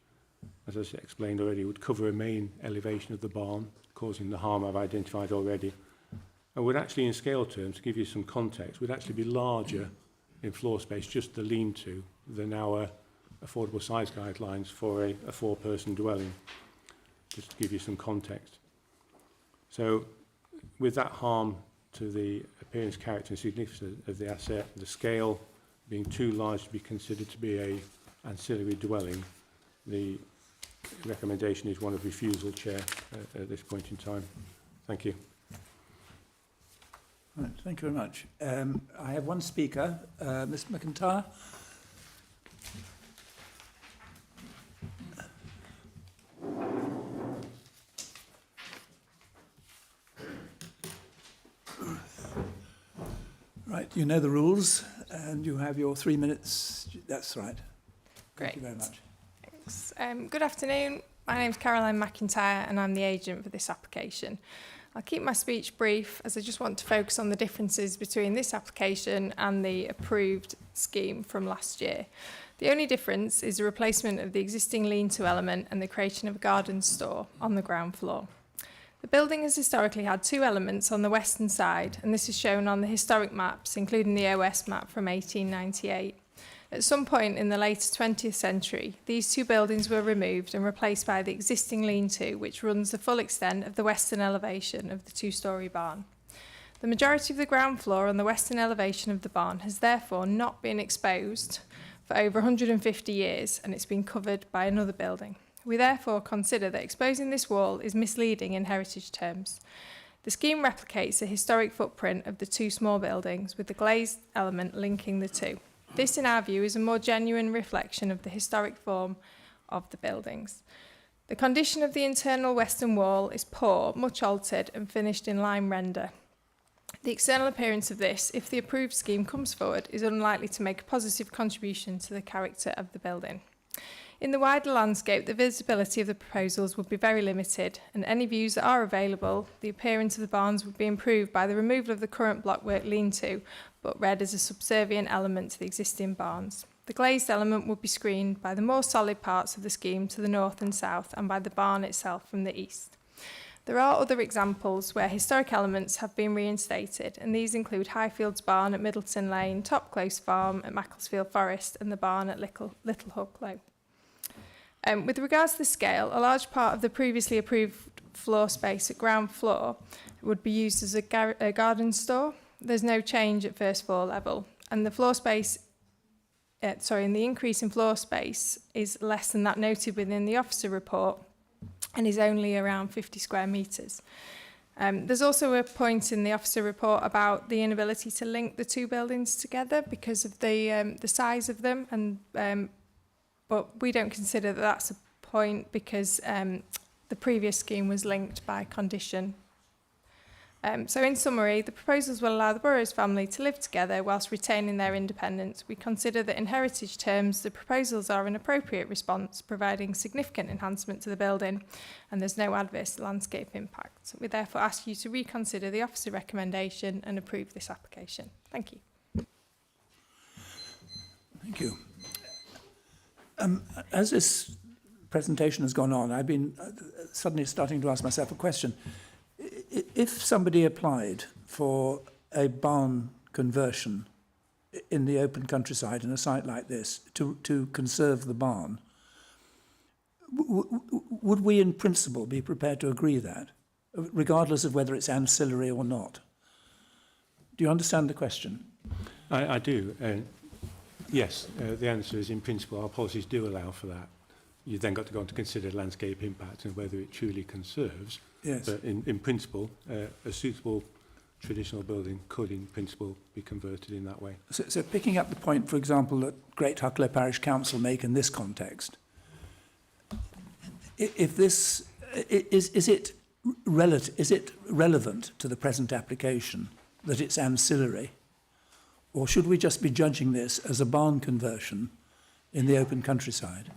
as I explained already, would cover a main elevation of the barn, causing the harm I've identified already, and would actually, in scale terms, to give you some context, would actually be larger in floor space, just the lean-to, than our affordable size guidelines for a four-person dwelling, just to give you some context. So, with that harm to the appearance, character and significance of the asset, the scale being too large to be considered to be a ancillary dwelling, the recommendation is one of refusal, Chair, at this point in time. Thank you. Right, thank you very much. I have one speaker, Ms McIntyre. Right, you know the rules, and you have your 3 minutes. That's right. Great. Thank you very much. Thanks. Good afternoon. My name's Caroline McIntyre, and I'm the agent for this application. I'll keep my speech brief, as I just want to focus on the differences between this application and the approved scheme from last year. The only difference is the replacement of the existing lean-to element and the creation of a garden store on the ground floor. The building has historically had two elements on the western side, and this is shown on the historic maps, including the OS map from 1898. At some point in the later 20th century, these two buildings were removed and replaced by the existing lean-to, which runs the full extent of the western elevation of the two-storey barn. The majority of the ground floor on the western elevation of the barn has therefore not been exposed for over 150 years, and it's been covered by another building. We therefore consider that exposing this wall is misleading in heritage terms. The scheme replicates the historic footprint of the two small buildings, with the glazed element linking the two. This, in our view, is a more genuine reflection of the historic form of the buildings. The condition of the internal western wall is poor, much altered and finished in lime render. The external appearance of this, if the approved scheme comes forward, is unlikely to make a positive contribution to the character of the building. In the wider landscape, the visibility of the proposals would be very limited, and any views that are available, the appearance of the barns would be improved by the removal of the current blockwork lean-to, but read as a subservient element to the existing barns. The glazed element would be screened by the more solid parts of the scheme to the north and south, and by the barn itself from the east. There are other examples where historic elements have been reinstated, and these include Highfields Barn at Middleton Lane, Top Close Farm at Macclesfield Forest, and the barn at Little Hook Low. With regards to the scale, a large part of the previously approved floor space at ground floor would be used as a garden store. There's no change at first floor level, and the floor space, and the increase in floor space is less than that noted within the officer report, and is only around 50 square metres. There's also a point in the officer report about the inability to link the two buildings together because of the size of them, and but we don't consider that that's a point because the previous scheme was linked by condition. So in summary, the proposals will allow the Burrows family to live together whilst retaining their independence. We consider that in heritage terms, the proposals are an appropriate response, providing significant enhancement to the building, and there's no adverse landscape impact. We therefore ask you to reconsider the officer recommendation and approve this application. Thank you. Thank you. As this presentation has gone on, I've been suddenly starting to ask myself a question. If somebody applied for a barn conversion in the open countryside in a site like this to conserve the barn, would we in principle be prepared to agree that, regardless of whether it's ancillary or not? Do you understand the question? I do. Yes, the answer is in principle our policies do allow for that. You've then got to go on to consider landscape impact and whether it truly conserves. Yes. But in principle, a suitable traditional building could in principle be converted in that way. So picking up the point, for example, that Great Huckler Parish Council make in this context, if this is it relevant to the present application that it's ancillary, or should we just be judging this as a barn conversion in the open countryside?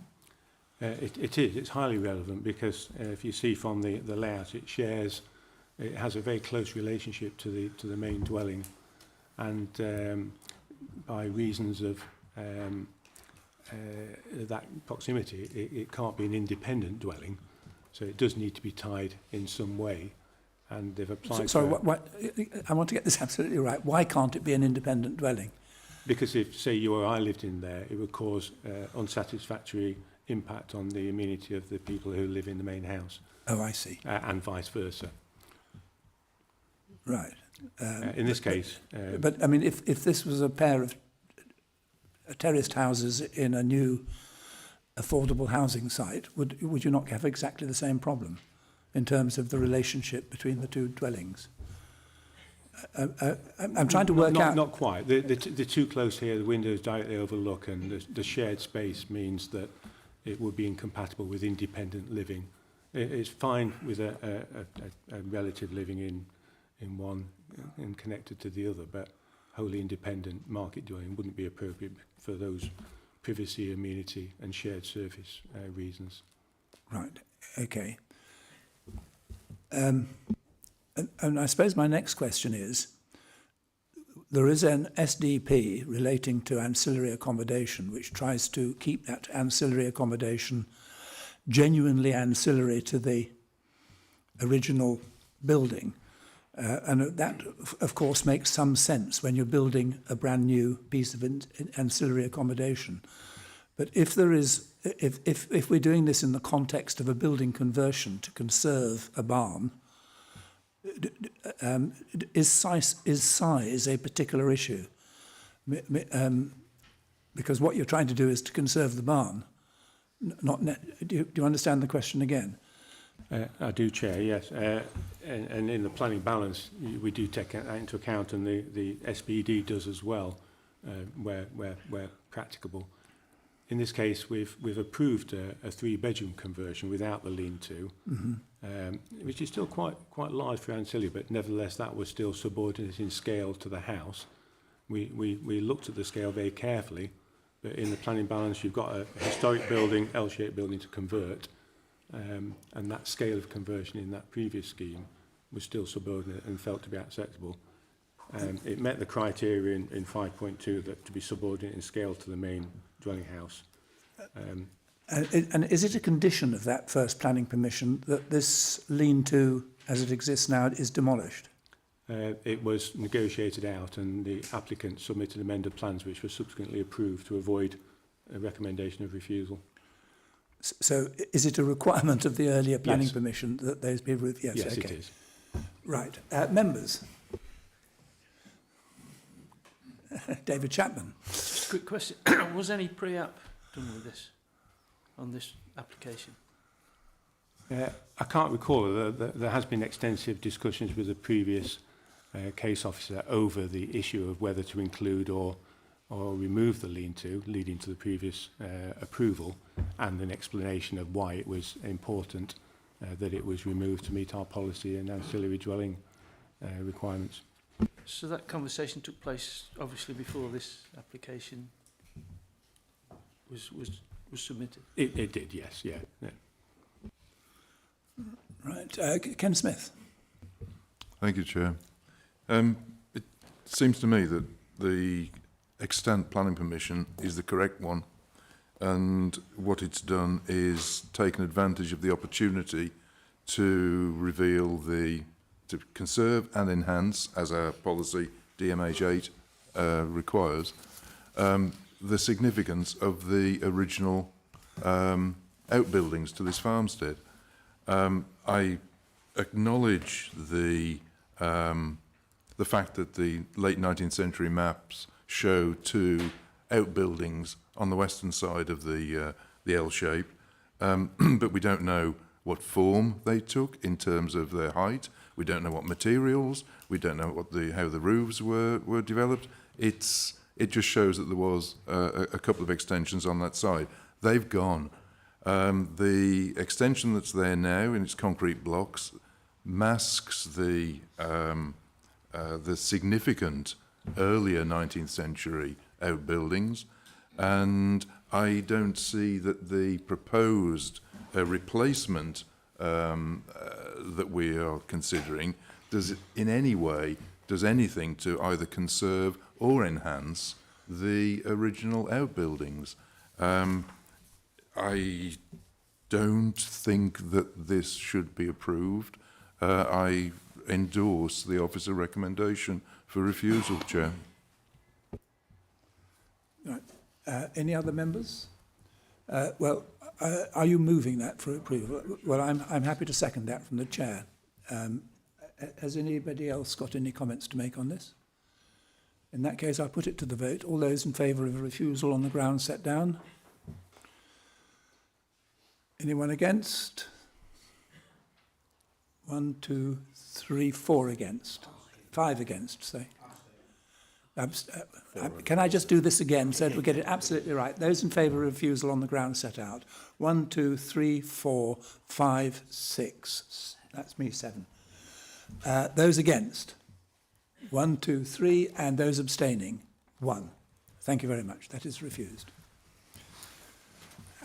It is. It's highly relevant because if you see from the layout, it has a very close relationship to the main dwelling, and by reasons of that proximity, it can't be an independent dwelling, so it does need to be tied in some way, and they've applied. Sorry, I want to get this absolutely right. Why can't it be an independent dwelling? Because if, say, you or I lived in there, it would cause unsatisfactory impact on the amenity of the people who live in the main house. Oh, I see. And vice versa. Right. In this case... but, I mean, if this was a pair of terraced houses in a new affordable housing site, would you not have exactly the same problem in terms of the relationship between the two dwellings? I'm trying to work out... Not quite. They're too close here. The windows directly overlook, and the shared space means that it would be incompatible with independent living. It's fine with a relative living in one and connected to the other, but wholly independent market dwelling wouldn't be appropriate for those privacy, amenity and shared service reasons. Right, okay. And I suppose my next question is, there is an SDP relating to ancillary accommodation which tries to keep that ancillary accommodation genuinely ancillary to the original building. And that, of course, makes some sense when you're building a brand new piece of ancillary accommodation. But if there is, if we're doing this in the context of a building conversion to conserve a barn, is size a particular issue? Because what you're trying to do is to conserve the barn. Do you understand the question again? I do, Chair, yes. And in the planning balance, we do take that into account, and the SBD does as well, where practicable. In this case, we've approved a 3-bedroom conversion without the lean-to, which is still quite large for ancillary, but nevertheless that was still subordinate in scale to the house. We looked at the scale very carefully, but in the planning balance you've got a historic building, L-shaped building to convert, and that scale of conversion in that previous scheme was still subordinate and felt to be acceptable. It met the criteria in 5.2 that to be subordinate in scale to the main dwelling house. And is it a condition of that first planning permission that this lean-to, as it exists now, is demolished? It was negotiated out, and the applicant submitted amended plans which were subsequently approved to avoid a recommendation of refusal. So is it a requirement of the earlier planning permission that those be reviewed? Yes, yes, okay. it is. Right. Members? David Chapman. Just a quick question. Was any pre-app done with this, on this application? I can't recall. There has been extensive discussions with the previous case officer over the issue of whether to include or remove the lean-to, leading to the previous approval, and an explanation of why it was important that it was removed to meet our policy and ancillary dwelling requirements. So that conversation took place obviously before this application was submitted? It did, yes, yeah. Right. Ken Smith. Thank you, Chair. It seems to me that the extant planning permission is the correct one, and what it's done is taken advantage of the opportunity to reveal to conserve and enhance, as our policy DMH8 requires, the significance of the original outbuildings to this farmstead. I acknowledge the fact that the late 19th century maps show 2 outbuildings on the western side of the L shape, but we don't know what form they took in terms of their height. We don't know what materials. We don't know how the roofs were developed. It just shows that there was a couple of extensions on that side. They've gone. The extension that's there now in its concrete blocks masks the significant earlier 19th century outbuildings. and I don't see that the proposed replacement that we are considering does in any way does anything to either conserve or enhance the original outbuildings. I don't think that this should be approved. I endorse the officer recommendation for refusal, Chair. Right. Any other members? Are you moving that for approval? Well, I'm happy to second that from the chair. Has anybody else got any comments to make on this? In that case, I'll put it to the vote. All those in favour of a refusal on the ground set down. Anyone against? 1, 2, 3, 4 against. 5 against, say. Can I just do this again so that we get it absolutely right? Those in favour of refusal on the ground set out. 1, 2, 3, 4, 5, 6. That's me, 7. Those against? 1, 2, 3, and those abstaining? 1. Thank you very much. That is refused.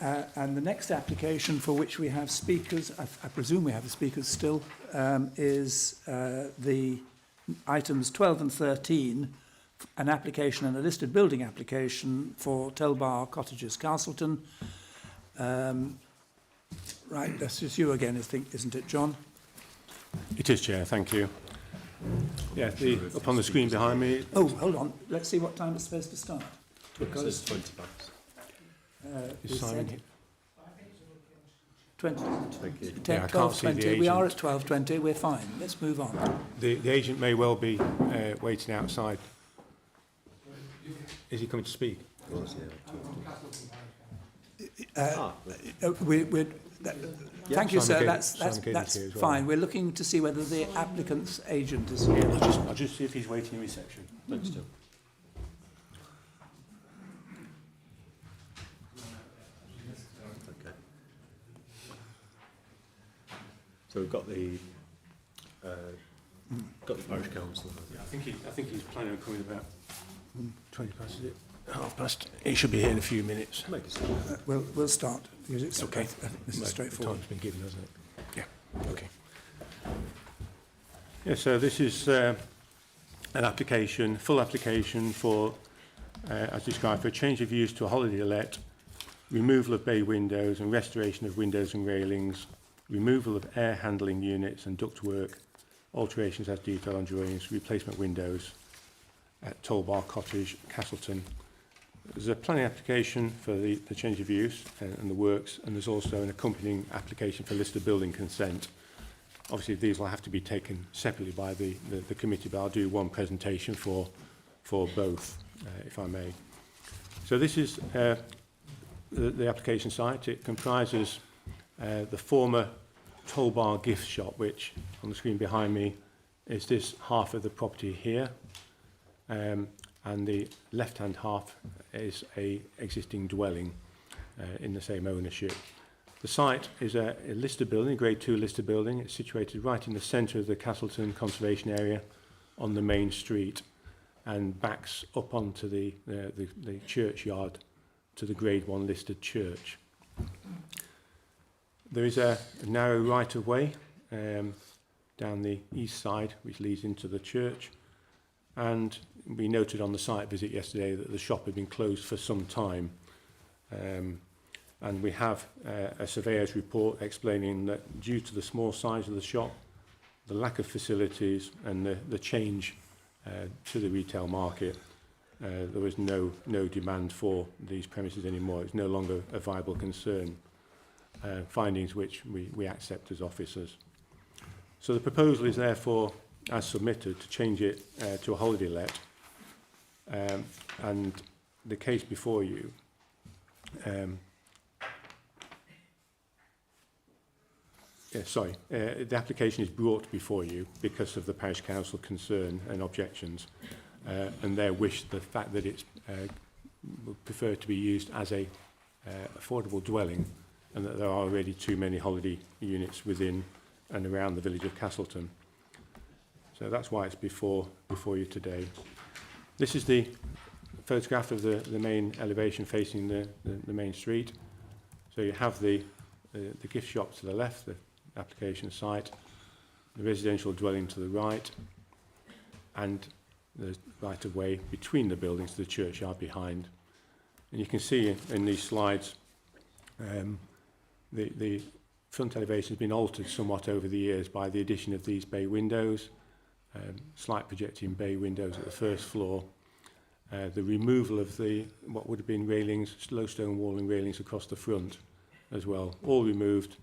And the next application for which we have speakers, I presume we have the speakers still, is the items 12 and 13, an application and a listed building application for Telbar Cottages, Castleton. Right, that's just you again, I think, isn't it, John? It is, Chair, thank you. Yeah, up on the screen behind me. Oh, hold on. Let's see what time it's supposed to start. Because It says 20 past. Is Simon here? 20. Yeah, I can't see the 12:20. We are at agent. 12:20. We're fine. Let's move on. The agent may well be waiting outside. Is he coming to speak? Thank you, sir. Simon That's Gady's here as well. fine. We're looking to see whether the applicant's agent is here. I'll just see if he's waiting in reception. Thanks, John. Okay. So we've got the parish council. Yeah, I think he's planning on coming about 20 past, is it? Half past. He should be here in a few minutes. We'll start because it's Okay. I think this is The straightforward. time's been given, hasn't it? Yeah. Okay. Yeah. So this is an application, full application for, as described, for a change of use to a holiday let, removal of bay windows and restoration of windows and railings, removal of air handling units and ductwork, alterations as detailed on drawings, replacement windows at Tollbar Cottage, Castleton. There's a planning application for the change of use and the works, and there's also an accompanying application for listed building consent. Obviously, these will have to be taken separately by the committee, but I'll do one presentation for both, if I may. So this is the application site. It comprises the former Tollbar gift shop, which on the screen behind me is this half of the property here. And the left-hand half is a existing dwelling in the same ownership. The site is a listed building, a Grade 2 listed building. It's situated right in the centre of the Castleton Conservation Area on the main street and backs up onto the churchyard to the Grade 1 listed church. There is a narrow right-of-way down the east side which leads into the church, and we noted on the site visit yesterday that the shop had been closed for some time, and we have a surveyor's report explaining that due to the small size of the shop, the lack of facilities and the change to the retail market, there was no demand for these premises anymore. It's no longer a viable concern, findings which we accept as officers. So the proposal is therefore, as submitted, to change it to a holiday let. And the case before you, the application is brought before you because of the parish council concern and objections, and their wish, the fact that it's preferred to be used as a affordable dwelling, and that there are already too many holiday units within and around the village of Castleton. So that's why it's before you today. This is the photograph of the main elevation facing the main street. So you have the gift shop to the left, the application site, the residential dwelling to the right, and the right of way between the buildings to the churchyard behind. And you can see in these slides the front elevation has been altered somewhat over the years by the addition of these bay windows, slight projecting bay windows at the first floor, the removal of what would have been railings, low stone walling railings across the front as well, all removed,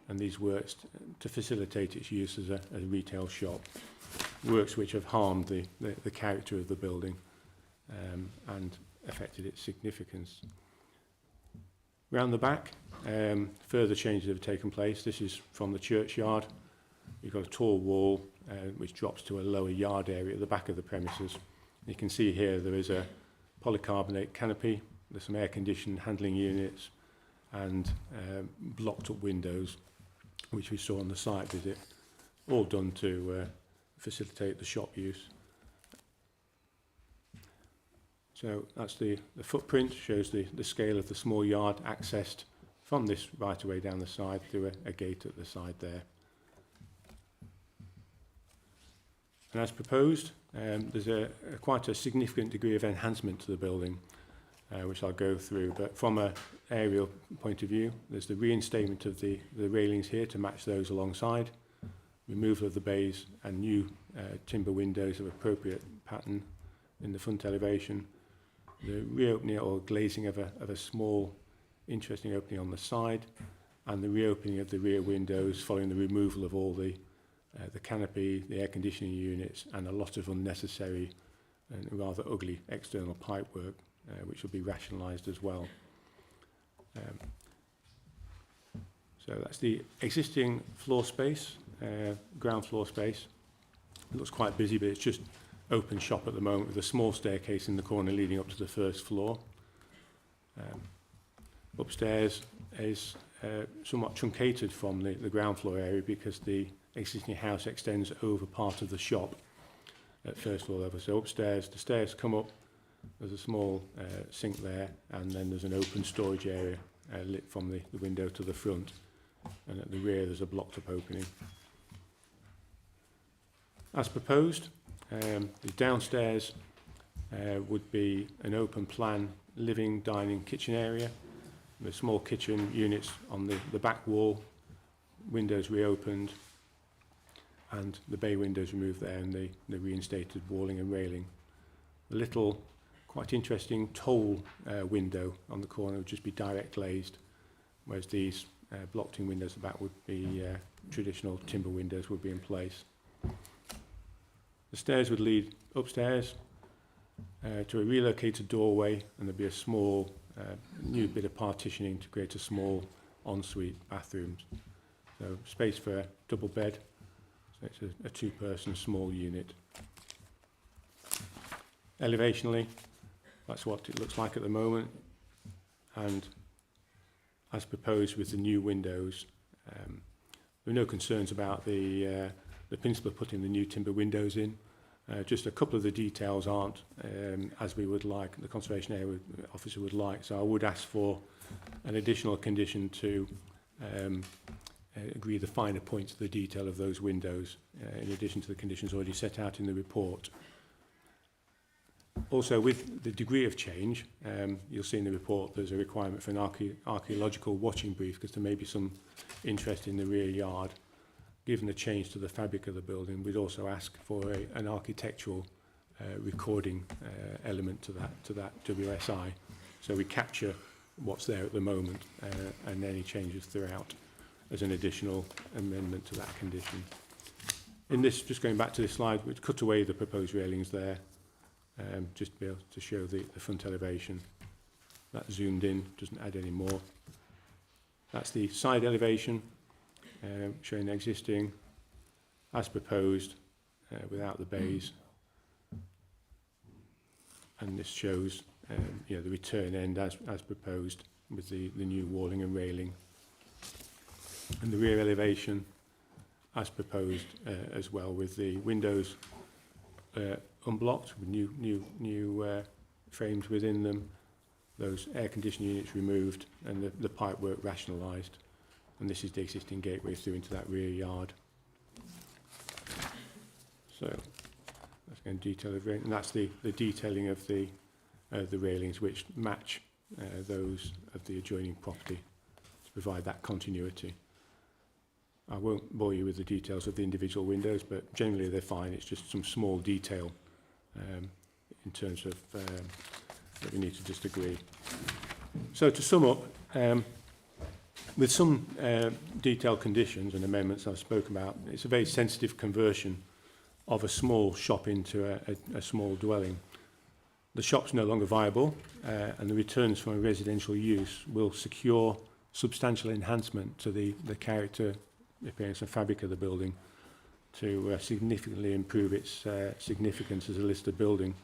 and these works to facilitate its use as a retail shop. Works which have harmed the character of the building and affected its significance. Round the back, further changes have taken place. This is from the churchyard. You've got a tall wall which drops to a lower yard area at the back of the premises. You can see here there is a polycarbonate canopy, there's some air-conditioned handling units and blocked up windows, which we saw on the site visit, all done to facilitate the shop use. So that's the footprint, shows the scale of the small yard accessed from this right away down the side through a gate at the side there. And as proposed, there's quite a significant degree of enhancement to the building, which I'll go through. But from an aerial point of view, there's the reinstatement of the railings here to match those alongside, removal of the bays and new timber windows of appropriate pattern in the front elevation, the reopening or glazing of a small interesting opening on the side, and the reopening of the rear windows following the removal of all the canopy, the air conditioning units, and a lot of unnecessary and rather ugly external pipework, which will be rationalised as well. So that's the existing floor space, ground floor space. It looks quite busy, but it's just open shop at the moment with a small staircase in the corner leading up to the first floor. Upstairs is somewhat truncated from the ground floor area because the existing house extends over part of the shop at first floor level. So upstairs, the stairs come up, there's a small sink there, and then there's an open storage area lit from the window to the front. And at the rear, there's a blocked up opening. As proposed, the downstairs would be an open plan living, dining, kitchen area. The small kitchen units on the back wall, windows reopened, and the bay windows removed there, and the reinstated walling and railing. The little, quite interesting toll window on the corner would just be direct glazed, whereas these blocked-in windows at the back would be traditional timber windows would be in place. The stairs would lead upstairs to a relocated doorway, and there'd be a small new bit of partitioning to create a small ensuite bathrooms. So space for a double bed. So it's a two-person small unit. Elevationally, that's what it looks like at the moment. And as proposed with the new windows, there are no concerns about the principle of putting the new timber windows in. Just a couple of the details aren't as we would like, the Conservation Area Officer would like. So I would ask for an additional condition to agree the finer points of the detail of those windows, in addition to the conditions already set out in the report. Also, with the degree of change, you'll see in the report there's a requirement for an archaeological watching brief, because there may be some interest in the rear yard. Given the change to the fabric of the building, we'd also ask for an architectural recording element to that WSI, so we capture what's there at the moment and any changes throughout as an additional amendment to that condition. In this, just going back to this slide, we'd cut away the proposed railings there, just to be able to show the front elevation. That zoomed in, doesn't add any more. That's the side elevation, showing the existing as proposed without the bays. And this shows the return end as proposed with the new walling and railing. And the rear elevation as proposed as well, with the windows unblocked with new framed within them, those air conditioning units removed, and the pipework rationalised. And this is the existing gateway through into that rear yard. So that's going to detail of and that's the detailing of the railings, which match those of the adjoining property to provide that continuity. I won't bore you with the details of the individual windows, but generally they're fine. It's just some small detail in terms of that we need to just agree. So to sum up, with some detailed conditions and amendments I've spoken about, it's a very sensitive conversion of a small shop into a small dwelling. The shop's no longer viable, and the returns from a residential use will secure substantial enhancement to the character, appearance and fabric of the building to significantly improve its significance as a listed building.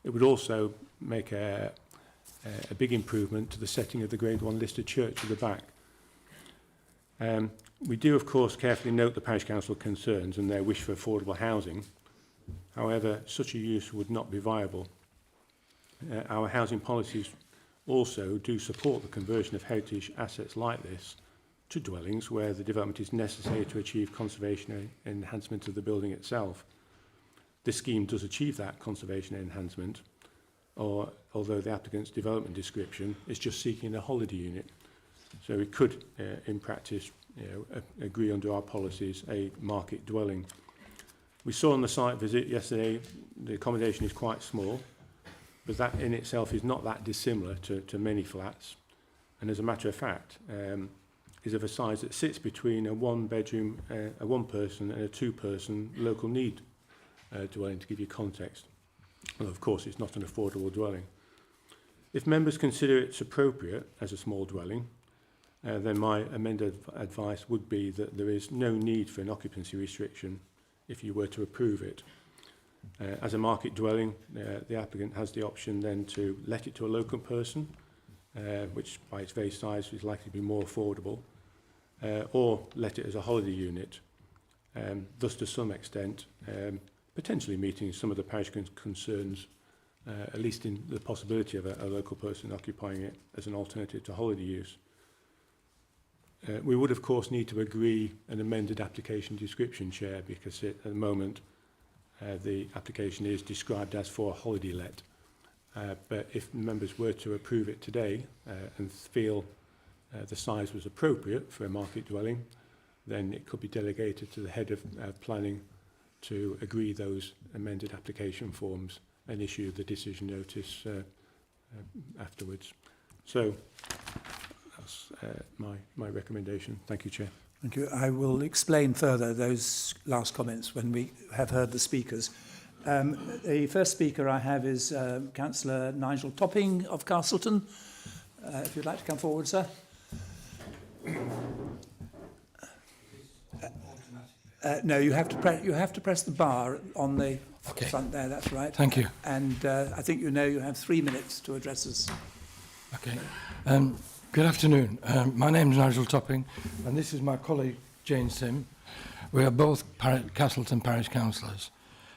It would also make a big improvement to the setting of the Grade 1 listed church at the back. We do, of course, carefully note the parish council concerns and their wish for affordable housing. However, such a use would not be viable. Our housing policies also do support the conversion of heritage assets like this to dwellings where the development is necessary to achieve conservation and enhancement of the building itself. This scheme does achieve that conservation and enhancement, although the applicant's development description is just seeking a holiday unit. So we could, in practice, agree under our policies a market dwelling. We saw on the site visit yesterday the accommodation is quite small, but that in itself is not that dissimilar to many flats, and as a matter of fact is of a size that sits between a one-bedroom, a one-person and a two-person local need dwelling, to give you context. Well, of course, it's not an affordable dwelling. If members consider it's appropriate as a small dwelling, then my amended advice would be that there is no need for an occupancy restriction if you were to approve it. As a market dwelling, the applicant has the option then to let it to a local person, which by its very size is likely to be more affordable, or let it as a holiday unit, thus to some extent potentially meeting some of the parish concerns, at least in the possibility of a local person occupying it as an alternative to holiday use. We would, of course, need to agree an amended application description, Chair, because at the moment the application is described as for a holiday let. But if members were to approve it today and feel the size was appropriate for a market dwelling, then it could be delegated to the head of planning to agree those amended application forms and issue the decision notice afterwards. So that's my recommendation. Thank you, Chair. Thank you. I will explain further those last comments when we have heard the speakers. The first speaker I have is Councillor Nigel Topping of Castleton. If you'd like to come forward, sir. No, you have to press the bar on the front there. That's right. Thank you. And I think you have 3 minutes to address us. Okay. Good afternoon. My name is Nigel Topping, and this is my colleague Jane Sim. We are both Castleton Parish Councillors.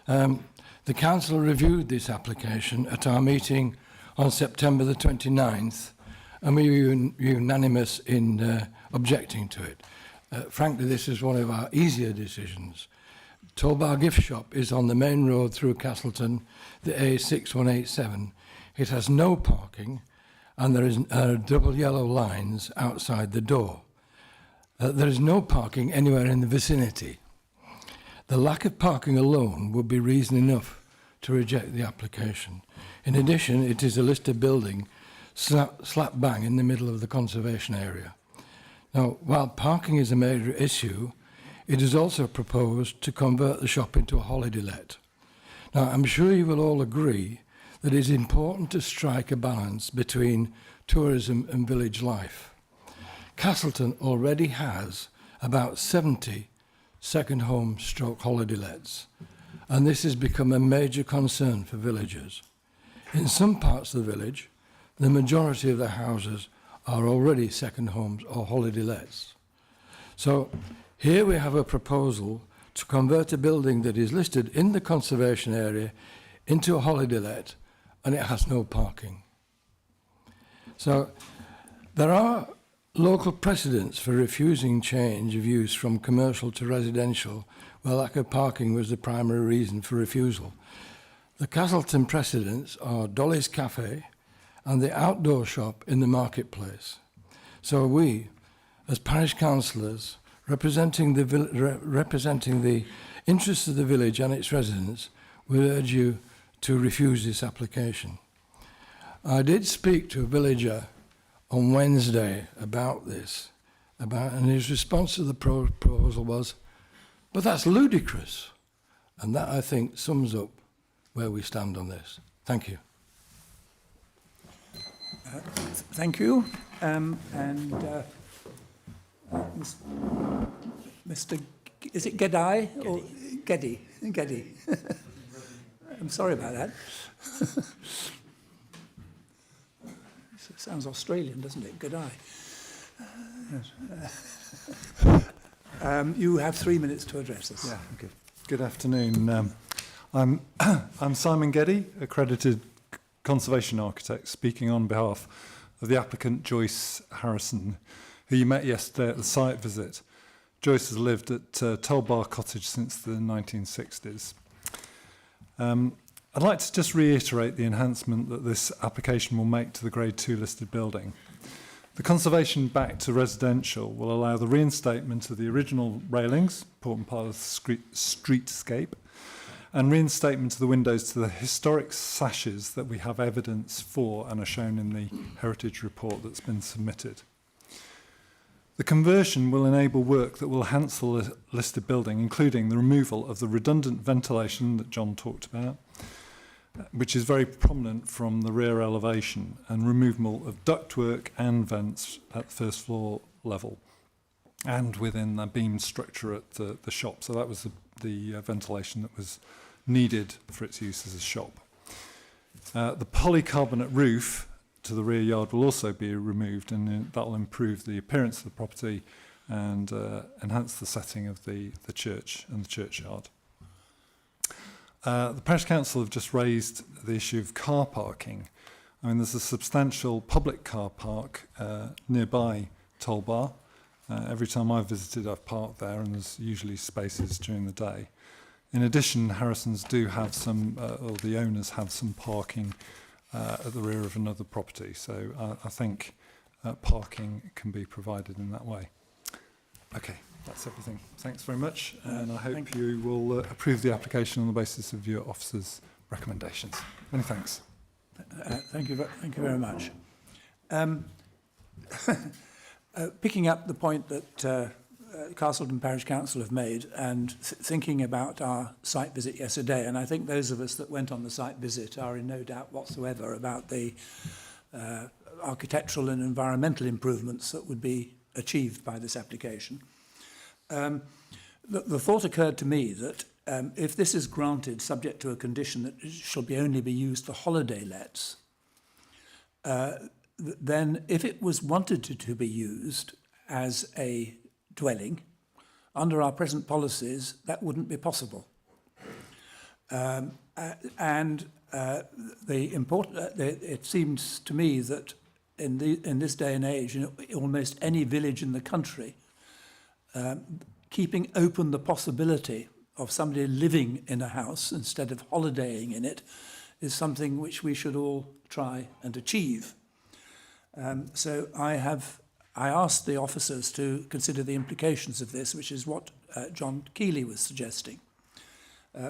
The Council reviewed this application at our meeting on September the 29th, and we were unanimous in objecting to it. Frankly, this is one of our easier decisions. Tollbar Gift Shop is on the main road through Castleton, the A6187. It has no parking, and there is double yellow lines outside the door. There is no parking anywhere in the vicinity. The lack of parking alone would be reason enough to reject the application. In addition, it is a listed building slap bang in the middle of the conservation area. Now, while parking is a major issue, it is also proposed to convert the shop into a holiday let. Now, I'm sure you will all agree that it is important to strike a balance between tourism and village life. Castleton already has about 70 second home stroke holiday lets, and this has become a major concern for villagers. In some parts of the village, the majority of the houses are already second homes or holiday lets. So here we have a proposal to convert a building that is listed in the conservation area into a holiday let and it has no parking. So there are local precedents for refusing change of use from commercial to residential where lack of parking was the primary reason for refusal. The Castleton precedents are Dolly's Cafe and the outdoor shop in the marketplace. So we, as parish councillors, representing the interests of the village and its residents, will urge you to refuse this application. I did speak to a villager on Wednesday about this, and his response to the proposal was, "But that's ludicrous." And that, I think, sums up where we stand on this. Thank you. Thank you. Mr. Is it Gedai or Geddy? Geddy. I'm sorry about that. Sounds Australian, doesn't it? Gedai. You have 3 minutes to address us. Yeah, okay. Good afternoon. I'm Simon Geddy, accredited conservation architect, speaking on behalf of the applicant Joyce Harrison, who you met yesterday at the site visit. Joyce has lived at Tolbar Cottage since the 1960s. I'd like to just reiterate the enhancement that this application will make to the Grade 2 listed building. The conservation back to residential will allow the reinstatement of the original railings, important part of the streetscape, and reinstatement of the windows to the historic sashes that we have evidence for and are shown in the heritage report that's been submitted. The conversion will enable work that will enhance the listed building, including the removal of the redundant ventilation that John talked about, which is very prominent from the rear elevation, and removal of ductwork and vents at the first floor level and within the beam structure at the shop. So that was the ventilation that was needed for its use as a shop. The polycarbonate roof to the rear yard will also be removed, and that will improve the appearance of the property and enhance the setting of the church and the churchyard. The Parish Council have just raised the issue of car parking. I mean, there's a substantial public car park nearby Tolbar. Every time I've visited, I've parked there, and there's usually spaces during the day. In addition, Harrison's do have some, or the owners have some parking at the rear of another property. So I think parking can be provided in that way. Okay. That's everything. Thanks very much, and I hope you will approve the application on the basis of your officer's recommendations. Many thanks. Thank you very much. Picking up the point that Castleton Parish Council have made, and thinking about our site visit yesterday, and I think those of us that went on the site visit are in no doubt whatsoever about the architectural and environmental improvements that would be achieved by this application. The thought occurred to me that if this is granted subject to a condition that it shall only be used for holiday lets, then if it was wanted to be used as a dwelling, under our present policies, that wouldn't be possible. It seems to me that in this day and age, in almost any village in the country, keeping open the possibility of somebody living in a house instead of holidaying in it is something which we should all try and achieve. So I asked the officers to consider the implications of this, which is what John Keeley was suggesting,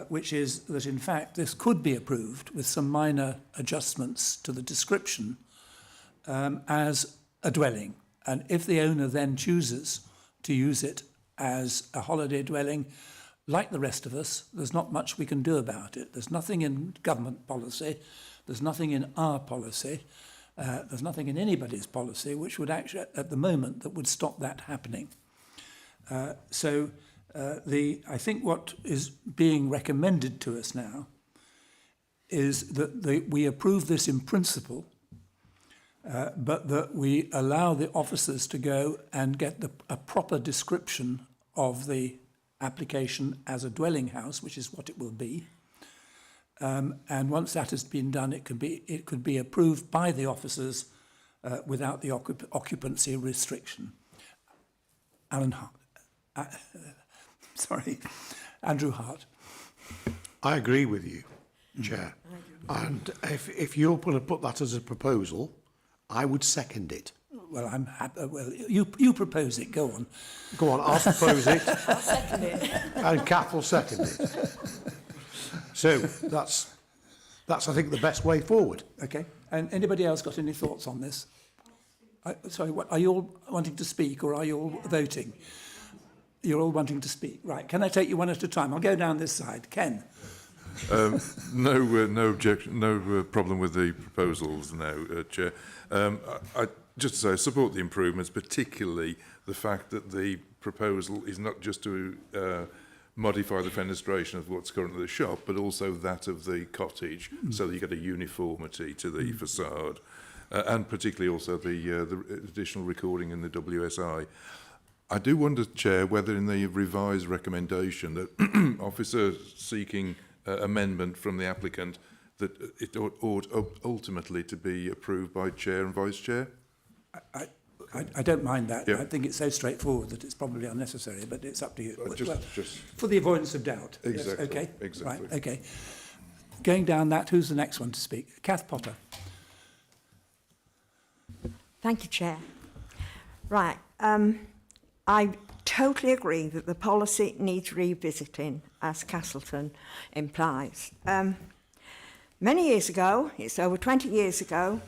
which is that in fact this could be approved with some minor adjustments to the description as a dwelling. And if the owner then chooses to use it as a holiday dwelling, like the rest of us, there's not much we can do about it. There's nothing in government policy, there's nothing in our policy, there's nothing in anybody's policy which would actually, at the moment, that would stop that happening. I think what is being recommended to us now is that we approve this in principle, but that we allow the officers to go and get a proper description of the application as a dwelling house, which is what it will be, And once that has been done, it could be approved by the officers without the occupancy restriction. Alan Hart. Sorry, Andrew Hart. I agree with you, Chair. And if you're going to put that as a proposal, I would second it. Well, I'm happy. Well, you propose it. Go on. Go on, I'll propose it. I'll second it. And Kath will second it. So that's I think the best way forward. Okay. And anybody else got any thoughts on this? Sorry, are you all wanting to speak or are you all voting? You're all wanting to speak. Right. Can I take you one at a time? I'll go down this side. Ken. No objection, no problem with the proposals now, Chair. I just to say, I support the improvements, particularly the fact that the proposal is not just to modify the fenestration of what's currently the shop, but also that of the cottage, so that you get a uniformity to the facade, and particularly also the additional recording in the WSI. I do wonder, Chair, whether in the revised recommendation that officer seeking amendment from the applicant, that it ought ultimately to be approved by Chair and Vice Chair? I don't mind that. Yeah. I think it's so straightforward that it's probably unnecessary, but it's up to you. Just for the avoidance of doubt. Exactly. Yes, okay. Exactly. Right. Okay. Going down that, who's the next one to speak? Kath Potter. Thank you, Chair. Right. I totally agree that the policy needs revisiting, as Castleton implies. Many years ago, it's over 20 years ago,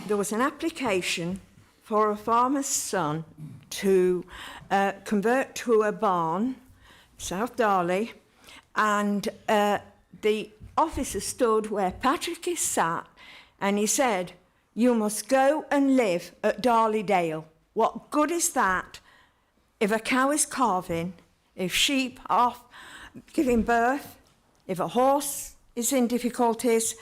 there was an application for a farmer's son to convert to a barn, South Darley, and the officer stood where Patrick is sat, and he said, "You must go and live at Darley Dale. What good is that if a cow is calving, if sheep are giving birth, if a horse is in difficulties?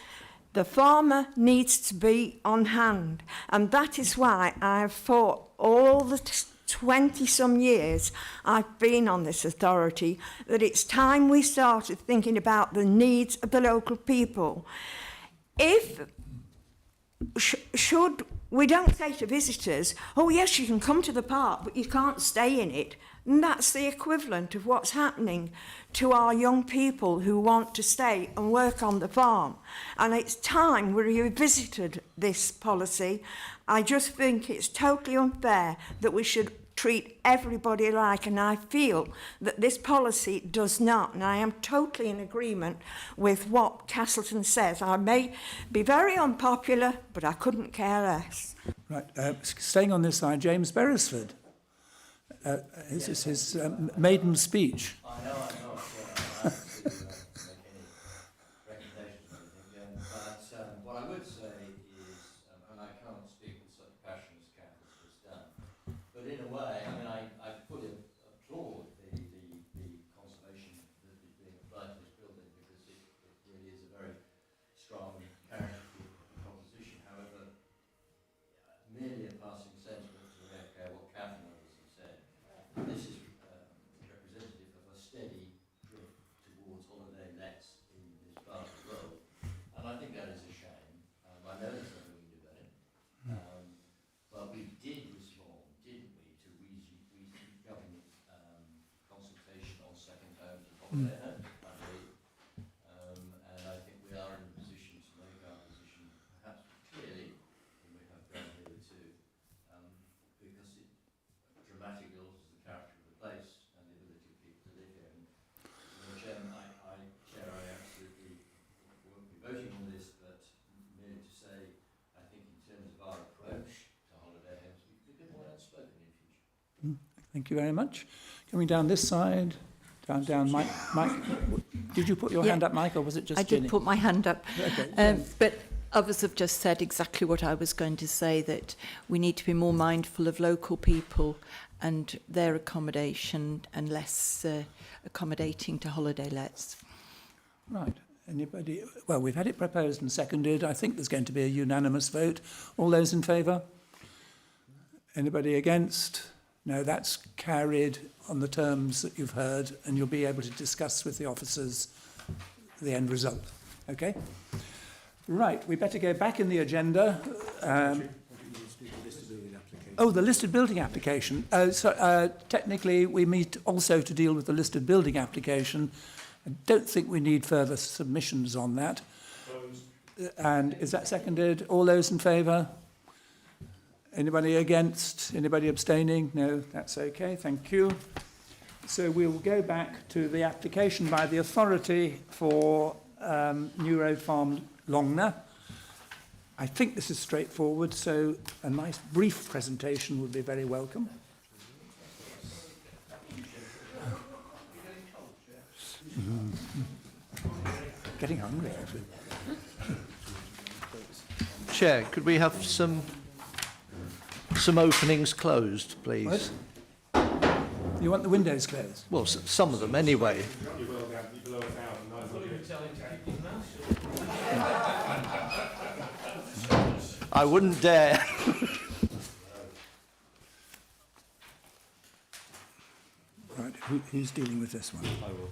The farmer needs to be on hand." And that is why I've fought all the 20-some years I've been on this authority, that it's time we started thinking about the needs of the local people. Should we don't say to visitors, "Oh yes, you can come to the park, but you can't stay in it." And that's the equivalent of what's happening to our young people who want to stay and work on the farm. And it's time we revisited this policy. I just think it's totally unfair that we should treat everybody alike, and I feel that this policy does not, and I am totally in agreement with what Castleton says. I may be very unpopular, but I couldn't care less. Right. Staying on this side, James Beresford. This is his maiden speech. I know. I don't make any recommendations or anything, but what I would say is, and I can't speak with such passion as Kath has just done, but in a way, I mean, I fully applaud the conservation that is being applied to this building, because it really is a very strong character proposition. However, merely a passing sentiment to echo what Kath and others have said, this is representative of a steady drift towards holiday lets in this part of the world, and I think that is a shame. I know there's nothing we can do about it, but we did respond, didn't we, to government consultation on second homes and holiday homes, I believe, and I think we are in a position to make our position perhaps clearly than we have done hitherto, because it dramatically alters the character of the place and the ability of people to live here. And, Chairman, I absolutely won't be voting on this, but merely to say, I think in terms of our approach to holiday homes, we could be more outspoken in future. Thank you very much. Coming down this side, down, Mike. Did you put your hand up, Mike, or was it just I Ginny? did put my hand up. Okay. But others have just said exactly what I was going to say, that we need to be more mindful of local people and their accommodation and less accommodating to holiday lets. Right. Anybody? Well, we've had it proposed and seconded. I think there's going to be a unanimous vote. All those in favour? Anybody against? No, that's carried on the terms that you've heard, and you'll be able to discuss with the officers the end result. Okay? Right, we better go back in the agenda. Oh, the listed building application. Technically, we meet also to deal with the listed building application. I don't think we need further submissions on that. And is that seconded? All those in favour? Anybody against? Anybody abstaining? No, that's okay. Thank you. So we will go back to the application by the authority for New Road Farm Longner. I think this is straightforward, so a nice brief presentation would be very welcome. Getting hungry, actually. Chair, could we have some openings closed, please? What? You want the windows closed? Well, some of them anyway. I wouldn't dare. Right, who's dealing with this one? I will.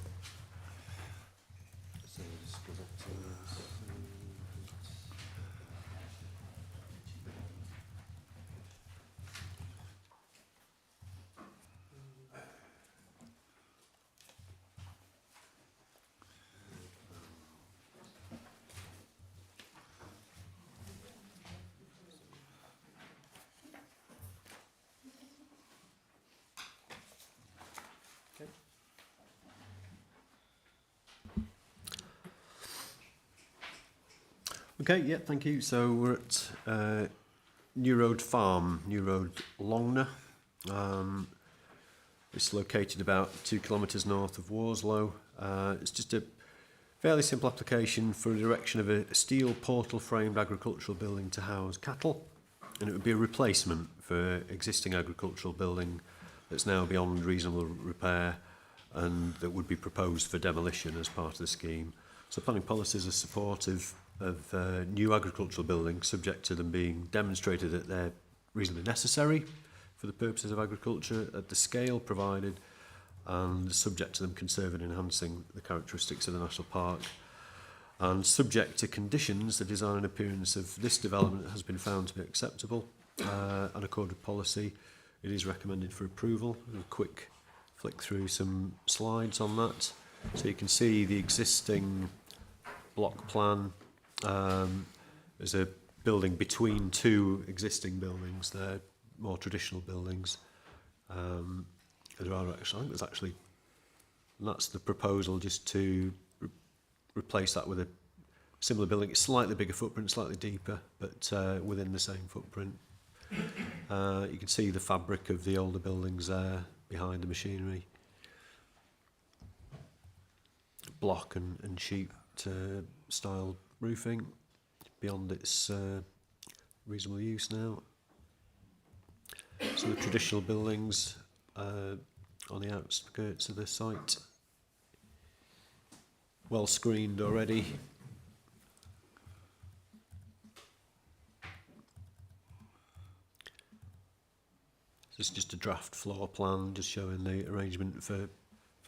Okay, yeah, thank you. So we're at New Road Farm, New Road Longner. It's located about 2 kilometres north of Worslow. It's just a fairly simple application for the erection of a steel portal-framed agricultural building to house cattle. And it would be a replacement for existing agricultural building that's now beyond reasonable repair and that would be proposed for demolition as part of the scheme. So planning policies are supportive of new agricultural buildings, subject to them being demonstrated that they're reasonably necessary for the purposes of agriculture at the scale provided and subject to them conserving and enhancing the characteristics of the national park. And subject to conditions, the design and appearance of this development has been found to be acceptable and according with policy. It is recommended for approval. A quick flick through some slides on that. So you can see the existing block plan. There's a building between two existing buildings. They're more traditional buildings. There are actually, I think there's actually, and that's the proposal, just to replace that with a similar building. It's slightly bigger footprint, slightly deeper, but within the same footprint. You can see the fabric of the older buildings there behind the machinery. Block and sheet style roofing beyond its reasonable use now. So the traditional buildings on the outskirts of the site, well screened already. This is just a draft floor plan, just showing the arrangement for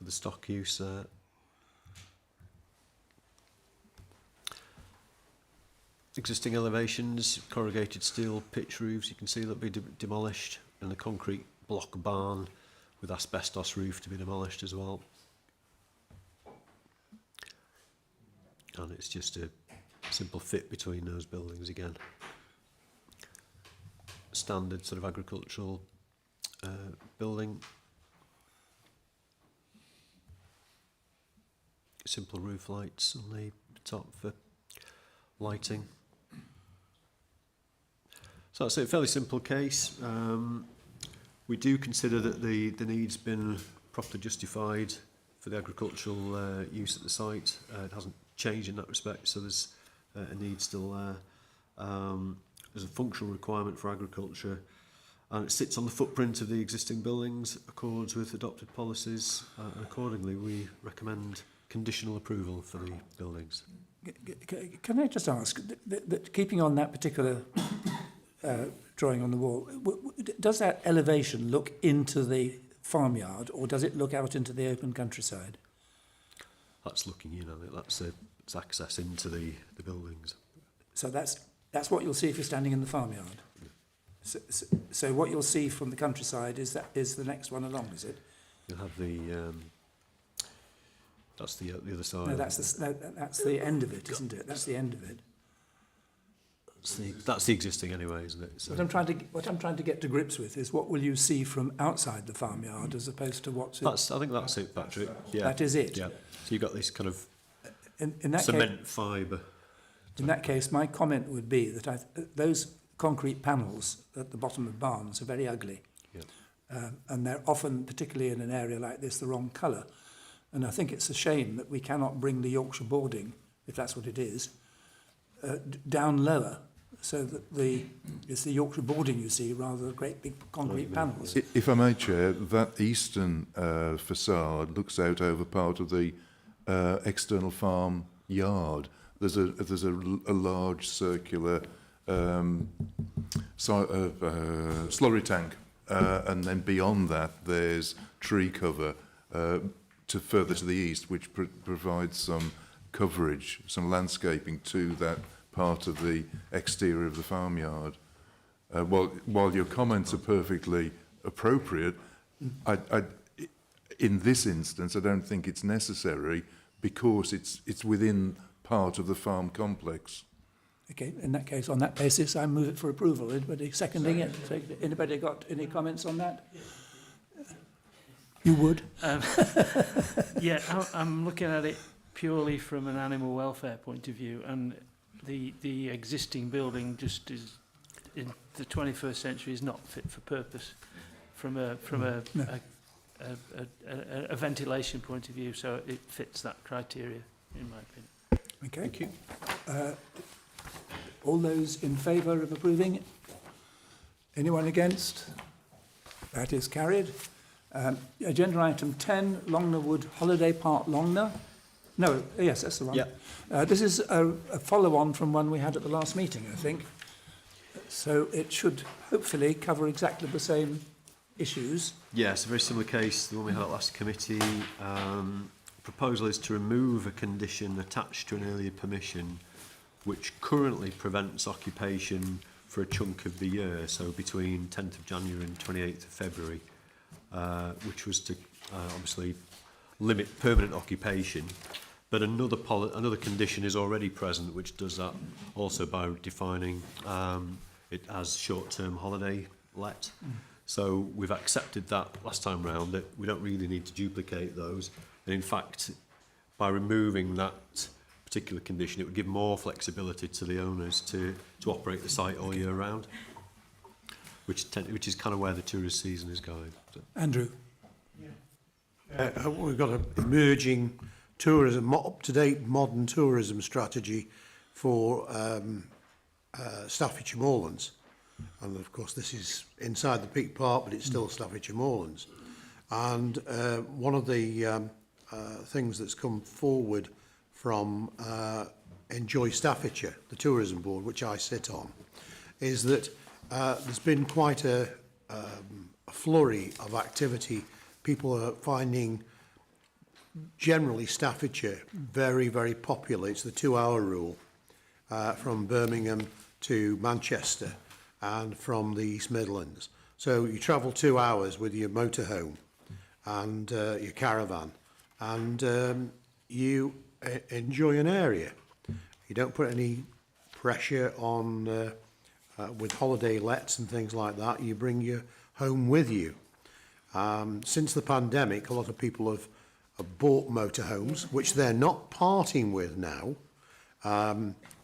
the stock use there. Existing elevations, corrugated steel pitch roofs, you can see that'll be demolished, and the concrete block barn with asbestos roof to be demolished as well. And it's just a simple fit between those buildings again. Standard sort of agricultural building. Simple roof lights on the top for lighting. So that's a fairly simple case. We do consider that the need's been properly justified for the agricultural use at the site. It hasn't changed in that respect, so there's a need still there. There's a functional requirement for agriculture, and it sits on the footprint of the existing buildings, accords with adopted policies, and accordingly we recommend conditional approval for the buildings. Can I just ask, that keeping on that particular drawing on the wall, does that elevation look into the farmyard, or does it look out into the open countryside? That's looking in on it. That's a access into the buildings. So that's what you'll see if you're standing in the farmyard. So what you'll see from the countryside is the next one along, is it? You'll have the that's the other side. No, that's the end of it, isn't it? That's the end of it. That's the existing anyway, isn't it? So What I'm trying to get to grips with is what will you see from outside the farmyard as opposed to what's in. I think that's it, Patrick. Yeah. That is it. Yeah. So you've got this kind of in that cement fibre. In that case, my comment would be that those concrete panels at the bottom of barns are very ugly. Yeah. And they're often, particularly in an area like this, the wrong colour. And I think it's a shame that we cannot bring the Yorkshire boarding, if that's what it is, down lower, so that it's the Yorkshire boarding you see rather than great big concrete panels. If I may, Chair, that eastern facade looks out over part of the external farm yard. There's a large circular slurry tank, and then beyond that there's tree cover further to the east, which provides some coverage, some landscaping to that part of the exterior of the farmyard. While your comments are perfectly appropriate, in this instance I don't think it's necessary because it's within part of the farm complex. Okay, in that case, on that basis, I move it for approval. Anybody seconding it? Anybody got any comments on that? You would? Yeah, I'm looking at it purely from an animal welfare point of view, and the existing building just is in the 21st century is not fit for purpose from a ventilation point of view, so it fits that criteria in my opinion. Okay. Thank you. All those in favour of approving it? Anyone against? That is carried. Agenda item 10, Longner Wood Holiday Park, Longner. No, yes, that's the one. Yeah. This is a follow-on from one we had at the last meeting, I think. So it should hopefully cover exactly the same issues. Yes, a very similar case to the one we had at last committee. Proposal is to remove a condition attached to an earlier permission which currently prevents occupation for a chunk of the year, so between 10th of January and 28th of February, which was to obviously limit permanent occupation. But another condition is already present which does that also by defining it as short-term holiday let. So we've accepted that last time round, that we don't really need to duplicate those. And in fact, by removing that particular condition, it would give more flexibility to the owners to operate the site all year round, which is kind of where the tourist season is going. So. Andrew. We've got an emerging tourism, up-to-date modern tourism strategy for Staffordshire Moorlands. And of course this is inside the Peak Park, but it's still Staffordshire Moorlands. And one of the things that's come forward from Enjoy Staffordshire, the tourism board, which I sit on, is that there's been quite a flurry of activity. People are finding generally Staffordshire very, very popular. It's the 2-hour rule from Birmingham to Manchester and from the East Midlands. So you travel 2 hours with your motorhome and your caravan, and you enjoy an area. You don't put any pressure on with holiday lets and things like that. You bring your home with you. Since the pandemic, a lot of people have bought motorhomes, which they're not parting with now.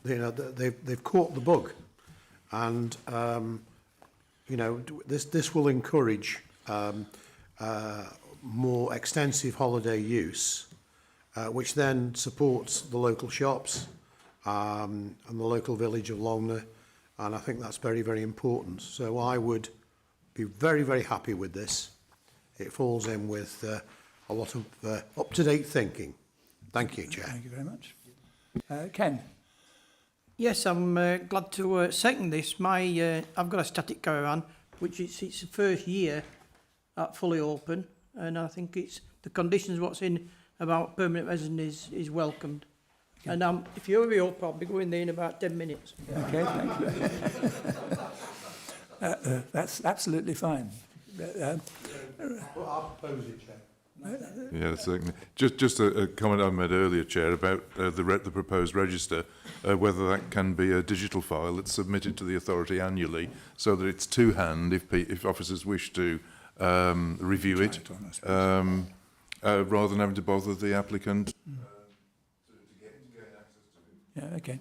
They've caught the bug, and this will encourage more extensive holiday use, which then supports the local shops and the local village of Longner, and I think that's very, very important. So I would be very, very happy with this. It falls in with a lot of up-to-date thinking. Thank you, Chair. Thank you very much. Ken. Yes, I'm glad to second this. I've got a static caravan, which it's the first year at fully open, and I think it's the conditions what's in about permanent residence is welcomed. And if you hurry up, I'll be going there in about 10 minutes. Okay, thank you. That's absolutely fine. I'll propose it, Chair. Yeah, certainly. Just a comment I made earlier, Chair, about the proposed register, whether that can be a digital file that's submitted to the authority annually, so that it's to hand if officers wish to review it, rather than having to bother the applicant. Yeah, okay.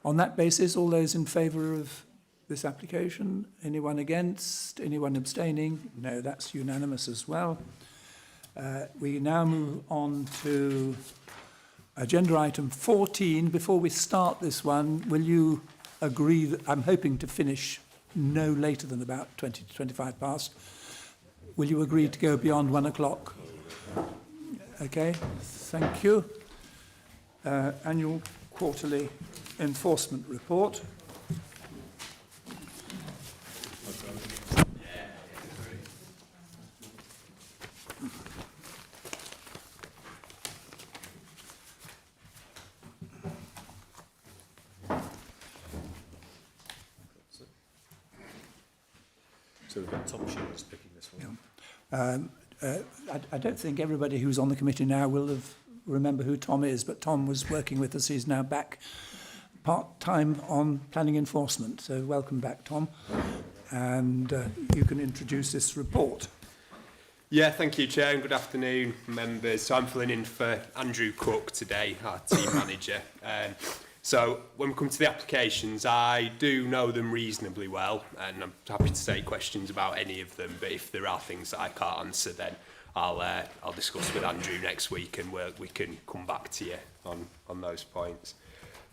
On that basis, all those in favour of this application? Anyone against? Anyone abstaining? No, that's unanimous as well. We now move on to agenda item 14. Before we start this one, will you agree that I'm hoping to finish no later than about 20 to 25 past? Will you agree to go beyond 1 o'clock? Okay, thank you. Annual quarterly enforcement report. So we've got Tom Shields picking this one. I don't think everybody who's on the committee now will remember who Tom is, but Tom was working with us. He's now back part-time on planning enforcement. So welcome back, Tom. And you can introduce this report. Yeah, thank you, Chair, and good afternoon, members. So I'm filling in for Andrew Cook today, our team manager. So when we come to the applications, I do know them reasonably well, and I'm happy to take questions about any of them. But if there are things that I can't answer, then I'll discuss with Andrew next week, and we can come back to you on those points.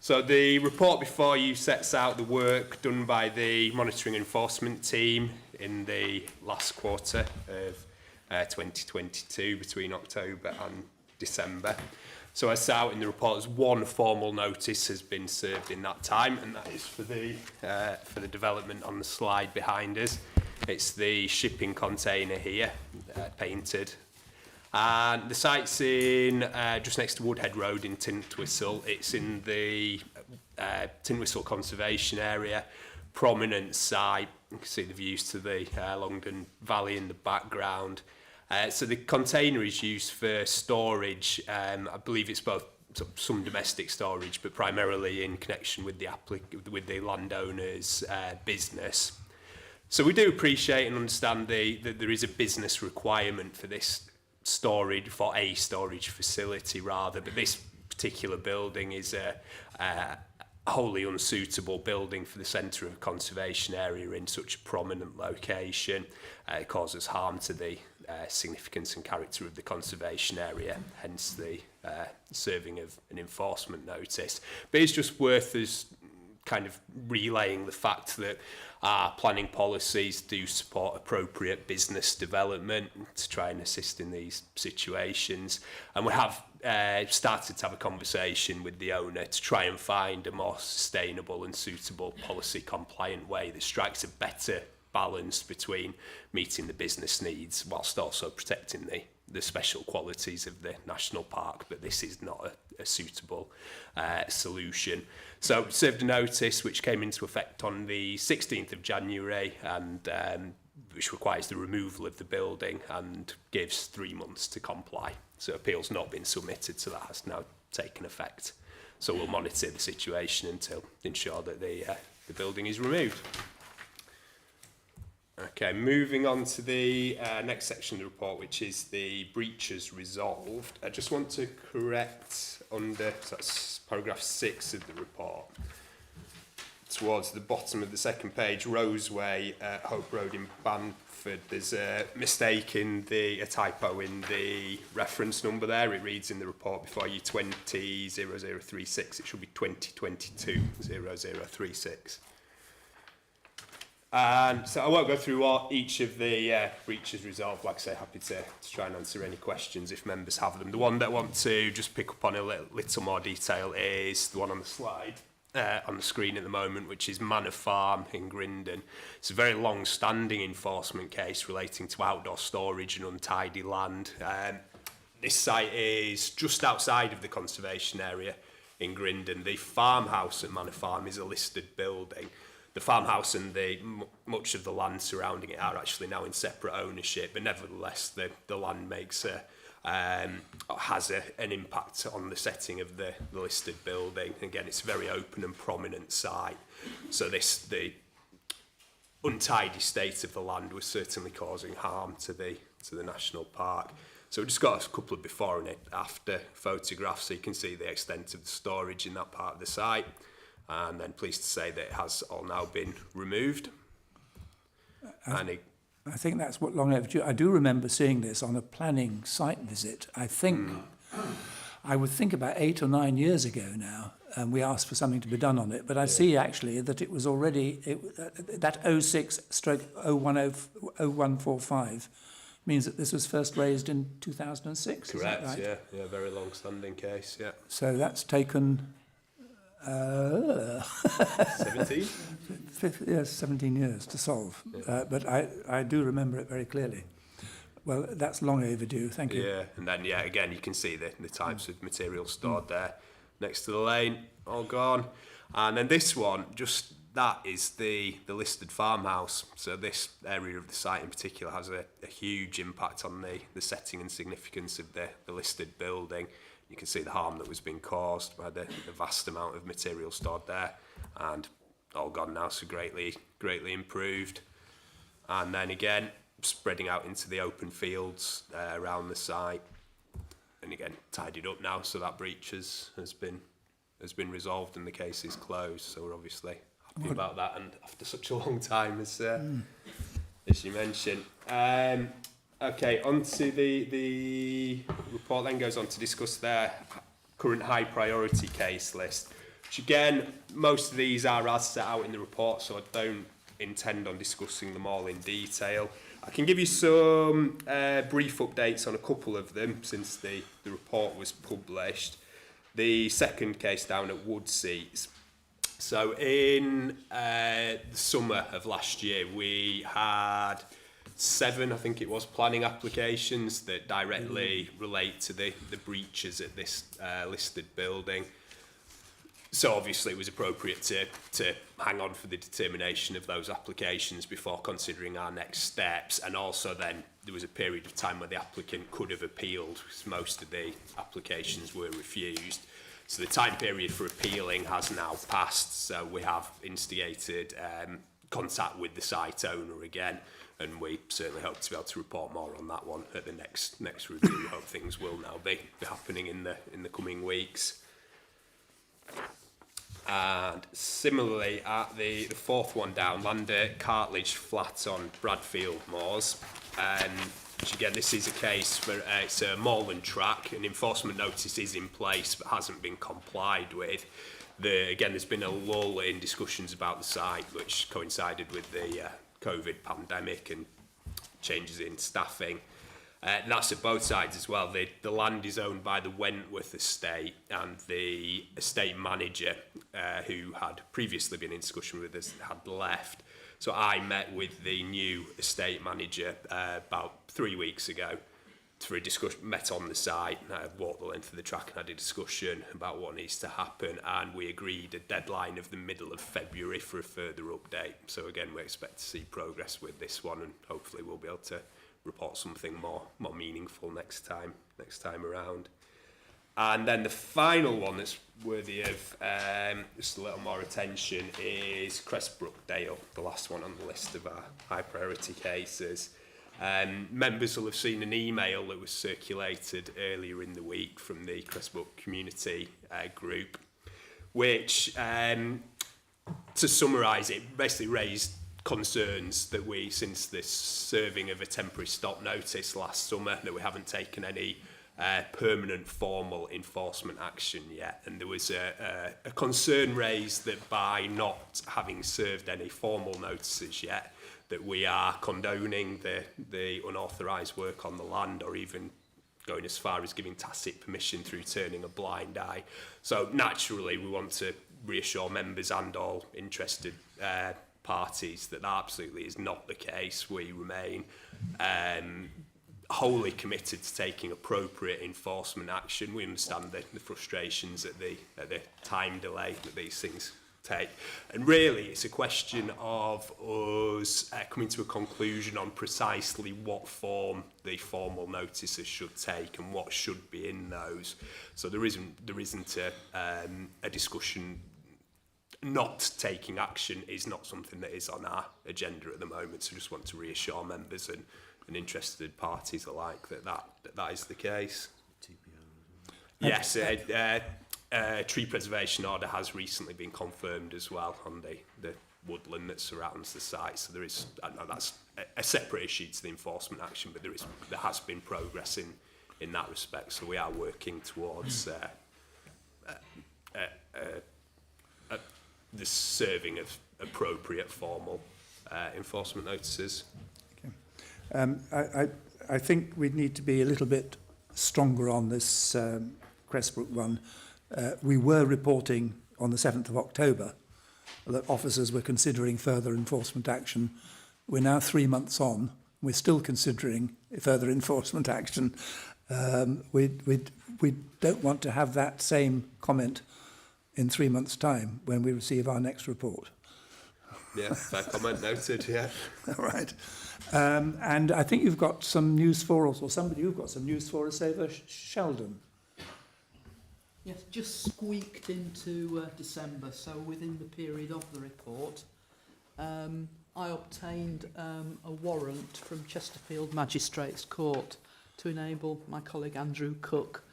So the report before you sets out the work done by the monitoring enforcement team in the last quarter of 2022, between October and December. So as set out in the report, one formal notice has been served in that time, and that is for the development on the slide behind us. It's the shipping container here, painted. And the site's in just next to Woodhead Road in Tintwistle. It's in the Tintwistle Conservation Area, prominent site. You can see the views to the Longdon Valley in the background. So the container is used for storage. I believe it's both some domestic storage, but primarily in connection with the landowner's business. So we do appreciate and understand that there is a business requirement for this storage, for a storage facility rather, but this particular building is a wholly unsuitable building for the centre of a conservation area in such a prominent location. It causes harm to the significance and character of the conservation area, hence the serving of an enforcement notice. But it's just worth us kind of relaying the fact that our planning policies do support appropriate business development to try and assist in these situations. And we have started to have a conversation with the owner to try and find a more sustainable and suitable policy compliant way that strikes a better balance between meeting the business needs whilst also protecting the special qualities of the national park, but this is not a suitable solution. So served a notice which came into effect on the 16th of January and which requires the removal of the building and gives 3 months to comply. So appeals not been submitted, so that has now taken effect. So we'll monitor the situation until ensure that the building is removed. Okay, moving on to the next section of the report, which is the breaches resolved. I just want to correct under, so that's paragraph 6 of the report, towards the bottom of the second page, Roseway, Hope Road in Banford. There's a mistake in a typo in the reference number there. It reads in the report before you 200036. It should be 20220036. So I won't go through each of the breaches resolved. Like I say, happy to try and answer any questions if members have them. The one that I want to just pick up on a little more detail is the one on the slide, on the screen at the moment, which is Manor Farm in Grindon. It's a very long-standing enforcement case relating to outdoor storage and untidy land. this site is just outside of the conservation area in Grindon. The farmhouse at Manor Farm is a listed building. The farmhouse and much of the land surrounding it are actually now in separate ownership, but nevertheless the land has an impact on the setting of the listed building. Again, it's a very open and prominent site, so the untidy state of the land was certainly causing harm to the national park. So we've just got a couple of before and after photographs so you can see the extent of the storage in that part of the site. And then pleased to say that it has all now been removed. I think that's what long overdue. I do remember seeing this on a planning site visit. I think I would think about 8 or 9 years ago now, and we asked for something to be done on it. But I see actually that it was already that 06/0145 means that this was first raised in 2006. Correct. Is that right? Yeah, very long-standing case. Yeah. So that's taken 17? Yes, 17 years to solve. Yeah. But I do remember it very clearly. Well, that's long overdue. Thank you. Yeah, and then, again, you can see the types of material stored there next to the lane, all gone. And then this one, just that is the listed farmhouse. So this area of the site in particular has a huge impact on the setting and significance of the listed building. You can see the harm that was being caused by the vast amount of material stored there, and all gone now, so greatly improved. And then again, spreading out into the open fields around the site, and again tidied up now, so that breach has been resolved and the case is closed. So we're obviously happy about that, and after such a long time as you mentioned. Okay, on to the report then goes on to discuss their current high priority case list, which again, most of these are as set out in the report, so I don't intend on discussing them all in detail. I can give you some brief updates on a couple of them since the report was published. The second case down at Woodseats. So in the summer of last year, we had 7, I think it was, planning applications that directly relate to the breaches at this listed building. So obviously it was appropriate to hang on for the determination of those applications before considering our next steps. And also then there was a period of time where the applicant could have appealed, because most of the applications were refused. So the time period for appealing has now passed. So we have instigated contact with the site owner again, and we certainly hope to be able to report more on that one at the next review. We hope things will now be happening in the coming weeks. And similarly, at the fourth one down, Lander Cartledge Flat on Bradfield Moors, which again, this is a case for it's a moorland track. An enforcement notice is in place but hasn't been complied with. Again, there's been a lull in discussions about the site, which coincided with the COVID pandemic and changes in staffing. And that's at both sides as well. The land is owned by the Wentworth estate, and the estate manager, who had previously been in discussion with us, had left. So I met with the new estate manager about 3 weeks ago for a discussion, met on the site, and I walked the length of the track and had a discussion about what needs to happen, and we agreed a deadline of the middle of February for a further update. So again, we expect to see progress with this one, and hopefully we'll be able to report something more meaningful next time around. And then the final one that's worthy of just a little more attention is Crestbrook Dale, the last one on the list of our high priority cases. Members will have seen an email that was circulated earlier in the week from the Crestbrook community group, which, to summarise it, basically raised concerns that we, since this serving of a temporary stop notice last summer, that we haven't taken any permanent formal enforcement action yet. And there was a concern raised that by not having served any formal notices yet, that we are condoning the unauthorised work on the land, or even going as far as giving tacit permission through turning a blind eye. So naturally we want to reassure members and all interested parties that absolutely is not the case. We remain wholly committed to taking appropriate enforcement action. We understand the frustrations at the time delay that these things take. And really, it's a question of us coming to a conclusion on precisely what form the formal notices should take and what should be in those. So there isn't a discussion. Not taking action is not something that is on our agenda at the moment. So just want to reassure members and interested parties alike that is the case. Yes, tree preservation order has recently been confirmed as well on the woodland that surrounds the site. So there is, I know that's a separate issue to the enforcement action, but there has been progress in that respect. So we are working towards the serving of appropriate formal enforcement notices. I think we need to be a little bit stronger on this Crestbrook one. We were reporting on the 7th of October that officers were considering further enforcement action. We're now 3 months on. We're still considering further enforcement action. We don't want to have that same comment in 3 months' time when we receive our next report. Yeah, fair comment noted, yeah. All right. And I think you've got some news for us, or somebody you've got some news for us over Sheldon. Yes, just squeaked into December, so within the period of the report, I obtained a warrant from Chesterfield Magistrates Court to enable my colleague Andrew Cook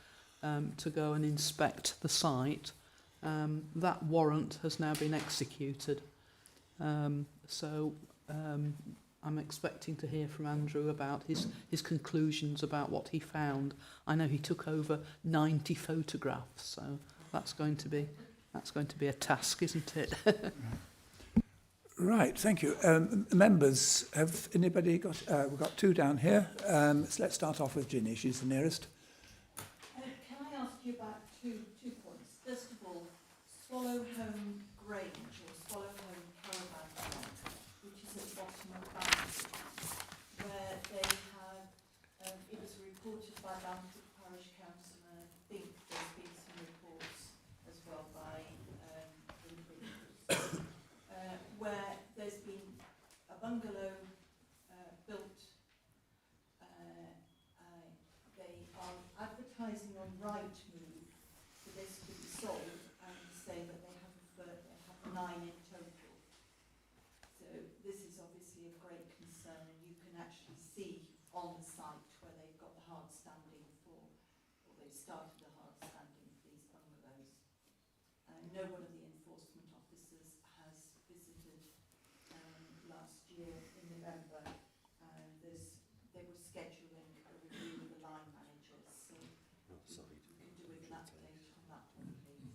to go and inspect the site. That warrant has now been executed. I'm expecting to hear from Andrew about his conclusions about what he found. I know he took over 90 photographs, so that's going to be a task, isn't it? Right, thank you. Members, have anybody got... we've got two down here. So let's start off with Ginny. She's the nearest. Can I ask you about two points? First of all, Swallowholme Grange or Swallowholme Caravan Park, which is at the bottom of Bamford, where they have, it was reported by Bamford Parish Council, and I think there's been some reports as well by where there's been a bungalow built. They are advertising on Rightmove for this to be sold and say that they have 9 in total. So this is obviously of great concern, and you can actually see on the site where they've got the hard standing for, or they've started the hard standing for these bungalows. No one of the enforcement officers has visited last year in November. They were scheduling a review with the line managers, so you can do with an update on that one, please.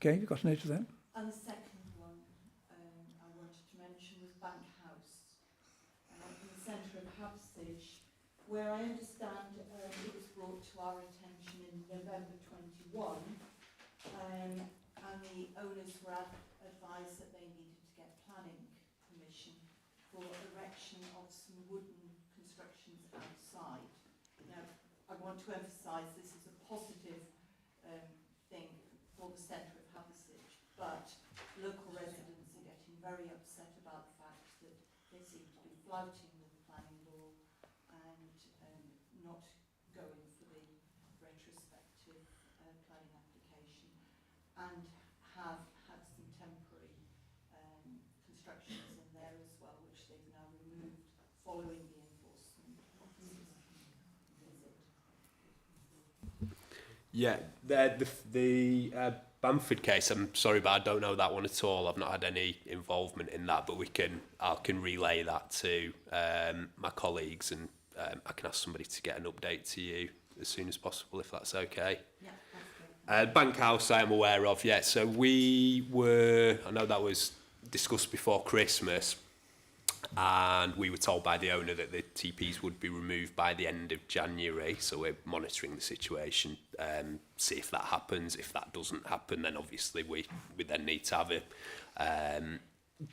Okay, you've got a note of that? And the second one I wanted to mention was Bank House, in the centre of Havsage, where I understand it was brought to our attention in November 21, and the owners were advised that they needed to get planning permission for erection of some wooden constructions outside. Now, I want to emphasise this is a positive thing for the centre of Havsage, but local residents are getting very upset about the fact that they seem to be flouting the planning law and not going for the retrospective planning application, and have had some temporary constructions in there as well, which they've now removed following the enforcement officer's visit. Yeah, the Bamford case, I'm sorry, but I don't know that one at all. I've not had any involvement in that, but I can relay that to my colleagues, and I can ask somebody to get an update to you as soon as possible, if that's okay. Yeah, that's great. Bank House I am aware of, yeah. So I know that was discussed before Christmas, and we were told by the owner that the TPs would be removed by the end of January, so we're monitoring the situation, see if that happens. If that doesn't happen, then obviously we then need to have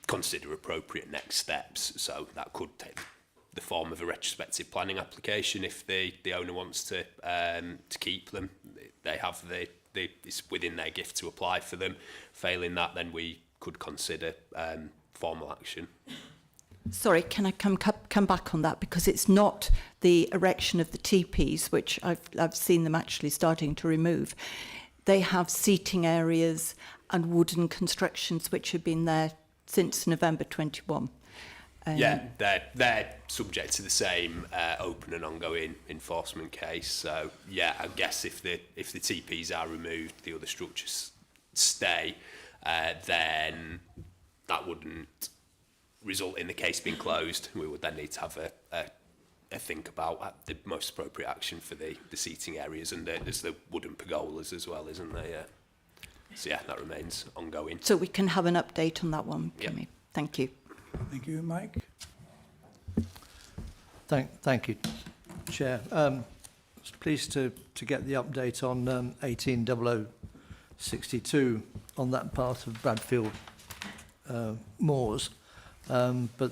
consider appropriate next steps, so that could take the form of a retrospective planning application. If the owner wants to keep them, they have it's within their gift to apply for them. Failing that, then we could consider formal action. Sorry, can I come back on that? Because it's not the erection of the teepees, which I've seen them actually starting to remove. They have seating areas and wooden constructions which have been there since November 21. Yeah, they're subject to the same open and ongoing enforcement case. So yeah, I guess if the TPs are removed, the other structures stay, then that wouldn't result in the case being closed. We would then need to have a think about the most appropriate action for the seating areas, and there's the wooden pergolas as well, isn't there? Yeah. So yeah, that remains ongoing. So we can have an update on that one, can we? Thank you. Thank you, Mike. Thank you, Chair. Pleased to get the update on 180062 on that part of Bradfield Moors, but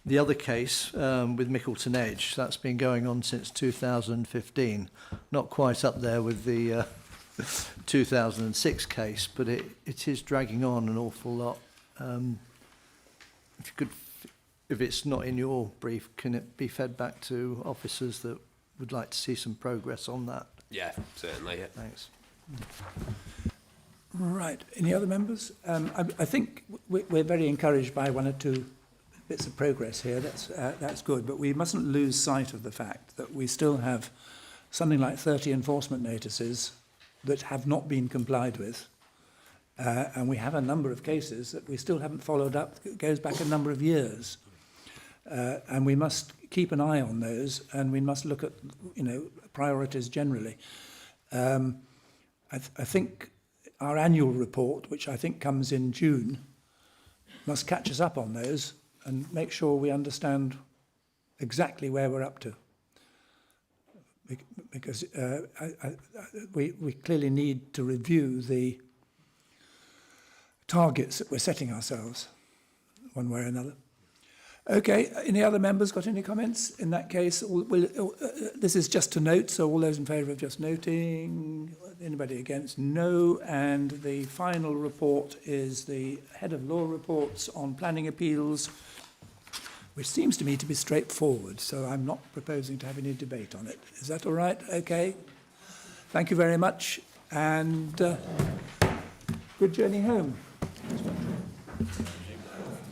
the other case with Mickleton Edge, that's been going on since 2015. Not quite up there with the 2006 case, but it is dragging on an awful lot. If you could, if it's not in your brief, can it be fed back to officers that would like to see some progress on that? Yeah, certainly. Yeah. Thanks. Right. Any other members? I think we're very encouraged by one or two bits of progress here. That's good, but we mustn't lose sight of the fact that we still have something like 30 enforcement notices that have not been complied with, and we have a number of cases that we still haven't followed up. It goes back a number of years, and we must keep an eye on those, and we must look at priorities generally. I think our annual report, which I think comes in June, must catch us up on those and make sure we understand exactly where we're up to. Because we clearly need to review the targets that we're setting ourselves, one way or another. Okay, any other members got any comments? In that case, this is just to note, so all those in favour of just noting, anybody against? No. And the final report is the Head of Law reports on planning appeals, which seems to me to be straightforward, so I'm not proposing to have any debate on it. Is that all right? Okay. Thank you very much, and good journey home.